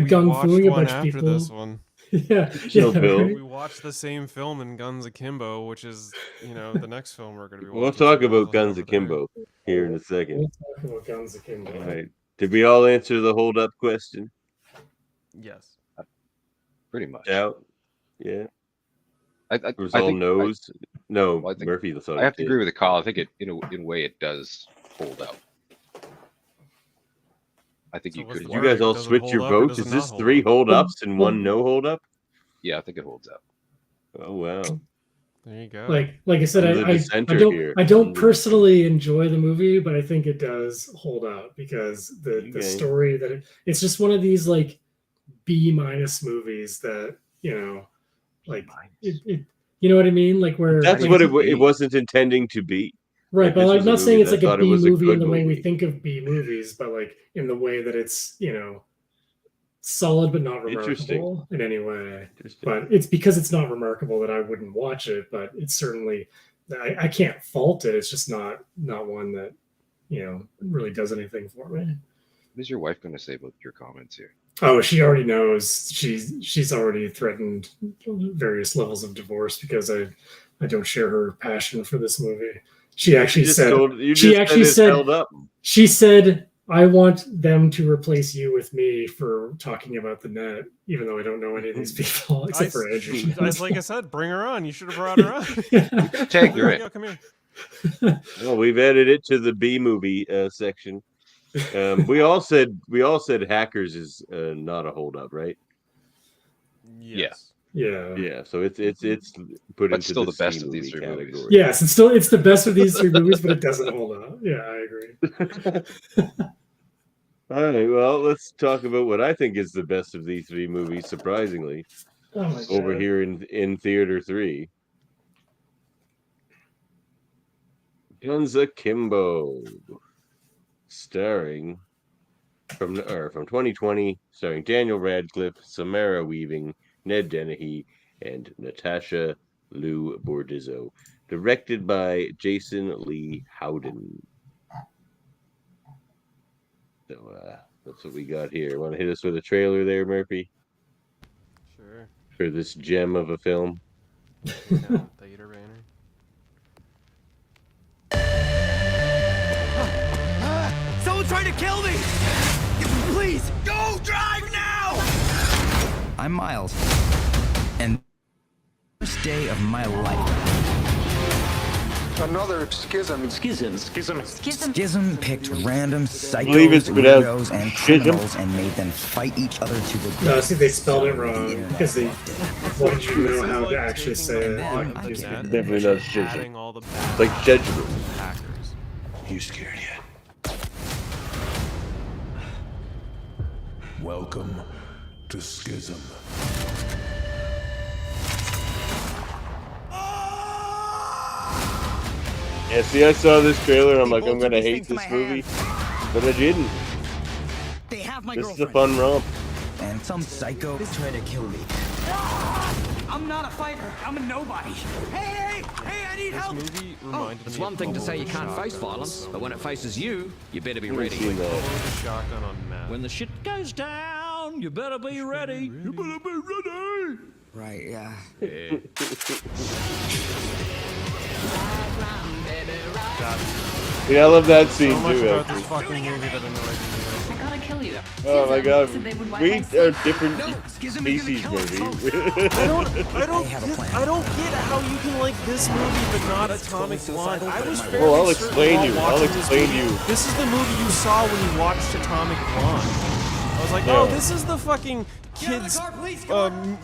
gung fuing a bunch of people. This one. Yeah, We watched the same film in Guns Akimbo, which is, the next film we're going to be watching. We'll talk about Guns Akimbo here in a second. We'll talk about Guns Akimbo. All right. Did we all answer the hold up question? Yes. Pretty much. Out. Yeah. I think no's. No, I think, Murphy. I have to agree with the call. I think it, in a way, it does hold out. I think you could. Did you guys all switch your votes? Is this 3 hold ups and 1 no hold up? Yeah, I think it holds up. Oh wow. There you go. Like I said, I don't personally enjoy the movie, but I think it does hold out because the story that it's just one of these like B- movies that like it you know what I mean? Like where that's like, what it wasn't intending to be. Right, but I'm not saying it's like a B movie in the way we think of B movies, but like in the way that it's solid but not remarkable in any way. But it's because it's not remarkable that I wouldn't watch it. But it's certainly I can't fault it. It's just not one that really does anything for me. What is your wife going to say about your comments here? Oh, she already knows. She's already threatened various levels of divorce because I don't share her passion for this movie. She actually said she said I want them to replace you with me for talking about the net, even though I don't know any of these people except for Andrew. Like I said, bring her on. You should have brought her on. Tag her in. Come here. Well, we've added it to the B movie section. We all said Hackers is not a hold up, right? Yes. Yeah. So it's put but into still the best C of these 3 category. movies. Yes, it's the best of these 3 movies, but it doesn't hold up. Yeah, I agree. All right, well, let's talk about what I think is the best of these 3 movies. Surprisingly, over here in Theater 3, Guns Akimbo, starring from 2020, starring Daniel Radcliffe, Samara Weaving, Ned Dennehy, and Natasha Liu Bordizzo. Directed by Jason Lee Howden. So that's what we got here. Want to hit us with a trailer there, Murphy? Sure. For this gem of a film. Theater banner. Someone's trying to kill me! Please, go drive now! I'm Miles, and first day of my life. Another schism. Schism picked random believe it's psychos, pronounced weirdos, and schism. criminals and made them fight each other to the death. No, see, they spelled it wrong because they wanted you to know how to actually say it. Definitely not schism. It's like schedule. You scared yet? Welcome to Schism. Yeah, see, I saw this trailer and I'm like, I'm gonna hate this movie, but I didn't. They have my This is girlfriend. a fun romp. And some psycho is trying to kill me. I'm not a fighter. I'm a nobody. Hey, I need help. This movie reminded It's me one of thing to say you Holding can't Shotgun face violence, so but when it many faces you, you better be I've ready. seen that. Holding Shotgun on meth. When the shit goes down, you better be ready. You better be ready. Right, yeah. Yeah, I love that scene So much too. about Actually. this fucking movie that annoyed me. I gotta kill you. Oh my god, So they would wipe we my are slate. different No, Schism is gonna species, kill us maybe. I don't get how you can like this movie but not Atomic Blonde. I was fairly Well, I'll certain explain while you. watching I'll this explain movie, you. This is the movie you saw when you watched Atomic Blonde. I was like, No. oh, this is the fucking kids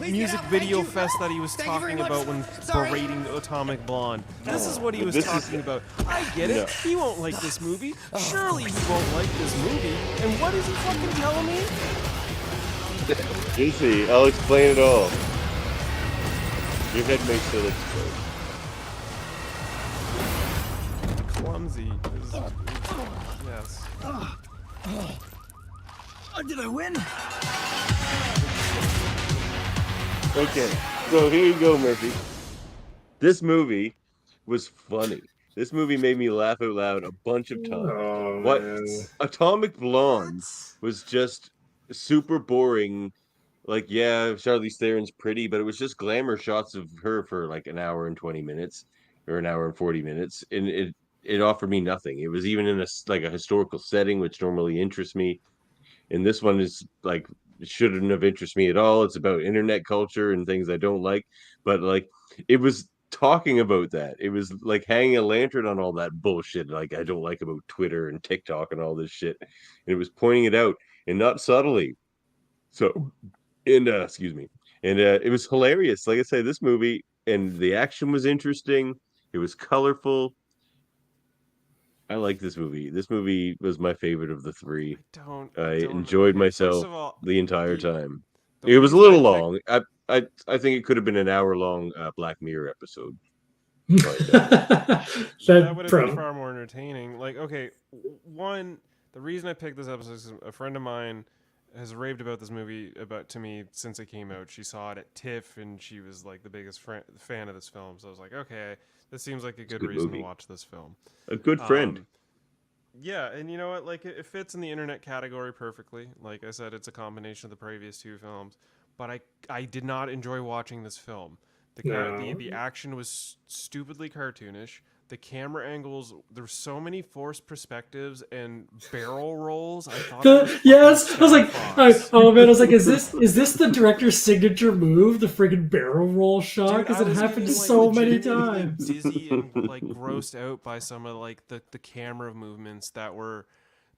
music video fest that he was talking about when berating Atomic Blonde. This is what he was talking about. I get it. No. He won't like this movie. Surely he won't like this movie. And what is he fucking telling me? You see, I'll explain it all. Your head may still explode. Clumsy. Yes. Did I win? Okay, so here you go, Murphy. This movie was funny. This movie made me laugh out loud a bunch of times. Oh, What man. Atomic Blonde was just super boring. Like, yeah, Charlize Theron's pretty, but it was just glamour shots of her for like an hour and 20 minutes or an hour and 40 minutes, and it offered me nothing. It was even in a historical setting, which normally interests me. And this one is like shouldn't have interested me at all. It's about internet culture and things I don't like, but like it was talking about that. It was like hanging a lantern on all that bullshit like I don't like about Twitter and TikTok and all this shit. And it was pointing it out and not subtly. So, and excuse me. And it was hilarious. Like I say, this movie and the action was interesting. It was colorful. I like this movie. This movie was my favorite of the three. I enjoyed myself the entire time. It was a little long. I think it could have been an hour-long Black Mirror episode. That would have been far more entertaining. Like, okay, one, the reason I picked this episode is a friend of mine has raved about this movie to me since it came out. She saw it at TIFF, and she was like the biggest fan of this film. So I was like, okay, this seems like a good reason movie. to watch this film. A good friend. Yeah, and you know what? Like, it fits in the internet category perfectly. Like I said, it's a combination of the previous two films. But I did not enjoy watching this film. The action was stupidly cartoonish. The camera angles, there were so many forced perspectives and barrel rolls. I thought yes, I was like, oh man, I was like, is this the director's signature move, the friggin' barrel roll shot? Because it happened so many times. Dizzy and like grossed out by some of like the camera movements that were.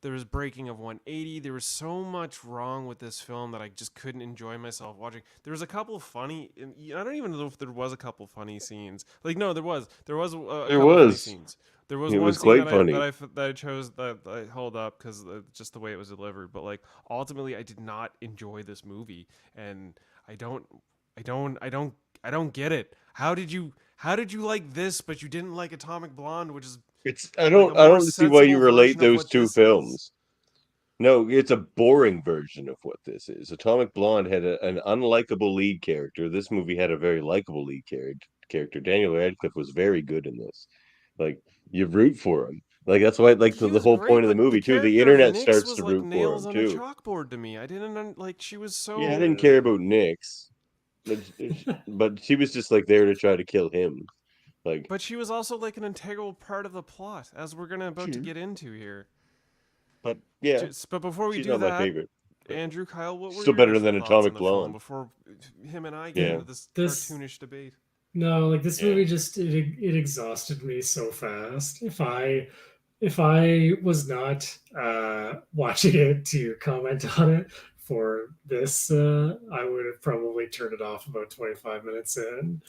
There was breaking of 180. There was so much wrong with this film that I just couldn't enjoy myself watching. There was a couple of funny. I don't even know if there was a couple funny scenes. Like, no, there was. There was. Funny scenes. There was one scene that I chose that I held up because just the way it was delivered. But like, ultimately, I did not enjoy this movie, and I don't get it. How did you like this, but you didn't like Atomic Blonde, which is. I don't see why you relate those two films. No, it's a boring version of what this is. Atomic Blonde had an unlikable lead character. This movie had a very likable lead character. Daniel Radcliffe was very good in this. Like, you root for him. Like, that's why the whole point of the movie too. The internet starts to root for him too. Chalkboard to me. I didn't like. She was so. Yeah, I didn't care about Nyx, but she was just like there to try to kill him. Like, but she was also like an integral part of the plot, as we're about to get into here. But yeah, but before we she's do not that, my favorite. Andrew, Kyle, what were still your better than Atomic Blonde before him and I get into this cartoonish debate? No, like this movie just it exhausted me so fast. If I was not watching it to comment on it for this, I would have probably turned it off about 25 minutes in,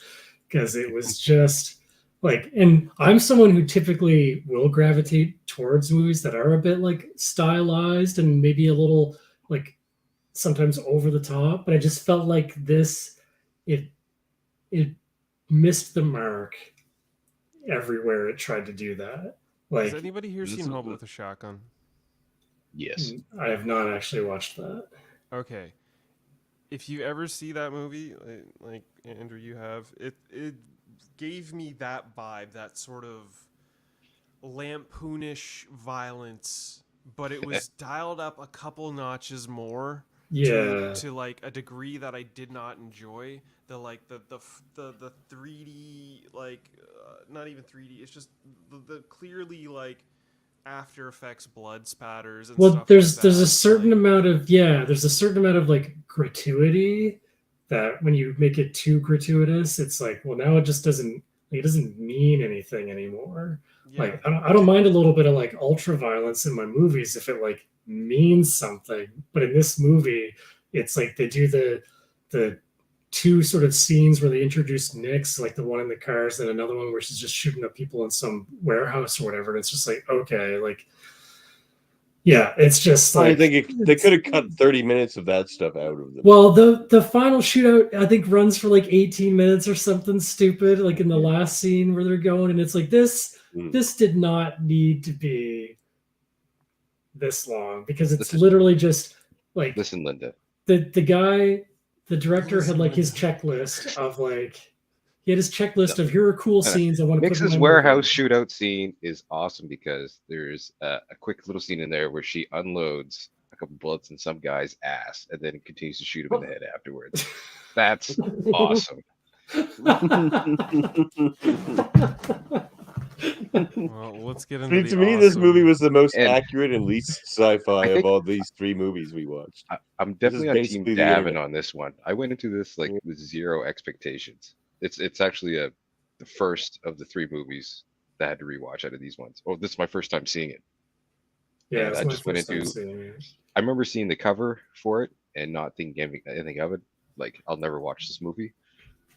because it was just like, and I'm someone who typically will gravitate towards movies that are a bit like stylized and maybe a little like sometimes over the top, but I just felt like this, it missed the mark everywhere it tried to do that. Has Like, anybody here seen Hobo with a Shotgun? Yes. I have not actually watched that. Okay. If you ever see that movie, like Andrew, you have, it gave me that vibe, that sort of lampoonish violence, but it was dialed up a couple notches more Yeah. to like a degree that I did not enjoy. The 3D, like not even 3D, it's just the clearly like After Effects blood spatters and stuff there's like there's a that. certain amount of there's a certain amount of like gratuity that when you make it too gratuitous, it's like, well, now it just doesn't mean anything anymore. Yeah. Like I don't mind a little bit of like ultra violence in my movies if it like means something, but in this movie, it's like they do the two sort of scenes where they introduce Nyx, like the one in the cars, and another one where she's just shooting up people in some warehouse or whatever. And it's just like, okay, like, yeah, it's just like, I think they could have cut 30 minutes of that stuff out of them. well, the final shootout I think runs for like 18 minutes or something stupid, like in the last scene where they're going, and it's like this did not need to be this long because it's literally just like, listen, Linda. The director had like his checklist of like, he had his checklist of here are cool scenes I want to put in Nyx's my warehouse movie. shootout scene is awesome because there's a quick little scene in there where she unloads a couple bullets in some guy's ass and then continues to shoot him in the head afterwards. That's awesome. Well, let's get into To me, this movie was the most accurate and least sci-fi of all these three movies we watched. I'm definitely on Team Davan on this one. I went into this like with zero expectations. It's actually the first of the three movies that I had to rewatch out of these ones. Oh, this is my first time seeing it. Yeah, and I just went into. I remember seeing the cover for it and not thinking anything of it. Like, I'll never watch this movie,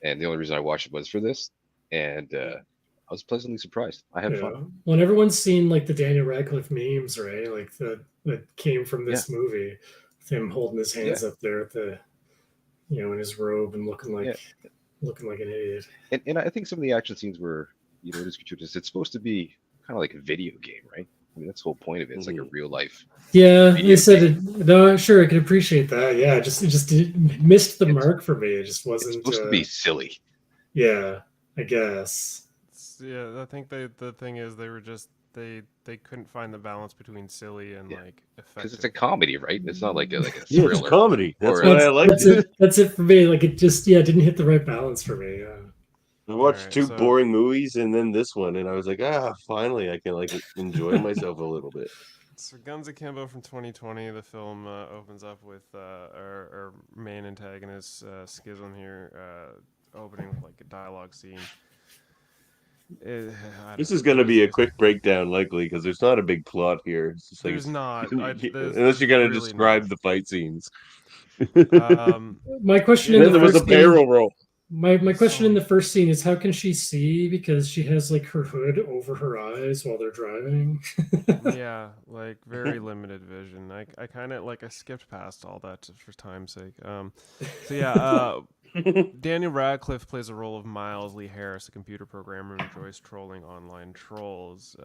and the only reason I watched it was for this. And I was pleasantly surprised. I had fun. When everyone's seen like the Daniel Radcliffe memes, right? Like that came from this movie, with him holding his hands up there at the, in his robe and looking like an idiot. And I think some of the action scenes were, it is gratuitous. It's supposed to be kind of like a video game, right? I mean, that's the whole point of it. It's like a real life. Yeah, they said it. No, sure, I can appreciate that. Yeah, it just missed the mark for me. It just wasn't. It's supposed to be silly. Yeah, I guess. Yeah, I think the thing is they were just they couldn't find the balance between silly and like effective. Because it's a comedy, right? It's not like a thriller. Yeah, it's comedy. That's why I like it. That's it for me. Like it just didn't hit the right balance for me. I watched two boring movies and then this one, and I was like, finally I can like enjoy myself a little bit. So Guns Akimbo from 2020, the film opens up with our main antagonist, Schism here, opening with like a dialogue scene. This is going to be a quick breakdown, likely, because there's not a big plot here. It's just like, there's not. Unless you're going to describe the fight scenes. My question there was a barrel roll. My question in the first scene is, how can she see? Because she has like her hood over her eyes while they're driving. Yeah, like very limited vision. I kind of I skipped past all that for time's sake. So yeah, Daniel Radcliffe plays a role of Miles Lee Harris, a computer programmer who enjoys trolling online trolls.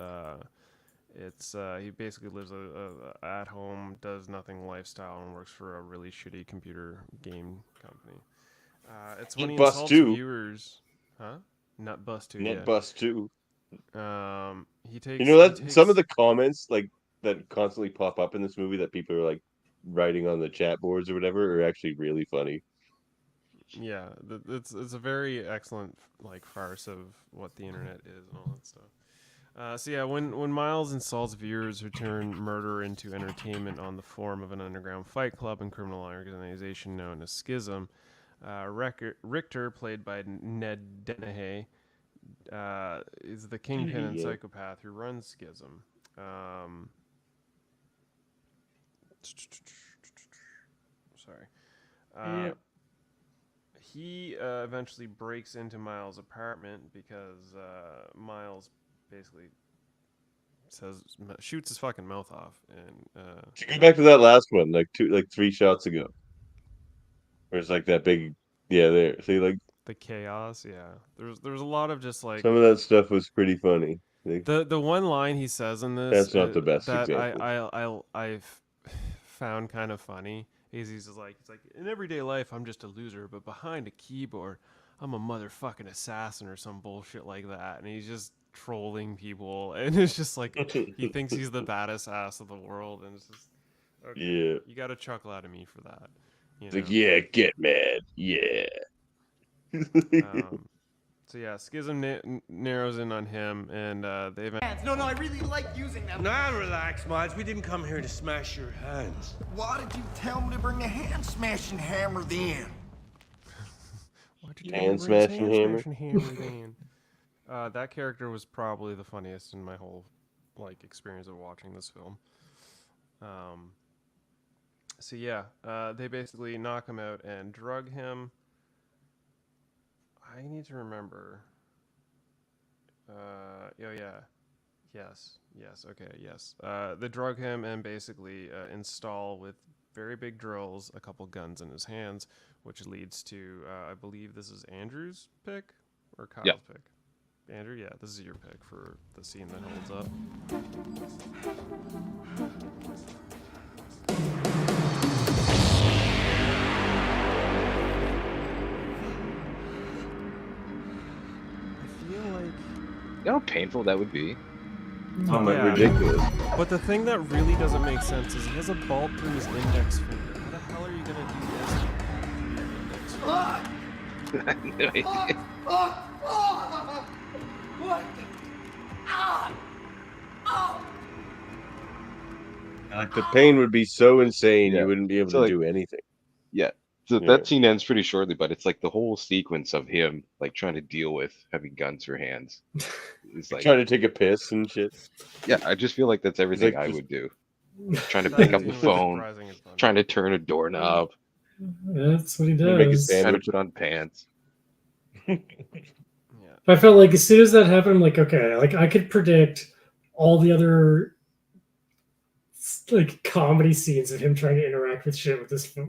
He basically lives a at home, does nothing lifestyle, and works for a really shitty computer game company. It's when he insults viewers, huh? Nut bust 2. Nut bust 2. He takes. Some of the comments that constantly pop up in this movie that people are like writing on the chat boards or whatever are actually really funny. Yeah, it's a very excellent farce of what the internet is and all that stuff. So yeah, when Miles insults viewers who turn murder into entertainment on the form of an underground fight club and criminal organization known as Schism, Richter, played by Ned Dennehy, is the kingpin and psychopath who runs Schism. Sorry. He eventually breaks into Miles' apartment because Miles basically shoots his fucking mouth off. And go back to that last one, 3 shots ago. Where it's like that big, there. See, the chaos. Yeah, there's a lot of just like Some of that stuff was pretty funny. the one line he says in this That's not the best that example. I've found kind of funny is he's like in everyday life I'm just a loser, but behind a keyboard I'm a motherfucking assassin or some bullshit like that, and he's just trolling people, and it's just like he thinks he's the baddest ass of the world, and it's just okay. Yeah. You got to chuckle out of me for that. It's like, yeah, get mad. Yeah. So yeah, Schism narrows in on him, and they've. No, I really like using them. Now relax, Miles. We didn't come here to smash your hands. Why did you tell me to bring the hand-smashing hammer then? Hand smashing hammer. Then? That character was probably the funniest in my whole experience of watching this film. So yeah, they basically knock him out and drug him. I need to remember. Yes. Okay. Yes. They drug him and basically install with very big drills a couple guns in his hands, which leads to I believe this is Andrew's pick or Kyle's pick. Andrew, yeah, this is your pick for the scene that holds up. You know how painful that would be? Ridiculous. But the thing that really doesn't make sense is he has a bulb through his index finger. How the hell are you gonna do this? No idea. What? Like the pain would be so insane you wouldn't be able to do anything. Yeah. So that scene ends pretty shortly, but it's like the whole sequence of him like trying to deal with having guns for hands. It's like trying to take a piss and shit. Yeah, I just feel like that's everything I would do. Trying to pick up the phone, trying to turn a doorknob. That's what he Make a does. trying to put on pants. I felt like as soon as that happened, I'm like, okay, like I could predict all the other like comedy scenes of him trying to interact with shit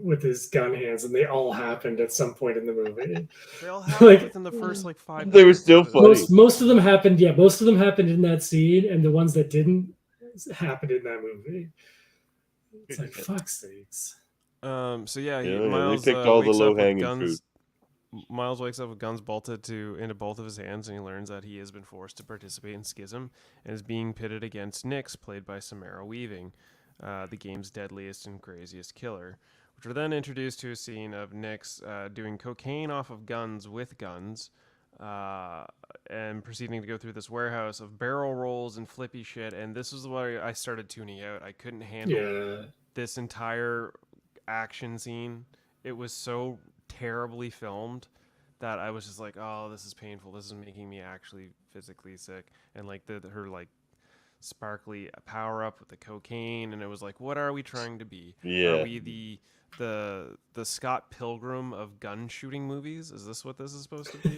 with his gun hands, and they all happened at some point in the movie. They all happened within the first 5 minutes. They were still funny. Most of them happened. Yeah, most of them happened in that scene, and the ones that didn't happened in that movie. It's like fuck's sakes. So yeah, Miles they picked all the wakes up with low-hanging guns. fruit. Miles wakes up with guns bolted into both of his hands, and he learns that he has been forced to participate in Schism and is being pitted against Nix, played by Samara Weaving, the game's deadliest and craziest killer. Which are then introduced to a scene of Nix doing cocaine off of guns with guns, and proceeding to go through this warehouse of barrel rolls and flippy shit. And this is where I started tuning out. I couldn't handle this entire action scene. It was so terribly filmed that I was just like, oh, this is painful. This is making me actually physically sick. And like her like sparkly power up with the cocaine, and it was like, what are we trying to be? Are we the Scott Pilgrim of gun shooting movies? Is this what this is supposed to be?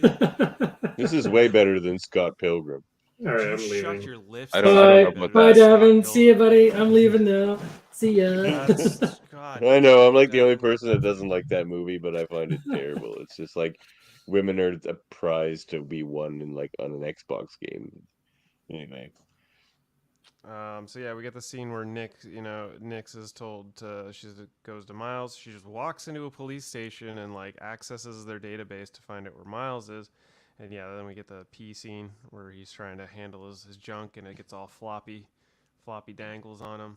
This is way better than Scott Pilgrim. All right, I'm Shut leaving. your lips. I don't know about Bye, that. Davan. See you, buddy. I'm leaving now. See ya. God. I know, I'm like the only person that doesn't like that movie, but I find it terrible. It's just like women are a prize to be won in like on an Xbox game. Anyway. So yeah, we get the scene where Nix is told she goes to Miles. She just walks into a police station and like accesses their database to find out where Miles is. And yeah, then we get the P scene where he's trying to handle his junk, and it gets all floppy dangles on him.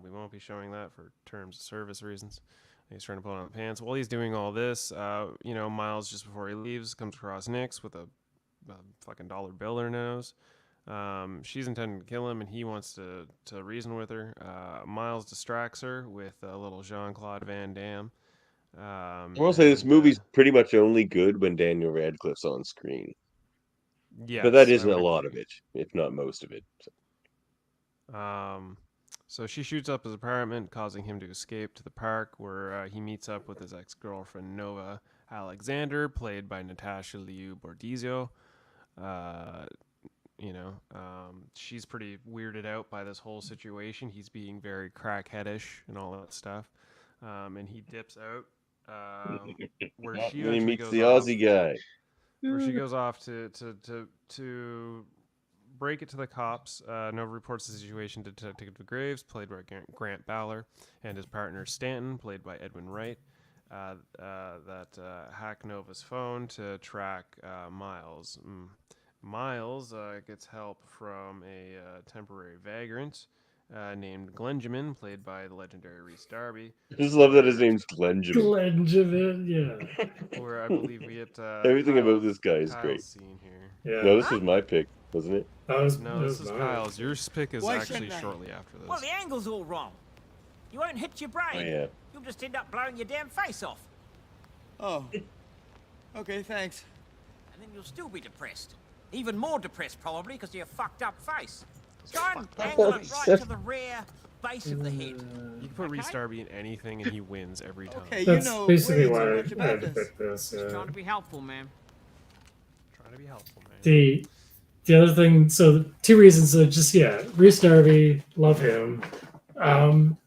We won't be showing that for terms of service reasons. He's trying to put on the pants. While he's doing all this, Miles, just before he leaves, comes across Nix with a fucking dollar bill in her nose. She's intending to kill him, and he wants to reason with her. Miles distracts her with a little Jean-Claude Van Damme. I will say this movie's pretty much only good when Daniel Radcliffe's on screen. Yes, but that isn't a lot of it, if not most of it. So she shoots up his apartment, causing him to escape to the park, where he meets up with his ex-girlfriend Nova Alexander, played by Natasha Liu Bordizio. She's pretty weirded out by this whole situation. He's being very crackheadish and all that stuff. And he dips out where she Then he eventually meets goes the off, Aussie guy. where she goes off to break it to the cops. Nova reports the situation to Detective Graves, played by Grant Ballard, and his partner Stanton, played by Edwin Wright. That hack Nova's phone to track Miles. Miles gets help from a temporary vagrant named Glenjamin, played by the legendary Rhys Darby. I just love that his name's Glenjamin. Glenjamin, yeah. Where I believe we get Everything about this guy is Kyle's great. scene here. Yeah. No, this was my pick, wasn't it? No, this is Kyle's. Your pick is Why actually shouldn't I? shortly after this. Well, the angle's all wrong. You won't hit your brain. Oh, yeah. You'll just end up blowing your damn face off. Oh. Okay, thanks. And then you'll still be depressed. Even more depressed, probably, because of your fucked up face. Try and angle it right to the rear base of the head. You can put Rhys Darby in anything and he wins every time. Okay, That's you know basically way why too I much about had to this. pick this. Just trying to be helpful, man. Trying to be helpful, man. The other thing, so two reasons. So just Rhys Darby, love him.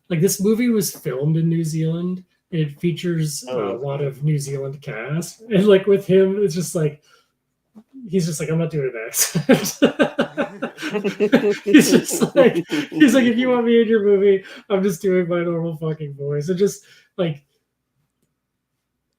Like this movie was filmed in New Zealand. It features a lot of New Zealand cast, and like with him, it's just like he's just like, I'm not doing an accent. he's like, if you want me in your movie, I'm just doing my normal fucking voice. And just like,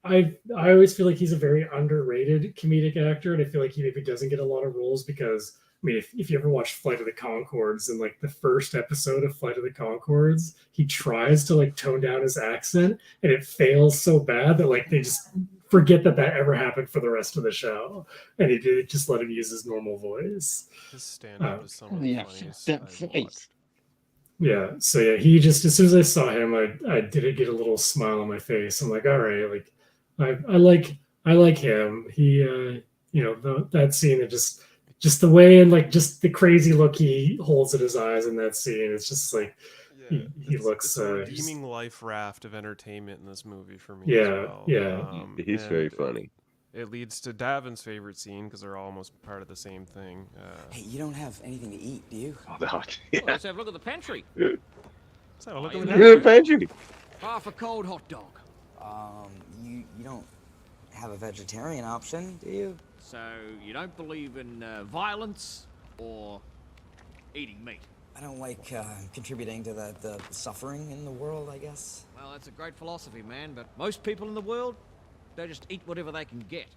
I always feel like he's a very underrated comedic actor, and I feel like he maybe doesn't get a lot of roles because, I mean, if you ever watch Flight of the Conchords, in like the first episode of Flight of the Conchords, he tries to like tone down his accent, and it fails so bad that like they just forget that ever happened for the rest of the show, and he did just let him use his normal voice. His stand-up is some of the funniest I've watched. Yeah, so yeah, he just, as soon as I saw him, I did get a little smile on my face. I'm like, all right, like I like him. He that scene, it just the way and like just the crazy look he holds at his eyes in that scene, it's just like he looks it's a redeeming life raft of entertainment in this movie for me. Yeah, as well. yeah. He's very funny. It leads to Davin's favorite scene because they're almost part of the same thing. Hey, you don't have anything to eat, do you? Oh, no. Well, let's have a look at the pantry. Let's have a look at the pantry. Half a cold hot dog. You don't have a vegetarian option, do you? So you don't believe in violence or eating meat? I don't like contributing to the suffering in the world, I guess. Well, that's a great philosophy, man, but most people in the world, they just eat whatever they can get.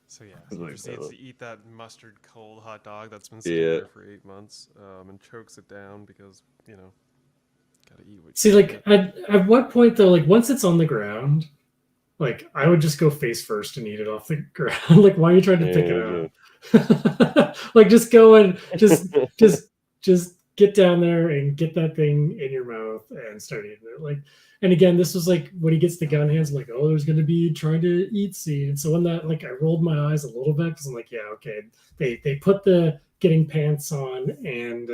So yeah, he proceeds to eat that mustard cold hot dog that's been sitting there for 8 months, and chokes it down because, gotta eat what See, like, at what point, though, like, once it's on the ground, like, I would just go face first and eat it off the ground. Like, why are you trying to pick it up? Like, just go and just get down there and get that thing in your mouth and start eating it. Like, and again, this was like when he gets the gun hands, I'm like, oh, there's gonna be trying to eat scene. And so when that, like, I rolled my eyes a little bit because I'm like, yeah, okay, they put the getting pants on and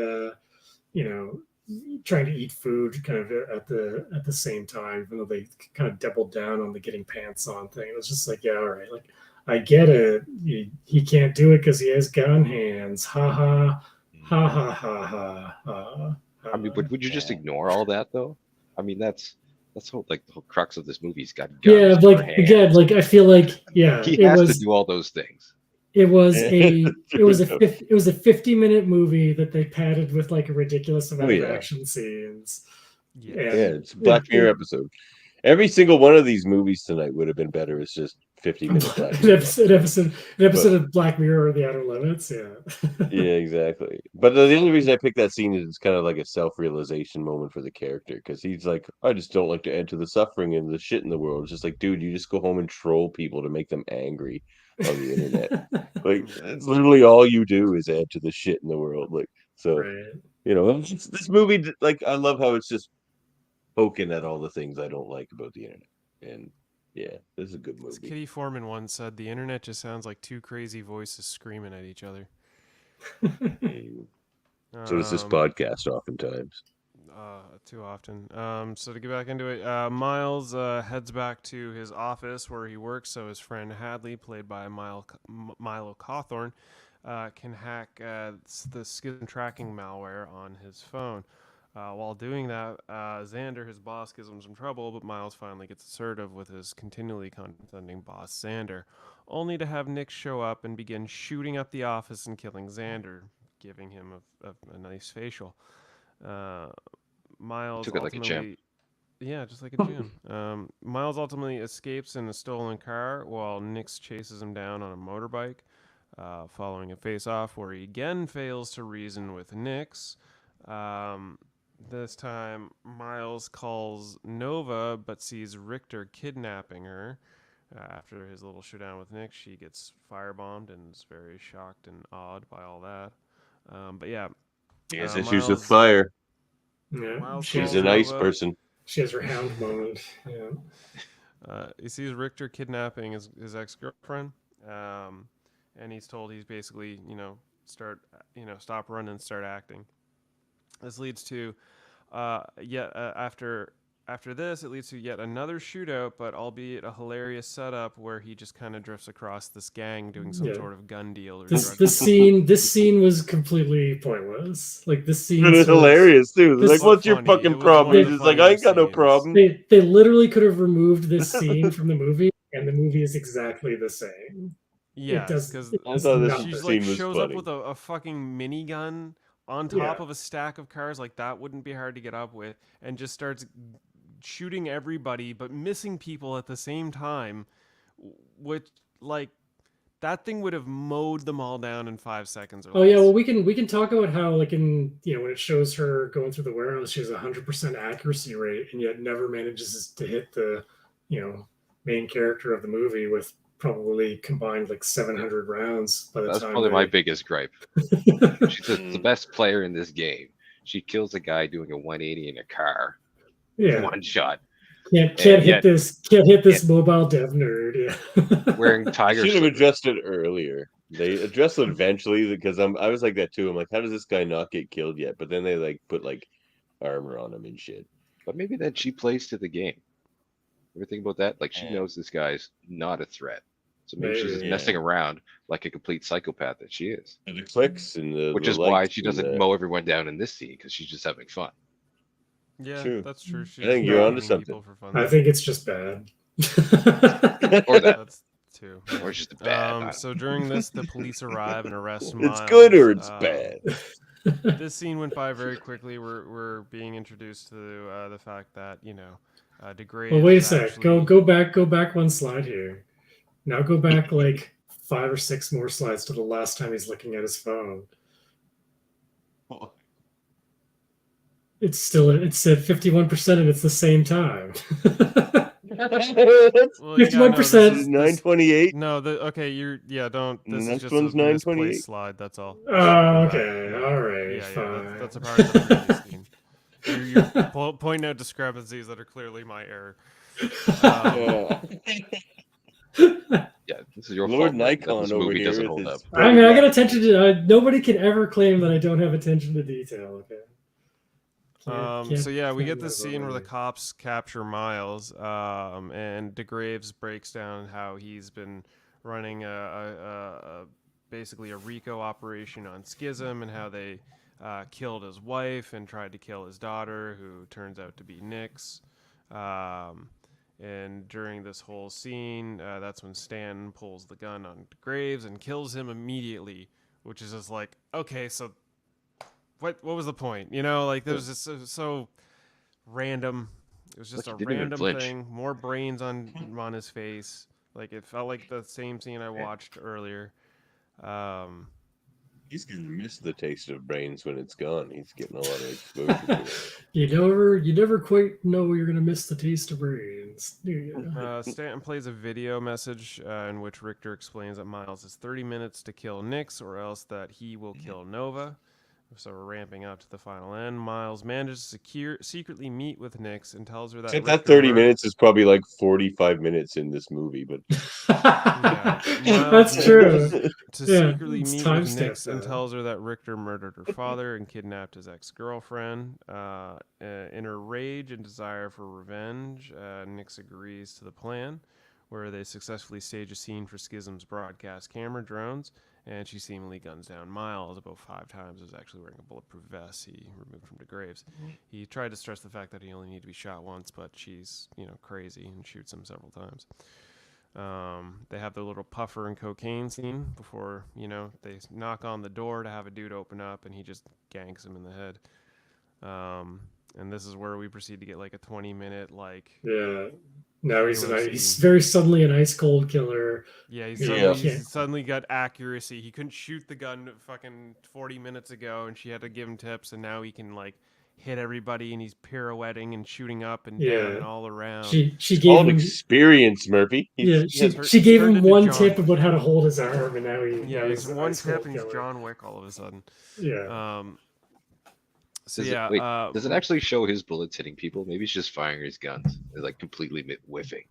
trying to eat food kind of at the same time, even though they kind of doubled down on the getting pants on thing. It was just like, yeah, all right, like, I get it. He can't do it because he has gun hands. Ha ha ha ha ha ha ha. I mean, would you just ignore all that though? I mean, that's the whole crux of this movie. He's got guns. Yeah, like again, like I feel like he has to do all those things. It was a 50-minute movie that they padded with like a ridiculous amount of action scenes. Yeah, it's a Black Mirror episode. Every single one of these movies tonight would have been better. It's just 50 minutes. An episode of Black Mirror or The Outer Limits. Yeah. Yeah, exactly. But the only reason I picked that scene is it's kind of like a self-realization moment for the character because he's like, I just don't like to enter the suffering and the shit in the world. It's just like, dude, you just go home and troll people to make them angry on the internet. Like, it's literally all you do is add to the shit in the world. Like, so this movie, like, I love how it's just poking at all the things I don't like about the internet. And yeah, this is a good movie. As Kitty Foreman once said, the internet just sounds like two crazy voices screaming at each other. So does this podcast oftentimes. Too often. So to get back into it, Miles heads back to his office where he works so his friend Hadley, played by Milo Cawthorn, can hack the skin tracking malware on his phone. While doing that, Xander, his boss, gives him some trouble, but Miles finally gets assertive with his continually condescending boss, Xander, only to have Nick show up and begin shooting up the office and killing Xander, giving him a nice facial. Miles Took it like a champ. ultimately... Yeah, just like a gym. Miles ultimately escapes in a stolen car while Nix chases him down on a motorbike, following a face-off where he again fails to reason with Nix. This time, Miles calls Nova but sees Richter kidnapping her. After his little showdown with Nix, she gets firebombed and is very shocked and awed by all that. But yeah, he has issues with fire. Yeah, She's a nice person. She has her hound moment. Yeah. He sees Richter kidnapping his ex-girlfriend, and he's told he's basically, stop running, start acting. This leads to after this, it leads to yet another shootout, but albeit a hilarious setup where he just kind of drifts across this gang doing some sort of gun deal. Or this scene was completely pointless. Like this scene was hilarious too. Like, what's your fucking problem? He's just like, I ain't got no problem. They literally could have removed this scene from the movie, and the movie is exactly the same. Yeah, because she's like shows up with a fucking minigun on top of a stack of cars, like that wouldn't be hard to get up with, and just starts shooting everybody but missing people at the same time, which like that thing would have mowed them all down in 5 seconds or less. Yeah, well we can talk about how like in when it shows her going through the warehouse, she has 100% accuracy rate and yet never manages to hit the main character of the movie with probably combined like 700 rounds by the time. That's probably my biggest gripe. She's the best player in this game. She kills a guy doing a 180 in a car. Yeah. One shot. Can't hit this mobile dev nerd. Yeah. Wearing tiger. Should have addressed it earlier. They addressed it eventually because I was like that too. I'm like, how does this guy not get killed yet? But then they like put like armor on him and shit. But maybe then she plays to the game. Ever think about that? Like she knows this guy's not a threat. So maybe she's just messing around like a complete psychopath that she is. And the clicks and which is why she doesn't mow everyone down in this scene, because she's just having fun. Yeah, true. That's true. I think you're onto something. I think it's just bad. Or that. That's too. Or it's just bad. So during this, the police arrive and arrest Miles. It's good or it's bad. This scene went by very quickly. We're being introduced to the fact that DeGraves. Well, wait a sec. Go back one slide here. Now go back like 5 or 6 more slides to the last time he's looking at his phone. It's at 51% and it's the same time. 51%. 928. No, don't. This next is just one's a misplaced 928 slide. That's all. Oh, okay. All right. Fine. That's a part of the previous scene. You're pointing out discrepancies that are clearly my error. Yeah, this is your Lord fault. Nikon this over movie here doesn't with hold his up. I mean, I got attention to. Nobody can ever claim that I don't have attention to detail. Okay. So yeah, we get this scene where the cops capture Miles, and DeGraves breaks down how he's been running basically a RICO operation on Schism, and how they killed his wife and tried to kill his daughter, who turns out to be Nix. And during this whole scene, that's when Stan pulls the gun on DeGraves and kills him immediately, which is just like, okay, so what was the point? Like there was just so random. It was just a random thing. More brains on his face. Like it felt like the same scene I watched earlier. He's gonna miss the taste of brains when it's gone. He's getting a lot of exposure to it. You never quite know you're gonna miss the taste of brains, do you? Stanton plays a video message in which Richter explains that Miles has 30 minutes to kill Nix, or else that he will kill Nova. So we're ramping up to the final end. Miles manages to secretly meet with Nix and tells her that. Except that 30 minutes is probably like 45 minutes in this movie, but that's true. To secretly meet with Nix and tells her that Richter murdered her father and kidnapped his ex-girlfriend. In her rage and desire for revenge, Nix agrees to the plan, where they successfully stage a scene for Schism's broadcast camera drones, and she seemingly guns down Miles about 5 times. Is actually wearing a bulletproof vest he removed from the graves. He tried to stress the fact that he only needed to be shot once, but she's crazy and shoots him several times. They have their little puffer and cocaine scene before they knock on the door to have a dude open up, and he just ganks him in the head. And this is where we proceed to get like a 20-minute Yeah. Now killer he's scene. very suddenly an ice cold killer. Yeah, Yeah. he's suddenly got accuracy. He couldn't shoot the gun fucking 40 minutes ago, and she had to give him tips, and now he can hit everybody, and he's pirouetting and shooting up and down and all around. She It's gave called him experience, Murphy. she gave him one tip about how to hold his arm, and now he's one ice tip cold and he's killer. John Wick all of a sudden. Yeah. Does it actually show his bullets hitting people? Maybe he's just firing his guns. They're like completely whiffing.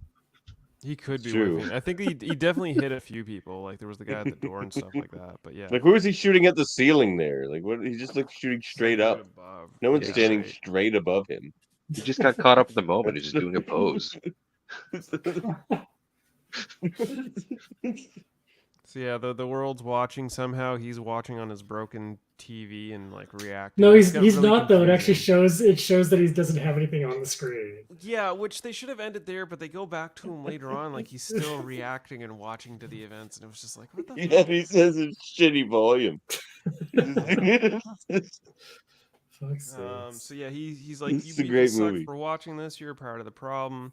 He could be True. whiffing. I think he definitely hit a few people. Like there was the guy at the door and stuff like that. But yeah. Like, where was he shooting at the ceiling there? Like, what? He just shooting straight up. Above. No one's Yeah. standing straight above him. He just got caught up in the moment. He's just doing a pose. So yeah, the world's watching. Somehow he's watching on his broken TV and reacting. No, It's he's really not though. It actually confusing. shows that he doesn't have anything on the screen. Yeah, which they should have ended there, but they go back to him later on, like he's still reacting and watching to the events, and it was just like, what the Yeah, fuck? he says it's shitty volume. So yeah, he's like, It's you a people great suck movie. for watching this. You're a part of the problem.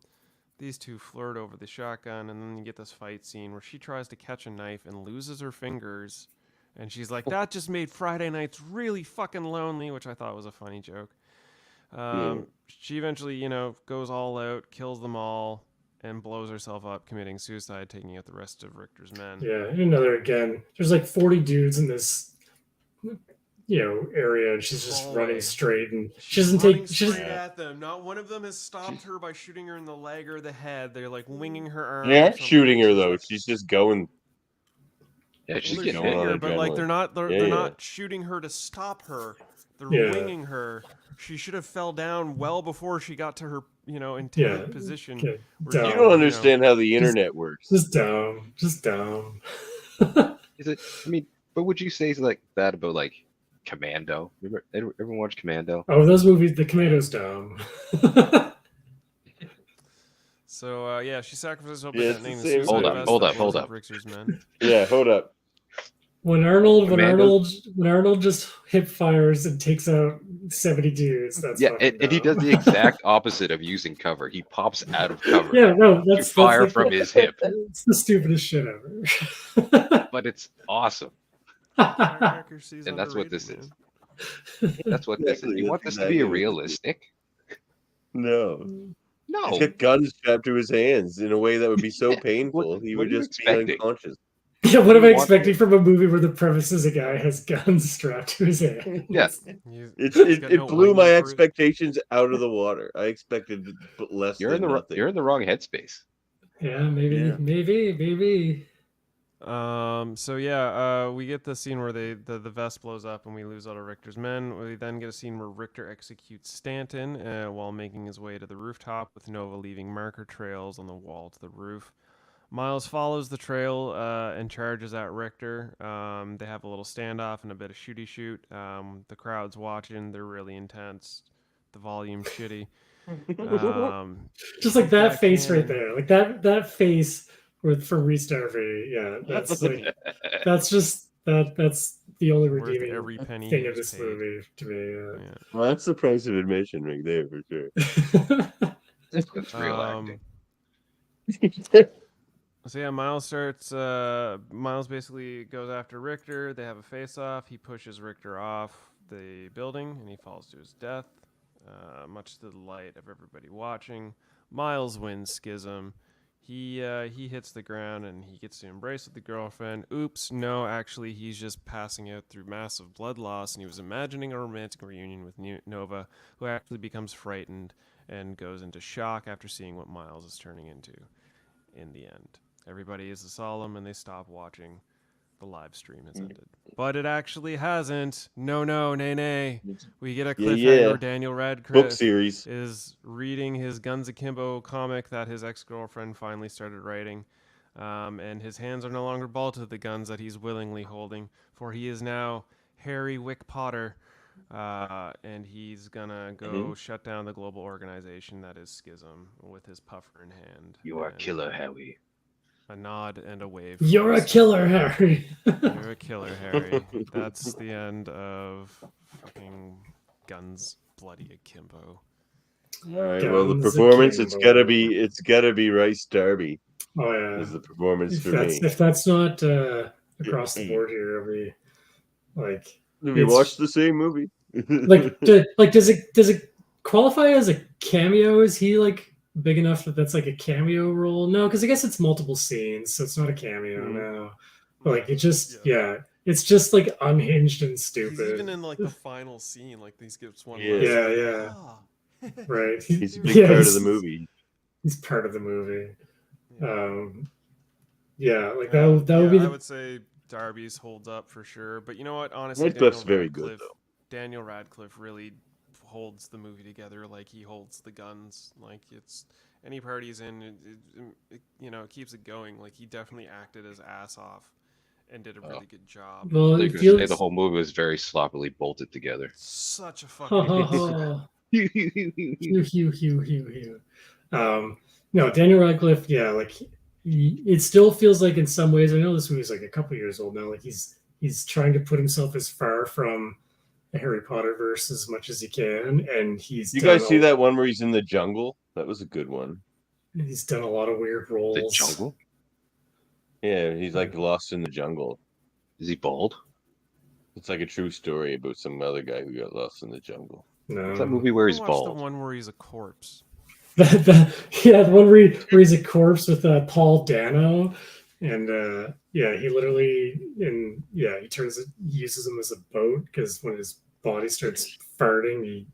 These two flirt over the shotgun, and then you get this fight scene where she tries to catch a knife and loses her fingers, and she's like, that just made Friday nights really fucking lonely, which I thought was a funny joke. She eventually, goes all out, kills them all, and blows herself up, committing suicide, taking out the rest of Richter's men. Yeah, and there's like 40 dudes in this area, and she's just running straight, and she doesn't running take straight at them. Not one of them has stopped her by shooting her in the leg or the head. They're like winging her arm. They aren't shooting her though. She's just going. Yeah, she's They're getting shooting hit. her, but they're not. They're not shooting her to stop her. They're winging her. She should have fell down well before she got to her, intended position. Okay. where You don't understand how the internet works. Just dumb. Just dumb. Is it? I mean, but would you say like that about Commando? Remember, everyone watched Commando? Oh, those movies, the Commando's dumb. So yeah, she sacrifices herself Yeah, by it's the detonating same the Hold suicide up, vest hold that up, hold blows up. Richter's men. Yeah, hold up. When Arnold just hip fires and takes out 70 dudes, that's fucking and he dumb. does the exact opposite of using cover. He pops out of cover. Yeah, no, to fire from his hip. It's the stupidest shit ever. But it's awesome. Accuracy's And that's what underrated, this is. man. That's what this is. You want this to be realistic? No. No. He's got guns strapped to his hands in a way that would be so painful. He what would are you just be expecting? unconscious. Yeah, what am I You want- expecting from a movie where the premise is a guy has guns strapped to his head? Yeah. It blew my expectations out of the water. I expected less You're in than the nothing. you're in the wrong headspace. Yeah, maybe. So yeah, we get the scene where the vest blows up and we lose all of Richter's men. We then get a scene where Richter executes Stanton while making his way to the rooftop, with Nova leaving marker trails on the wall to the roof. Miles follows the trail and charges at Richter. They have a little standoff and a bit of shooty shoot. The crowd's watching. They're really intense. The volume's shitty. Just like that face right there, like that face from Restart V. Yeah, that's that's the only Worth redeeming every penny thing he of was this paid. movie to me. Yeah. Well, that's the price of admission right there for sure. That's real acting. So yeah, Miles basically goes after Richter. They have a face-off. He pushes Richter off the building, and he falls to his death, much to the delight of everybody watching. Miles wins Schism. He hits the ground, and he gets to embrace with the girlfriend. Oops, no, actually, he's just passing out through massive blood loss, and he was imagining a romantic reunion with Nova, who actually becomes frightened and goes into shock after seeing what Miles is turning into in the end. Everybody is solemn, and they stop watching the live stream has ended. But it actually hasn't. No, nay. We get a cliffhanger where Daniel Radcliffe book series is reading his Guns Akimbo comic that his ex-girlfriend finally started writing. And his hands are no longer balled to the guns that he's willingly holding, for he is now Harry Wick Potter, and he's gonna go shut down the global organization that is Schism with his puffer in hand. You are killer, Harry. A nod and a wave. You're a killer, Harry. You're a killer, Harry. That's the end of fucking Guns Bloody Akimbo. All right. Well, the performance it's gotta be Rice Darby. Oh yeah, is the performance if for that's, me. If that's not across the board here, it'll be like. We watched the same movie. Does it qualify as a cameo? Is he like big enough that's like a cameo role? No, because I guess it's multiple scenes, so it's not a cameo now. But like it just it's just like unhinged and stupid. He's even in like the final scene, like these gives one. Yeah. Right. He's a big part of the movie. He's part of the movie. Like that would be. I would say Darby's holds up for sure, but you know what? Honestly, Radcliffe's very good though. Daniel Radcliffe really holds the movie together, like he holds the guns. Like it's any part he's in, it keeps it going. Like he definitely acted his ass off and did a really good job. Well, the whole movie was very sloppily bolted together. Such a fucking. No, Daniel Radcliffe, it still feels like in some ways, I know this movie's like a couple years old now, like he's trying to put himself as far from the Harry Potter verse as much as he can, and he's. You guys see that one where he's in the jungle? That was a good one. He's done a lot of weird roles. The jungle? Yeah, he's like lost in the jungle. Is he bald? It's like a true story about some other guy who got lost in the jungle. No. It's that movie where he's bald. The one where he's a corpse. The one where he's a corpse with Paul Dano, and he literally he uses him as a boat because when his body starts farting,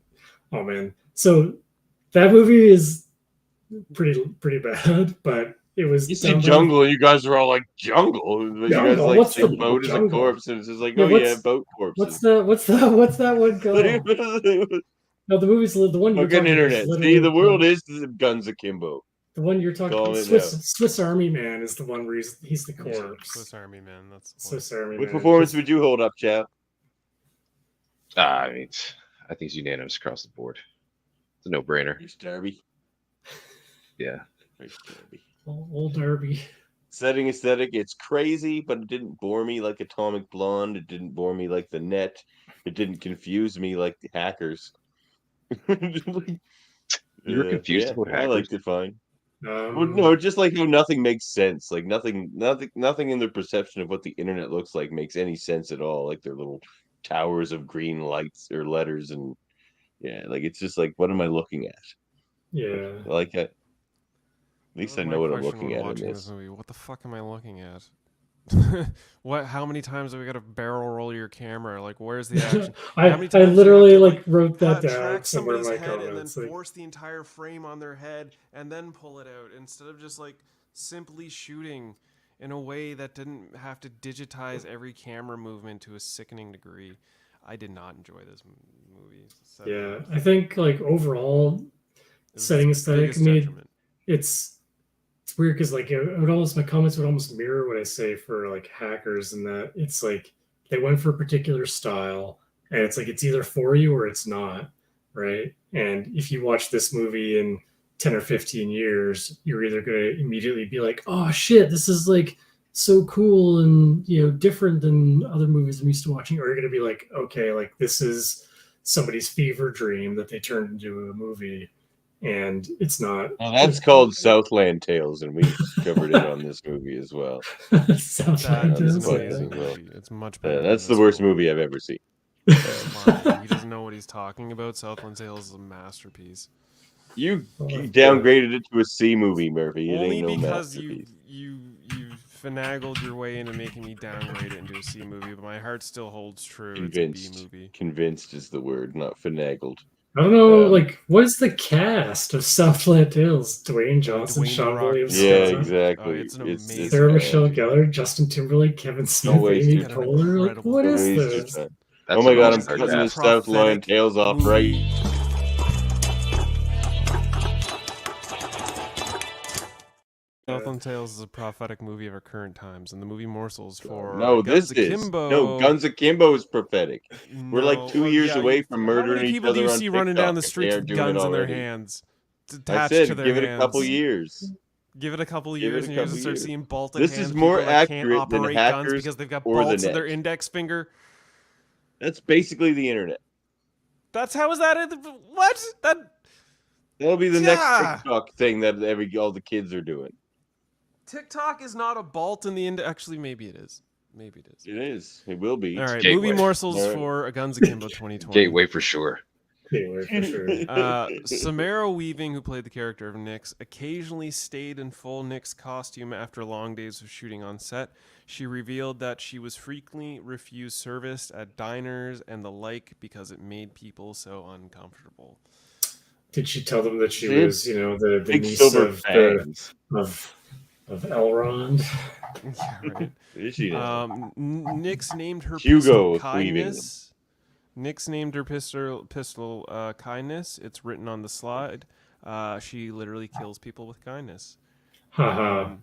so that movie is pretty bad, but it was. You say jungle, and you guys are all like jungle. You guys like say boat as a corpse, and it's just like boat corpses. What's that one called? No, the movie's the one you're talking internet. See, the world is Guns Akimbo. The one you're talking about, Swiss Army Man, is the one where he's the corpse. Yeah, Swiss Army Man. That's Swiss Army Man. What performance would you hold up, Chow? I think it's unanimous across the board. It's a no-brainer. It's Darby. Yeah. Darby. Old Darby. Setting aesthetic, it's crazy, but it didn't bore me like Atomic Blonde. It didn't bore me like The Net. It didn't confuse me like the Hackers. You were confused about Hackers? I liked it fine. Well, no, just like how nothing makes sense. Like nothing in their perception of what the internet looks like makes any sense at all. Like their little towers of green lights or letters, and like it's just like, what am I looking at? Yeah, like at least I know what I'm looking at in this movie. What the fuck am I looking at? How many times have we got to barrel roll your camera? Like, where's the action? I literally wrote that down. Track somebody's head and then force the entire frame on their head and then pull it out instead of just like simply shooting in a way that didn't have to digitize every camera movement to a sickening degree. I did not enjoy this movie. Yeah, I think like overall setting aesthetic, I mean, it's weird because like my comments would almost mirror what I say for like Hackers, and that it's like they went for a particular style, and it's like it's either for you or it's not, right? And if you watch this movie in 10 or 15 years, you're either going to immediately be like, oh shit, this is like so cool and different than other movies I'm used to watching, or you're going to be like, okay, like this is somebody's fever dream that they turned into a movie. And it's not. Well, that's called Southland Tales, and we covered it on this movie as well. Southland Tales. It's much better. That's the worst movie I've ever seen. He doesn't know what he's talking about. Southland Tales is a masterpiece. You downgraded it to a C movie, Murphy. Only because you finagled your way into making me downgrade it into a C movie, but my heart still holds true. Convinced. It's a B movie. Convinced is the word, not finagled. I don't know, like, what is the cast of Southland Tales? Dwayne Johnson, Dwayne Sean The Rock William Yeah, Scott, exactly. it's an amazing Sarah movie. Michelle Gellar, Justin Timberlake, Kevin Smith, waste Amy your time. Poehler. Like, what Don't is waste your this? time. That's Oh my an god, I'm all-star cutting the cast. Southland Tales off right. Southland Tales is a prophetic movie of our current times, and the movie morsels for No, Guns this is. Akimbo. No, Guns Akimbo is prophetic. We're like 2 years away from How murdering many each people do other you on see TikTok running down the if they streets aren't with doing it guns in their already. hands, I attached said, to their give it hands? a couple years. Give it a couple Give years, it a and you're couple gonna start years. seeing bolted This hands. is more people that can't accurate than operate guns hackers because they've got or the bolts in their net. index finger. That's basically the internet. That's how is that? What? That'll be the next Yeah. TikTok thing that all the kids are doing. TikTok is not a bolt in the index. Actually, maybe it is. Maybe it is. It is. It will be. All right, Gateway. movie morsels for A Guns Akimbo 2020. Gateway for sure. Gateway for sure. Samara Weaving, who played the character of Nix, occasionally stayed in full Nix costume after long days of shooting on set. She revealed that she was frequently refused service at diners and the like because it made people so uncomfortable. Did she tell them that she Dude, was, the big niece silver of fangs. of Elrond? Yeah, right. Is she now? Nix named her Hugo pistol Weaving. Kindness. Nix named her pistol Kindness. It's written on the slide. She literally kills people with kindness. The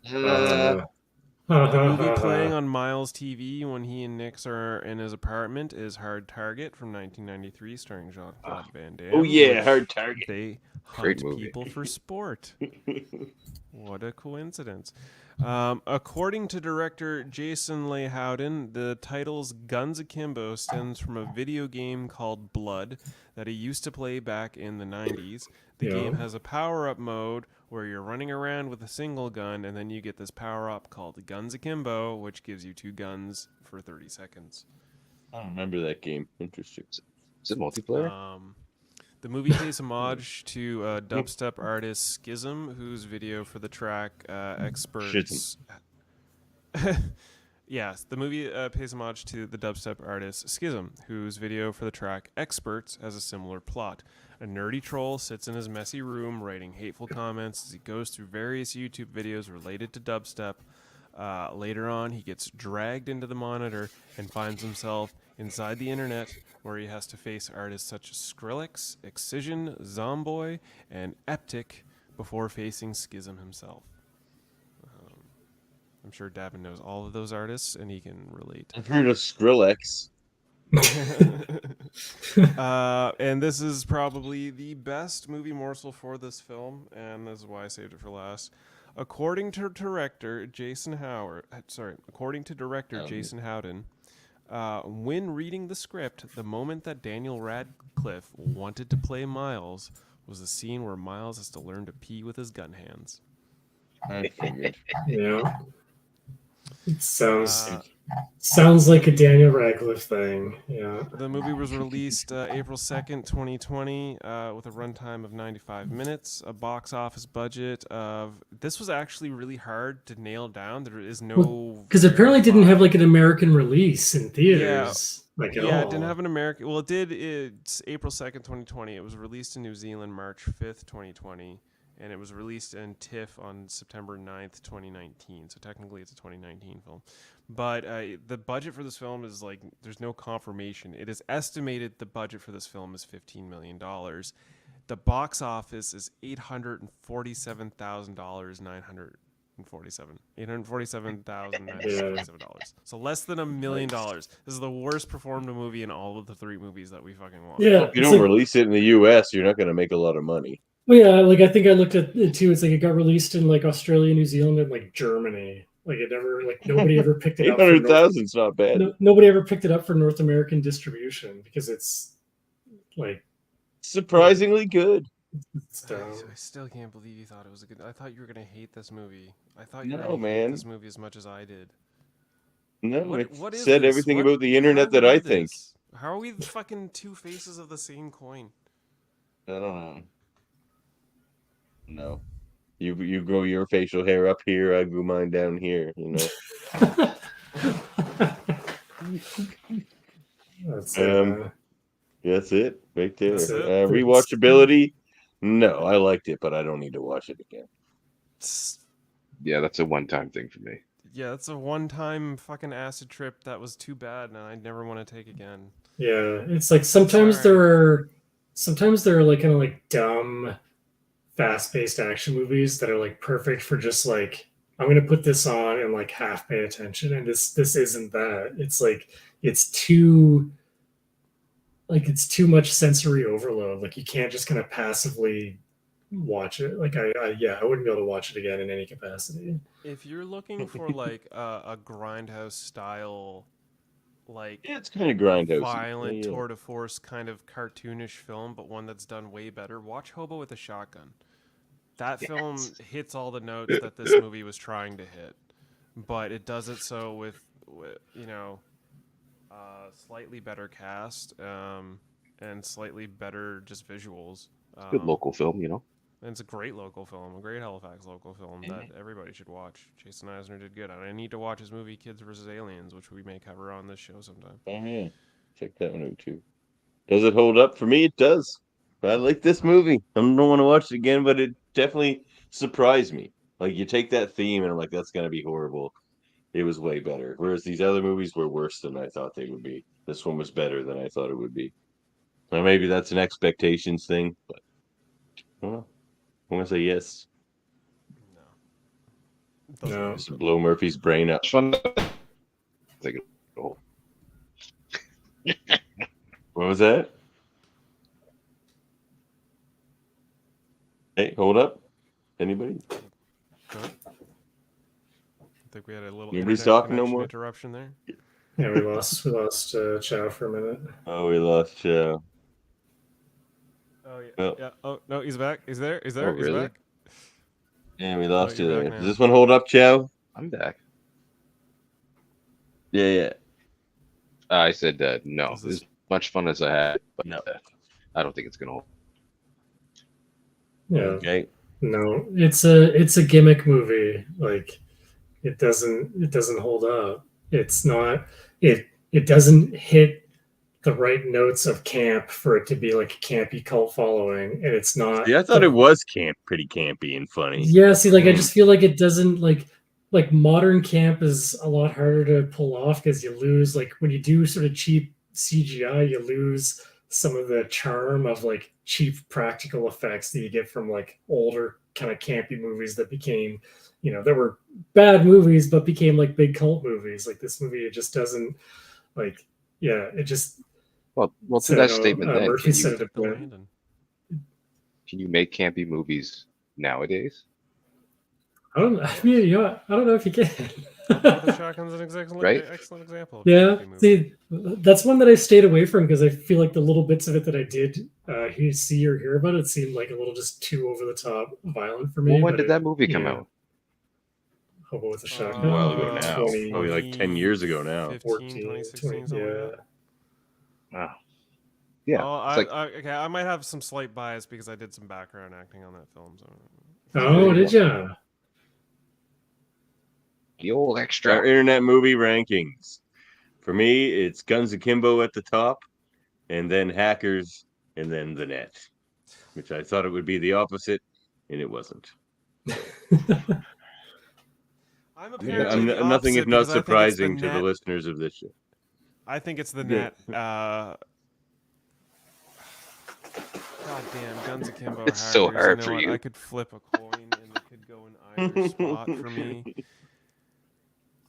movie playing on Miles TV when he and Nix are in his apartment is Hard Target from 1993, starring Jean-Claude Van Damme. Oh yeah, which Hard Target. They Great hunt movie. people for sport. What a coincidence. According to director Jason Leigh Howden, the title's Guns Akimbo stems from a video game called Blood that he used to play back in the 90s. The game has a power-up mode where you're running around with a single gun, and then you get this power-up called Guns Akimbo, which gives you 2 guns for 30 seconds. I don't remember that game. Interesting. Is it multiplayer? The movie pays homage to dubstep artist Schism, whose video for the track Experts... Yes, the movie pays homage to the dubstep artist Schism, whose video for the track Experts has a similar plot. A nerdy troll sits in his messy room writing hateful comments as he goes through various YouTube videos related to dubstep. Later on, he gets dragged into the monitor and finds himself inside the internet, where he has to face artists such as Skrillex, Excision, Zomboy, and Eptic before facing Schism himself. I'm sure Davan knows all of those artists, and he can relate. I've heard of Skrillex. And this is probably the best movie morsel for this film, and this is why I saved it for last. According to director Jason Howden, when reading the script, the moment that Daniel Radcliffe wanted to play Miles was the scene where Miles has to learn to pee with his gun hands. I figured. Yeah. It sounds like a Daniel Radcliffe thing. Yeah. The movie was released April 2nd, 2020, with a runtime of 95 minutes, a box office budget of... This was actually really hard to nail down. There is no... Because apparently it didn't have like an American release in theaters. At all. It didn't have an American... Well, it did. It's April 2nd, 2020. It was released in New Zealand March 5th, 2020. And it was released in TIFF on September 9th, 2019. So technically it's a 2019 film. But the budget for this film is like, there's no confirmation. It is estimated the budget for this film is $15 million. The box office is $847,947. So less than $1 million. This is the worst performed movie in all of the 3 movies that we fucking watched. Yeah, if you don't release it in the US, you're not going to make a lot of money. Well, yeah, like I think I looked at it too. It's like it got released in like Australia, New Zealand, and like Germany. Like it never, like nobody ever picked it up. 800,000 is not bad. Nobody ever picked it up for North American distribution because it's like surprisingly good. I still can't believe you thought it was a good. I thought you were gonna hate this movie. I thought you were No, gonna man. hate this movie as much as I did. No, What it is said this? everything What- about the internet how that I weird think. is- How are we the fucking 2 faces of the same coin? I don't know. No. You grow your facial hair up here, I grew mine down here, you know. That's, That's it, right there. That's it. Rewatchability? No, I liked it, but I don't need to watch it again. Yeah, that's a one-time thing for me. Yeah, it's a one-time fucking acid trip that was too bad, and I never want to take again. Yeah, it's like sometimes there are like kind of like dumb, fast-paced action movies that are like perfect for just like I'm gonna put this on and like half pay attention, and this isn't that. It's like it's too much sensory overload. Like you can't just kind of passively watch it. Like I wouldn't be able to watch it again in any capacity. If you're looking for like a grindhouse style, like it's kind of grindhouse, violent tour de force kind of cartoonish film, but one that's done way better, watch Hobo with a Shotgun. That film hits all the notes that this movie was trying to hit, but it does it so with slightly better cast and slightly better just visuals. It's a good local film, you know. And it's a great local film, a great Halifax local film that everybody should watch. Jason Eisner did good. And I need to watch his movie Kids vs. Aliens, which we may cover on this show sometime. Oh yeah, check that one out too. Does it hold up? For me, it does. I like this movie. I don't want to watch it again, but it definitely surprised me. Like you take that theme and I'm like, that's gonna be horrible. It was way better. Whereas these other movies were worse than I thought they would be. This one was better than I thought it would be. Now maybe that's an expectations thing, but well, I'm gonna say yes. No. Just blow Murphy's brain up. Take it. Oh. What was that? Hey, hold up. Anybody? Huh? I think we had a little Nobody's talking no more? interruption there. Yeah, we lost Chow for a minute. Oh, we lost Chow. Oh yeah. Oh. Yeah. Oh no, he's back. He's there. He's there. Oh, He's really? back. Yeah, we lost you you're there. back Does now. this one hold up, Chow? I'm back. Yeah. I said no. As much fun as I had, but no. I don't think it's gonna hold. Yeah. Okay. No, it's a gimmick movie. Like it doesn't hold up. It's not it doesn't hit the right notes of camp for it to be like a campy cult following, and it's not. Yeah, I thought it was pretty campy and funny. Yeah, see, like I just feel like it doesn't like modern camp is a lot harder to pull off because you lose like when you do sort of cheap CGI, you lose some of the charm of like cheap practical effects that you get from like older kind of campy movies that became, there were bad movies but became like big cult movies. Like this movie, it just doesn't like, yeah, it just. Well, to that statement, then Murphy said it a bit. Can you make campy movies nowadays? I don't know if you can. The Shotgun's an excellent example. Of Yeah, campy movie. see, that's one that I stayed away from because I feel like the little bits of it that I did see or hear about, it seemed like a little just too over the top violent for me. Well, when did that movie come out? Hobo with a Shotgun. A while ago now. Probably like 10 years ago now. 2016, something like that. Wow. Yeah. Okay, I might have some slight bias because I did some background acting on that film. So. Oh, did you? The old extra. Our internet movie rankings. For me, it's Guns Akimbo at the top, and then Hackers, and then The Net, which I thought it would be the opposite, and it wasn't. I'm nothing if not surprising to the listeners of this show. I think it's The Net. God damn, Guns Akimbo. It's so hard for you. I could flip a coin and it could go in either spot for me.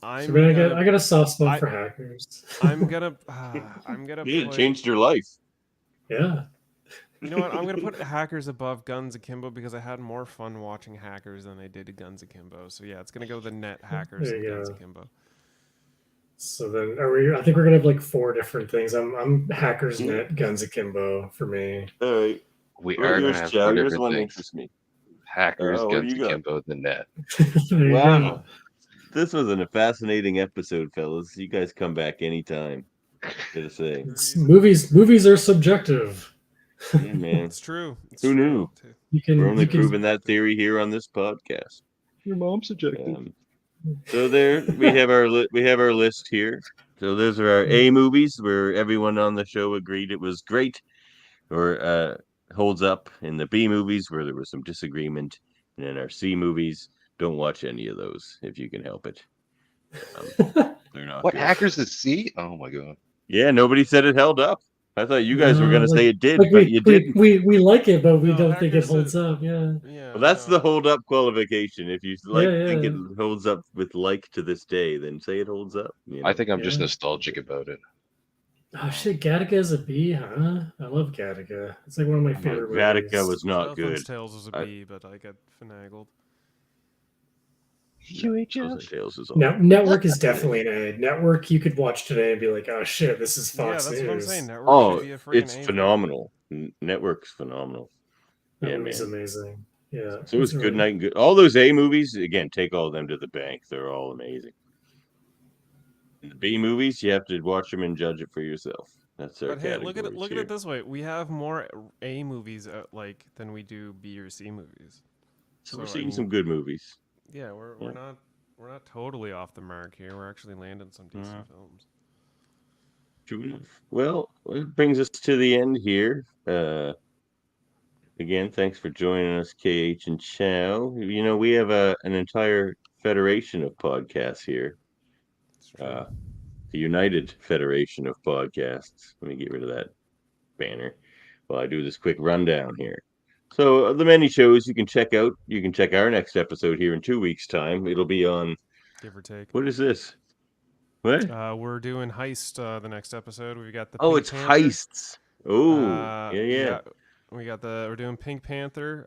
I got a soft spot for Hackers. I'm gonna it changed your life. Yeah. You know what? I'm gonna put Hackers above Guns Akimbo because I had more fun watching Hackers than I did Guns Akimbo. So yeah, it's gonna go The Net, Hackers, and Guns Akimbo. So then I think we're gonna have like 4 different things. I'm Hackers, Net, Guns Akimbo for me. All right. We are gonna have 4 different things. Me. Hackers, Guns Akimbo, The Net. Wow. This was a fascinating episode, fellas. You guys come back anytime. Gotta say. Movies are subjective. Yeah, man. It's true. Who knew? We're only proving that theory here on this podcast. Your mom's subjective. So there we have our list here. So those are our A movies where everyone on the show agreed it was great or holds up. In the B movies where there was some disagreement. And in our C movies, don't watch any of those if you can help it. They're not What good. Hackers at Sea? Oh my god. Yeah, nobody said it held up. I thought you guys were going to say it did, like but you didn't. we like it, but we No, don't think it Hackers holds up. Yeah. Yeah. Well, that's the hold up qualification. If you think Yeah. it holds up with like to this day, then say it holds up. You know? I think I'm just Yeah. nostalgic about it. Oh shit, Gattaca is a B, huh? I love Gattaca. It's like one of my favorite movies. Gattaca was not Southland's good. Tales was a B, but I got finagled. Southland Tales is Now, Network is definitely an A. Network you could watch today and be like, oh shit, this is Fox Yeah, that's News. what I'm saying. Network Oh, should be a freaking it's A. phenomenal. Network's phenomenal. That Yeah, movie's man. amazing. Yeah. So it's it's Good really- Night and Good. All those A movies, again, take all of them to the bank. They're all amazing. And the B movies, you have to watch them and judge it for yourself. That's our But hey, categories look at here. it this way: we have more A movies than we do B or C movies. So we're seeing some good movies. Yeah, we're not totally off the mark here. We're actually landing some decent films. True enough. Well, it brings us to the end here. Again, thanks for joining us, KH and Chow. You know, we have an entire federation of podcasts here. The United Federation of Podcasts. Let me get rid of that banner while I do this quick rundown here. So the many shows you can check out. You can check our next episode here in 2 weeks' time. It'll be on, Give or take. what is this? What? We're doing Heist the next episode. We've got the Oh, Pink it's Panther. Heists. Oh, yeah. We're doing Pink Panther,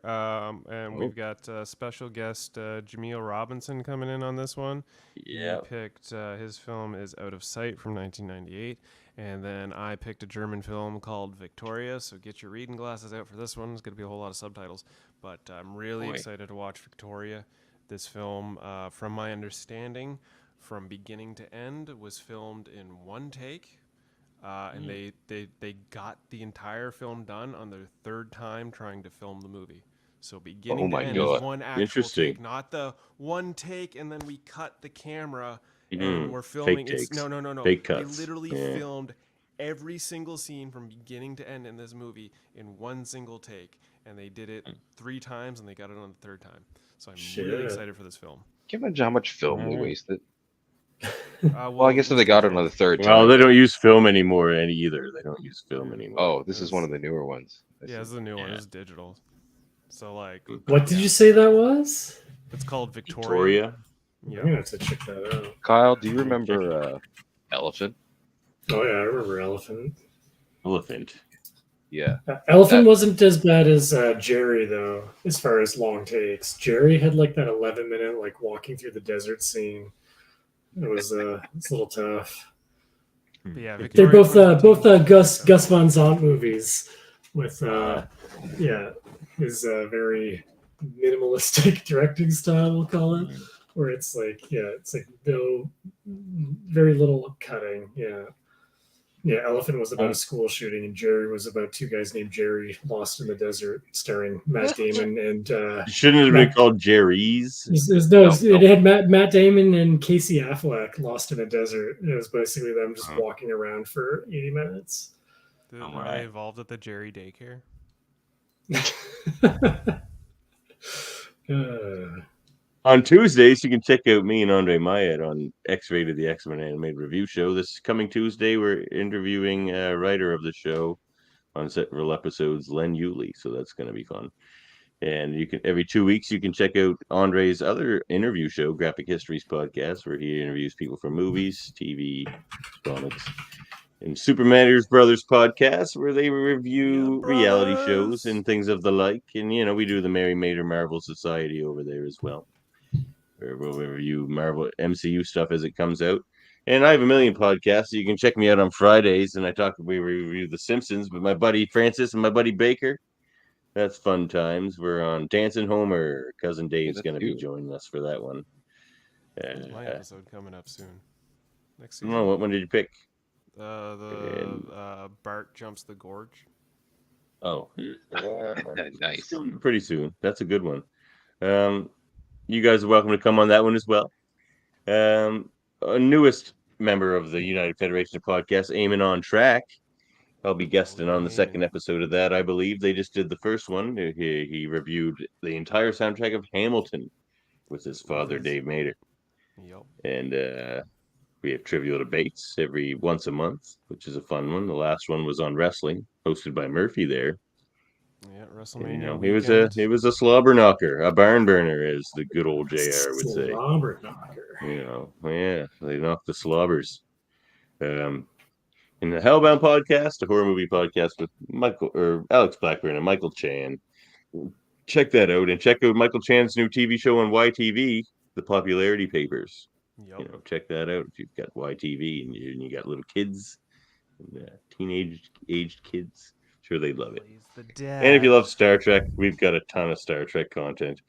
and we've got special guest Jaemeel Robinson coming in on this one. Yeah. He picked his film is Out of Sight from 1998, and then I picked a German film called Victoria. So get your reading glasses out for this one. There's going to be a whole lot of subtitles, but I'm really excited to watch Victoria. This film, from my understanding, from beginning to end, was filmed in one take. And they got the entire film done on their third time trying to film the movie. So beginning to end is one actual take, not the one take and then we cut the camera and we're filming. Fake takes. No. Fake cuts. They literally filmed every single scene from beginning to end in this movie in one single take, and they did it 3 times and they got it on the 3rd time. So I'm really excited for this film. Can you imagine how much film they wasted? Well, I guess if they got it on the 3rd time. Well, they don't use film anymore either. They don't use film anymore. Oh, this is one of the newer ones. Yeah, this is the new one. It's digital. So like, what did you say that was? It's called Victoria. I'm gonna have to check that out. Kyle, do you remember Elephant? Oh yeah, I remember Elephant. Yeah. Elephant wasn't as bad as Jerry though, as far as long takes. Jerry had like that 11-minute like walking through the desert scene. It was it's a little tough. But yeah, they're both Gus Van Sant movies with his very minimalistic directing style, we'll call it, where it's like no very little cutting. Yeah, Elephant was about a school shooting, and Jerry was about 2 guys named Jerry lost in the desert, starring Matt Damon and. It shouldn't have been called Jerry's. It had Matt Damon and Casey Affleck lost in a desert. It was basically them just walking around for 80 minutes. Were they involved at the Jerry daycare? On Tuesdays, you can check out me and Andre Mayet on X-Rated, the X-Men Animated Review Show. This coming Tuesday, we're interviewing a writer of the show on several episodes, Len Yulee, so that's going to be fun. And you can every 2 weeks, you can check out Andre's other interview show, Graphic Histories Podcast, where he interviews people from movies, TV, comics, and Super Matters Brothers Podcast, where they review reality shows and things of the like. And, you know, we do the Mary Mater Marvel Society over there as well. We'll review Marvel MCU stuff as it comes out. And I have a million podcasts, so you can check me out on Fridays, and we review The Simpsons with my buddy Francis and my buddy Baker. That's fun times. We're on Dancing Homer. Cousin Dave's going to be joining us for that one. My episode coming up soon. Next season. No, what one did you pick? Bart Jumps the Gorge. Oh, nice. Pretty soon. That's a good one. You guys are welcome to come on that one as well. Newest member of the United Federation of Podcasts, Aiming on Track. I'll be guesting on the second episode of that, I believe. They just did the first one. He reviewed the entire soundtrack of Hamilton with his father, Dave Mader. Yep. And we have trivial debates every once a month, which is a fun one. The last one was on wrestling, hosted by Murphy there. Yeah, And, WrestleMania he was a slobber knocker, a barn burner, as the good old JR would say. Slobber knocker. Yeah, they knocked the slobbers. In the Hellbound podcast, a horror movie podcast with Alex Blackburn and Michael Chan. Check that out, and check out Michael Chan's new TV show on YTV, The Popularity Papers. Yep. Check that out if you've got YTV and you got little kids, and, teenage-aged kids. Sure, they'd love it. And if you love Star Trek, we've got a ton of Star Trek content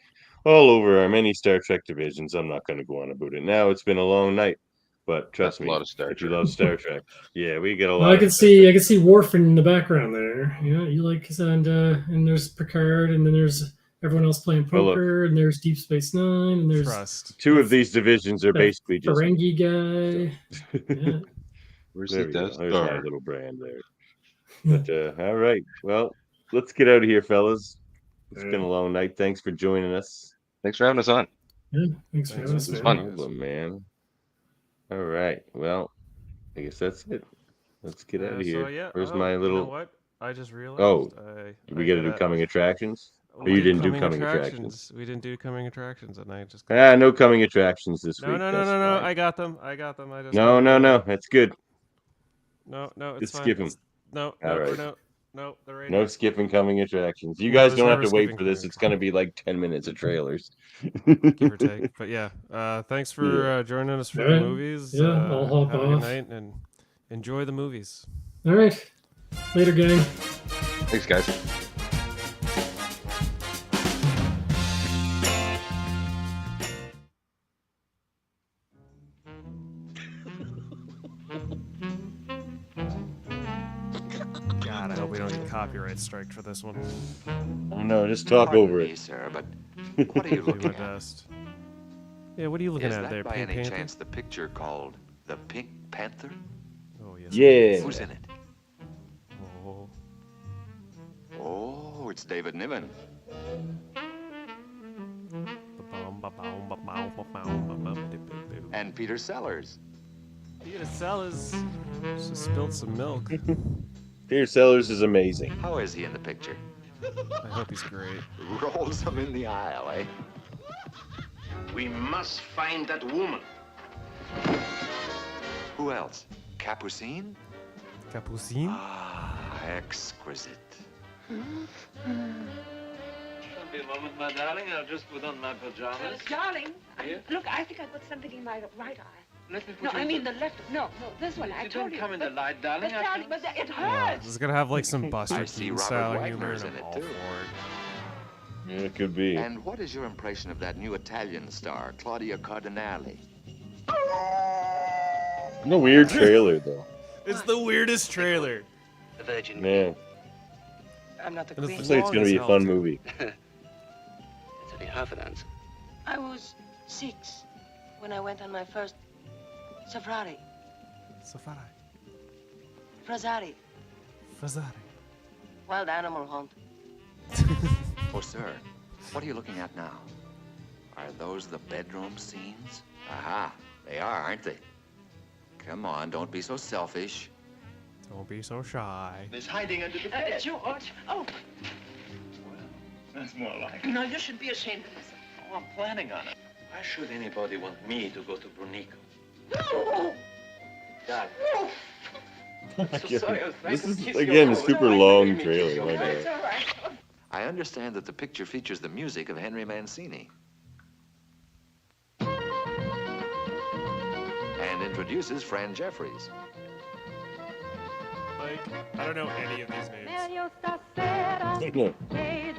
all over our many Star Trek divisions. I'm not going to go on about it now. It's been a long night. But trust me, if you love Star Trek, yeah, we get a lot. I can see Worf in the background there. Yeah, you like and there's Picard, and then there's everyone else playing poker, and there's Deep Space Nine, and there's two of these divisions are basically just Ferengi guy. Yeah. Where's there the we go. Death There's my Star? little brand there. But all right, well, let's get out of here, fellas. It's been a long night. Thanks for joining us. Thanks for having us on. Yeah, thanks for having us. It was fun. Problem, man. All right. Well, I guess that's it. Let's get out of here. So yeah, Where's my little? You know what? I just realized. Oh, we got to do coming attractions. Or you didn't do coming attractions? We didn't do coming attractions, and I just. No coming attracactions this week. No. I got them. I just. No. That's good. No. It's just fine. skip them. No. They're no skipping coming attractions. You guys don't have to wait for this. It's going to be like 10 minutes of trailers. Give or take. But yeah, thanks for joining us for the movies. Yeah, I'll hop have off. a good night and enjoy the movies. All right. Later, gang. Thanks, guys. God, I hope we don't get copyright striked for this one. I know, just talk over it. Sir, but what are you looking Do my at? best. Yeah, what are you looking Is at that there, by Pink any Panther? chance the picture called The Pink Panther? Oh, yes. Yeah. Who's in it? Oh. Oh, it's David Niven. And Peter Sellers. Peter Sellers just spilled some milk. Peter Sellers is amazing. How is he in the picture? I hope he's great. Rolls him in the aisle, eh? We must find that woman. Who else? Capucine? Capucine? Ah, exquisite. Be a moment, my darling. I'll just put on my pajamas. Darling, Here? look, I think I put something in my right eye. Let me put No, you I in mean the left. No, this one. I You told don't you. come in the but- light, darling. But, I darling, but it hurts. It's gonna have like some Buster I see Keaton Robert style Wagner's humor, and in I'm it, all too. for it. Yeah, it could be. And what is your impression of that new Italian star, Claudia Cardinale? No weird trailer though. It's the weirdest trailer. The Virgin. Man, I'm not the And it's queen. looks like it's gonna be a fun movie. It's only half an answer. I was 6 when I went on my first safari. Safari. Frazari. Fazari. Wild animal hunt. Oh, sir, what are you looking at now? Are those the bedroom scenes? Aha, they are, aren't they? Come on, don't be so selfish. Don't be so shy. There's hiding under the bed. George. Oh, That's more like. no, you should be ashamed of this. Oh, I'm planning on it. Why should anybody want me to go to Brunico? No. Dad. This is again a super long trailer. My It's God. all right. I understand that the picture features the music of Henry Mancini. And introduces Fran Jeffries. Like, I don't know any of these names. Meglio stasera che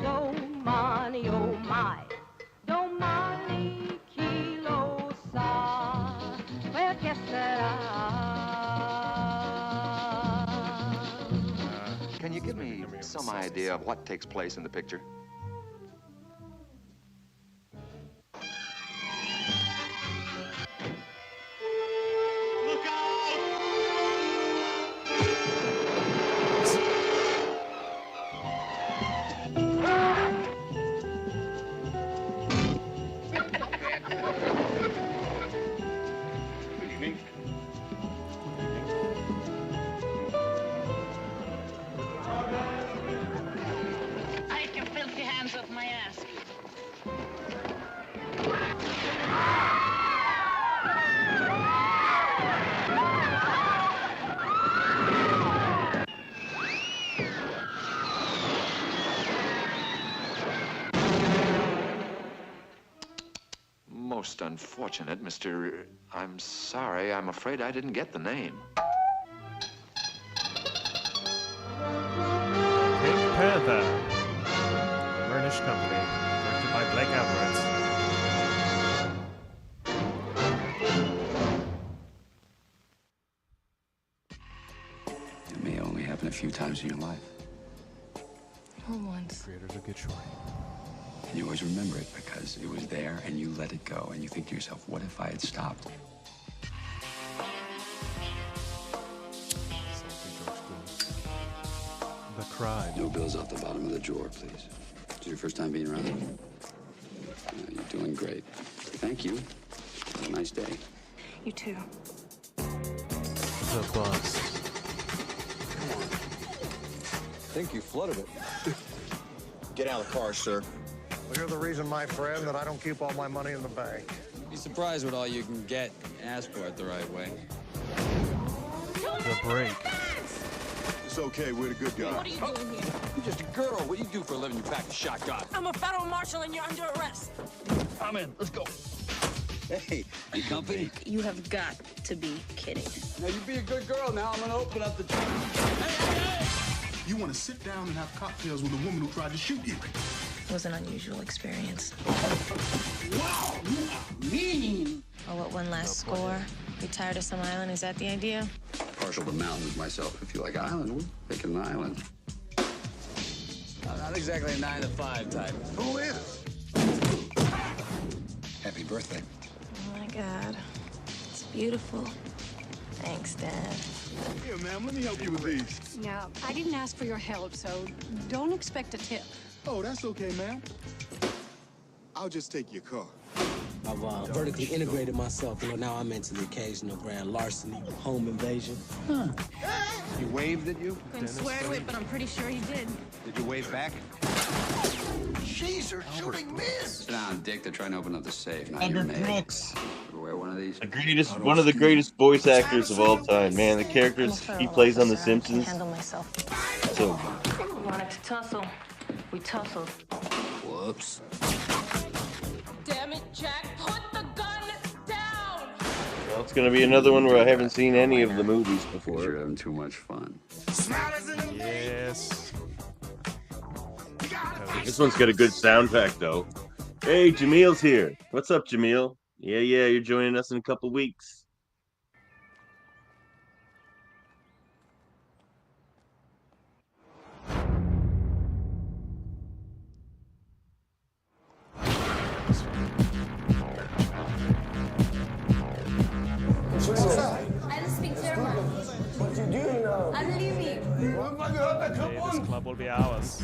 domani, oh my, domani chi lo sa, quel che sarà. Can you give me some idea of what takes place in the picture? Look out! most unfortunate, Mr. I'm sorry, I'm afraid I didn't get the name. Pink Panther. Burnish Company. Directed by Blake Edwards. It may only happen a few times in your life. Once. Creators of Get Shorty. And you always remember it because it was there and you let it go. And you think to yourself, what if I had stopped? The Cry. No bills off the bottom of the drawer, please. It's your first time being around. You're doing great. Thank you. Have a nice day. You too. The Bus. I think you flooded it. Get out of the car, sir. Well, you're the reason, my friend, that I don't keep all my money in the bank. You'd be surprised what all you can get and ask for it the right way. The Break. It's okay, we're the good guys. What are you doing here? You're just a girl. What do you do for a living? You pack a shotgun. I'm a federal marshal and you're under arrest. I'm in. Let's go. Hey, you company? You have got to be kidding. Now, you be a good girl. Now I'm gonna open up the trunk. You want to sit down and have cocktails with a woman who tried to shoot you. It was an unusual experience. Wow, you are mean. Oh, what, one last score? Retire to some island, is that the idea? Partial to mountains myself. If you like islands, we'll pick an island. I'm not exactly a 9 to 5 type. Who is? Happy birthday. Oh my God. It's beautiful. Thanks, Dad. Here, ma'am, let me help you with these. Now, I didn't ask for your help, so don't expect a tip. Oh, that's okay, ma'am. I'll just take your car. I've vertically integrated myself. Now I'm into the occasional grand larceny, home invasion. Huh. You waved at you? Couldn't swear to it, but I'm pretty sure he did. Did you wave back? Jeez, they're shooting men. Sit down, Dick. They're trying to open up the safe. Not Under your maid. Crooks. Ever wear one of these? One of the greatest voice actors of all time, man. The characters he plays on The Simpsons. Handle myself. So Wanted to tussle. We tussled. Whoops. Damn it, Jack, put the gun down! well, it's gonna be another one where I haven't seen any of the movies before. You're having too much fun. Yes. This one's got a good soundtrack, though. Hey, Jaemeel's here. What's up, Jaemeel? Yeah, you're joining us in a couple weeks. I don't speak German. What you do now? I'm leaving. Hey, this club will be ours.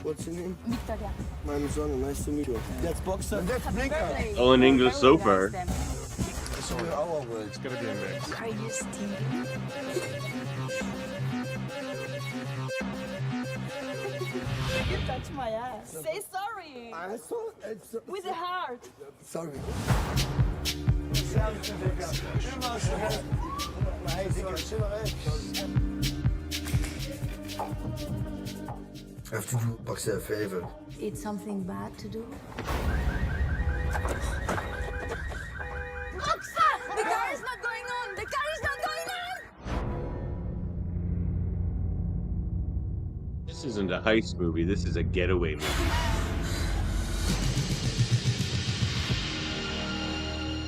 What's your name? Victoria. I'm Sonne. Nice to meet you. That's Boxer. That's Blinker. All in English so far. It's our world. It's gonna be a mix. Are you steaming? You touch my ass. Say sorry. With a heart. Sorry. I have to do Boxer a favor. It's something bad to do. Oxa! The car is not going on! The car is not going on! This isn't a heist movie. This is a getaway movie.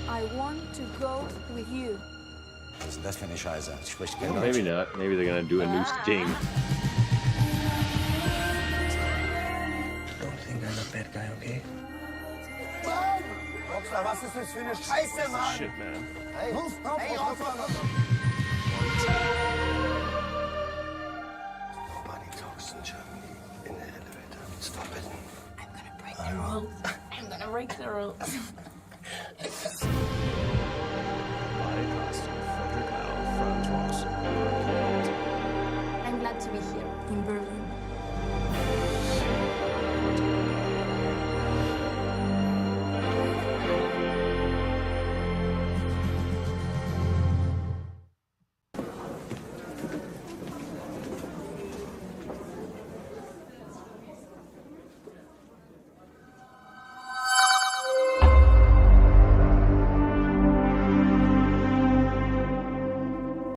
I want to go with you. Das finde ich scheiße. Ich spreche Well, kein maybe Deutsch. not. Maybe they're gonna do a new Sting. Don't think I'm a bad guy, okay? Boxer, was ist das für eine Scheiße, Mann? Shit, man. Hey, hey, Nobody talks in Germany in the elevator. It's forbidden. I'm gonna break the rules. I'm gonna break the rules. Body costume. Frederick Lau, front walks. I'm glad to be here in Berlin.